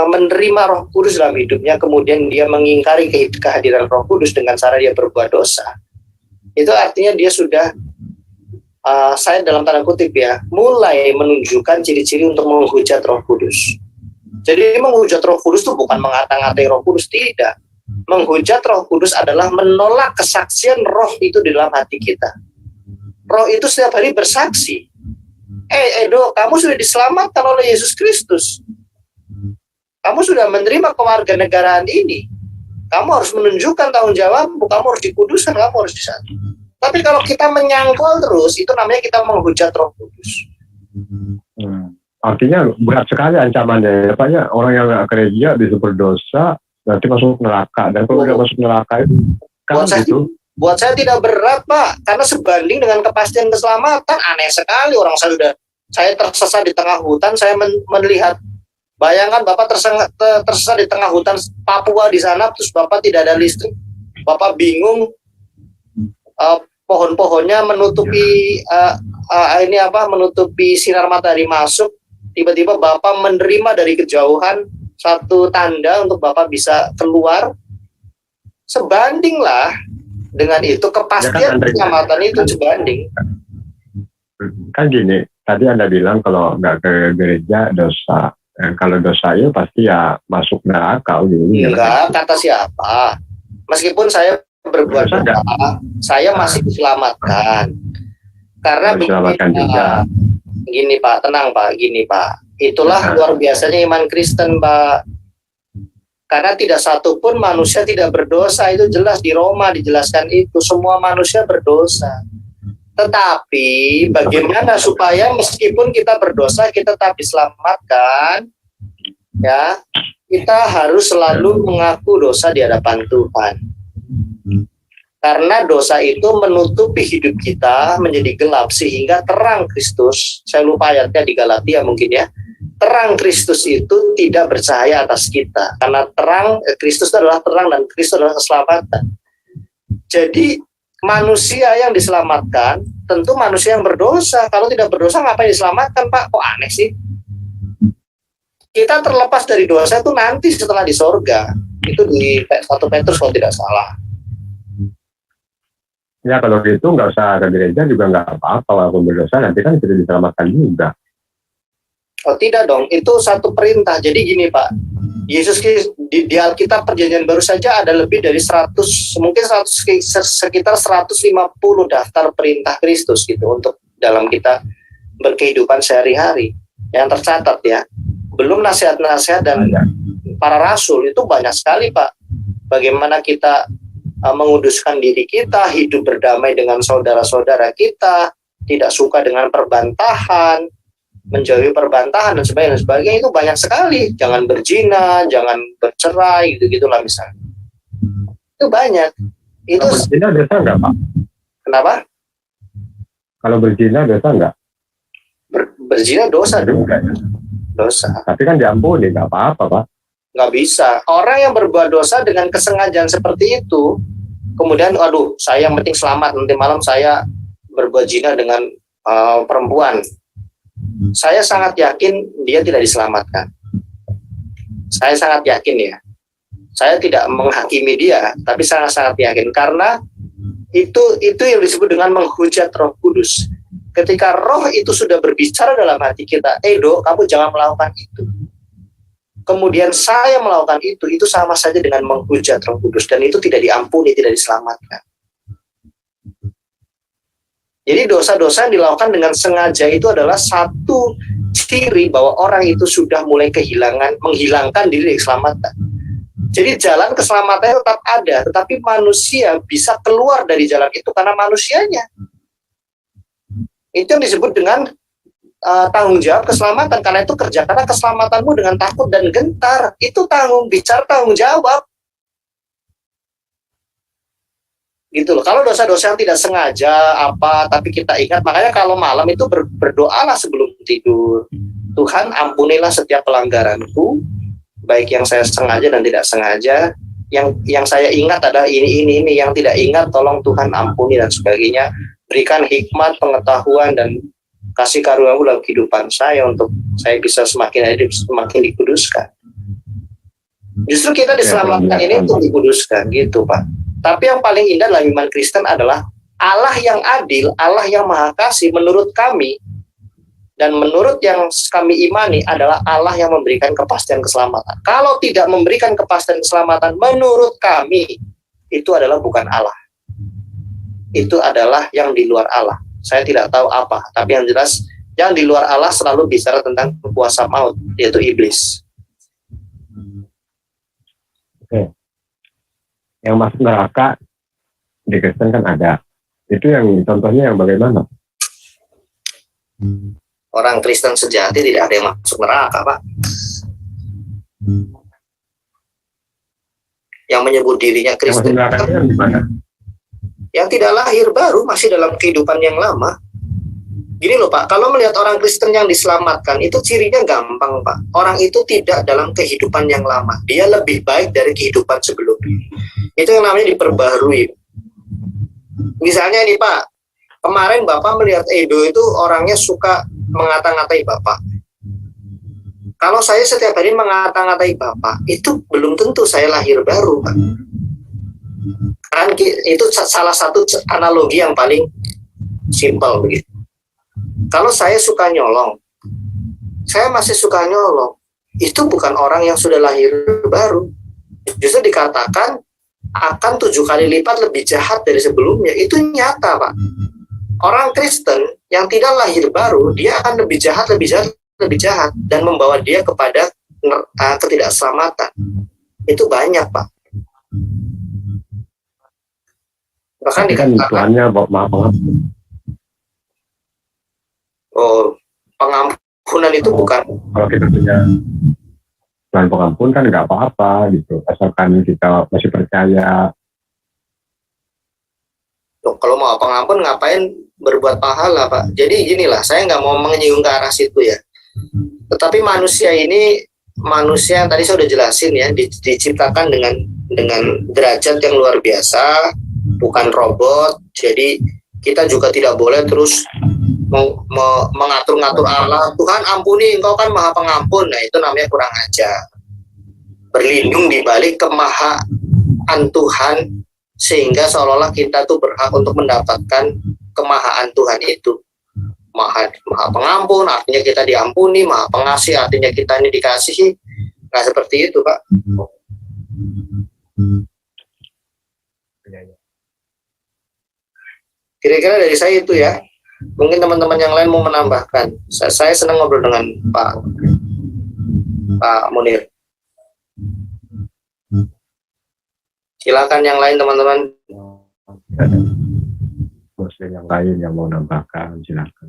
menerima Roh Kudus dalam hidupnya, kemudian dia mengingkari kehadiran Roh Kudus dengan cara dia berbuat dosa, itu artinya dia sudah saya dalam tanda kutip ya, mulai menunjukkan ciri-ciri untuk menghujat Roh Kudus. Jadi menghujat Roh Kudus itu bukan mengata-ngatai Roh Kudus, tidak. Menghujat Roh Kudus adalah menolak kesaksian Roh itu di dalam hati kita. Roh itu setiap hari bersaksi. Edo, kamu sudah diselamatkan oleh Yesus Kristus. Kamu sudah menerima kewarganegaraan ini. Kamu harus menunjukkan tanggung jawabmu, kamu harus dikuduskan, kamu harus disatu. Tapi kalau kita menyangkal terus, itu namanya kita menghujat Roh Kudus. Artinya berat sekali ancamannya ya Pak ya. Orang yang nggak gereja bisa berdosa, nanti masuk neraka. Dan kalau udah masuk neraka itu kan buat saya tidak berat Pak, karena sebanding dengan kepastian keselamatan. Aneh sekali, saya tersesat di tengah hutan, saya melihat, bayangkan Bapak tersesat di tengah hutan Papua di sana, terus Bapak tidak ada listrik, Bapak bingung, pohon-pohonnya menutupi menutupi sinar matahari masuk. Tiba-tiba Bapak menerima dari kejauhan satu tanda untuk Bapak bisa keluar. Sebandinglah dengan itu, kepastian keselamatan itu sebanding. Kan gini, tadi Anda bilang kalau nggak ke gereja dosa. Kalau dosa itu pasti ya masuk neraka. Enggak, kata siapa? Meskipun saya berbuat dosa, saya masih diselamatkan. Karena gini Pak, tenang Pak, gini Pak. Itulah luar biasanya iman Kristen Pak. Karena tidak satu pun manusia tidak berdosa, itu jelas di Roma dijelaskan itu, semua manusia berdosa. Tetapi bagaimana supaya meskipun kita berdosa kita tetap diselamatkan? Ya, kita harus selalu mengaku dosa di hadapan Tuhan. Karena dosa itu menutupi hidup kita menjadi gelap sehingga terang Kristus, saya lupa ayatnya di Galatia mungkin ya, terang Kristus itu tidak bercahaya atas kita. Karena terang, Kristus adalah terang dan Kristus adalah keselamatan. Jadi manusia yang diselamatkan tentu manusia yang berdosa. Kalau tidak berdosa ngapain diselamatkan Pak? Kok aneh sih? Kita terlepas dari dosa itu nanti setelah di sorga. Itu di 1 Petrus kalau tidak salah. Ya kalau gitu nggak usah ke gereja juga nggak apa-apa, walaupun berdosa nanti kan sudah diselamatkan juga. Oh tidak dong, itu satu perintah. Jadi gini Pak, Yesus di Alkitab Perjanjian Baru saja ada lebih dari 100, mungkin sekitar 150 daftar perintah Kristus gitu untuk dalam kita berkehidupan sehari-hari yang tercatat ya. Belum nasihat-nasihat dan para rasul, itu banyak sekali Pak. bagaimana kita menguduskan diri kita, hidup berdamai dengan saudara-saudara kita, tidak suka dengan perbantahan, menjauhi perbantahan dan sebagainya, itu banyak sekali. Jangan berzina, jangan bercerai, gitu-gitulah misalnya. Itu banyak. Itu Kalau berzina dosa nggak, Pak? kenapa? Kalau berzina dosa nggak? Berzina dosa dong. Juga, ya. Dosa. Tapi kan diampuni, nggak apa-apa, Pak. Nggak bisa. Orang yang berbuat dosa dengan kesengajaan seperti itu, kemudian, aduh, saya yang penting selamat, nanti malam saya berbuat zina dengan perempuan. Saya sangat yakin dia tidak diselamatkan. Saya sangat yakin ya. Saya tidak menghakimi dia, tapi sangat-sangat yakin. Karena itu yang disebut dengan menghujat Roh Kudus. Ketika roh itu sudah berbicara dalam hati kita, Edo, kamu jangan melakukan itu. Kemudian saya melakukan itu sama saja dengan menghujat Roh Kudus, dan itu tidak diampuni, tidak diselamatkan. Jadi dosa-dosa yang dilakukan dengan sengaja itu adalah satu ciri bahwa orang itu sudah mulai menghilangkan diri dari keselamatan. Jadi jalan keselamatannya tetap ada, tetapi manusia bisa keluar dari jalan itu karena manusianya. Itu yang disebut dengan tanggung jawab keselamatan. Karena itu kerjakanlah keselamatanmu dengan takut dan gentar. Itu bicara tanggung jawab. Gitu loh. Kalau dosa-dosa yang tidak sengaja tapi kita ingat, makanya kalau malam itu berdoalah sebelum tidur. Tuhan, ampunilah setiap pelanggaranku, baik yang saya sengaja dan tidak sengaja. Yang saya ingat adalah ini yang tidak ingat tolong Tuhan ampuni dan sebagainya. Berikan hikmat, pengetahuan, dan kasih karunia-Mu dalam kehidupan saya untuk saya bisa semakin dikuduskan. Justru kita diselamatkan ini untuk dikuduskan, gitu Pak. Tapi yang paling indah dalam iman Kristen adalah Allah yang adil, Allah yang maha kasih menurut kami, dan menurut yang kami imani adalah Allah yang memberikan kepastian keselamatan. Kalau tidak memberikan kepastian keselamatan menurut kami, itu adalah bukan Allah. Itu adalah yang di luar Allah. Saya tidak tahu apa, tapi yang jelas yang di luar Allah selalu bicara tentang kuasa maut, yaitu iblis. Oke. Yang masuk neraka di Kristen kan ada. Itu yang contohnya yang bagaimana? Orang Kristen sejati tidak ada yang masuk neraka, Pak. Yang menyebut dirinya Kristen, Yang masuk neraka itu yang gimana? yang tidak lahir baru, masih dalam kehidupan yang lama. Gini loh Pak, kalau melihat orang Kristen yang diselamatkan, itu cirinya gampang Pak. Orang itu tidak dalam kehidupan yang lama. Dia lebih baik dari kehidupan sebelumnya. Itu yang namanya diperbaharui. Misalnya nih Pak, kemarin Bapak melihat Edo itu orangnya suka mengata-ngatai Bapak. Kalau saya setiap hari mengata-ngatai Bapak, itu belum tentu saya lahir baru Pak. Kan itu salah satu analogi yang paling simpel begitu. Kalau saya suka nyolong, saya masih suka nyolong, itu bukan orang yang sudah lahir baru. Justru dikatakan akan 7 kali lipat lebih jahat dari sebelumnya. Itu nyata Pak. Orang Kristen yang tidak lahir baru, dia akan lebih jahat, dan membawa dia kepada ketidakselamatan. Itu banyak Pak. Bahkan dikatakan Tuhannya maha pengampun. Oh, pengampunan itu bukan. Kalau kita punya Tuhan pengampun kan nggak apa-apa gitu, asalkan kita masih percaya. Loh, kalau mau pengampun ngapain berbuat pahala Pak? Jadi ginilah, saya nggak mau menyinggung ke arah situ ya. Tetapi manusia ini, manusia yang tadi saya udah jelasin ya, diciptakan dengan derajat yang luar biasa. Bukan robot, jadi kita juga tidak boleh terus mengatur-ngatur Allah. Tuhan ampuni, engkau kan maha pengampun. Nah itu namanya kurang ajar. Berlindung di balik kemahaan Tuhan, sehingga seolah-olah kita tuh berhak untuk mendapatkan kemahaan Tuhan itu. Maha pengampun, artinya kita diampuni. Maha pengasih, artinya kita ini dikasihi. Nah seperti itu Pak. Kira-kira dari saya itu ya. Mungkin teman-teman yang lain mau menambahkan. Saya senang ngobrol dengan Pak Munir. Silakan yang lain teman-teman. Muslim yang lain yang mau nambahkan silakan.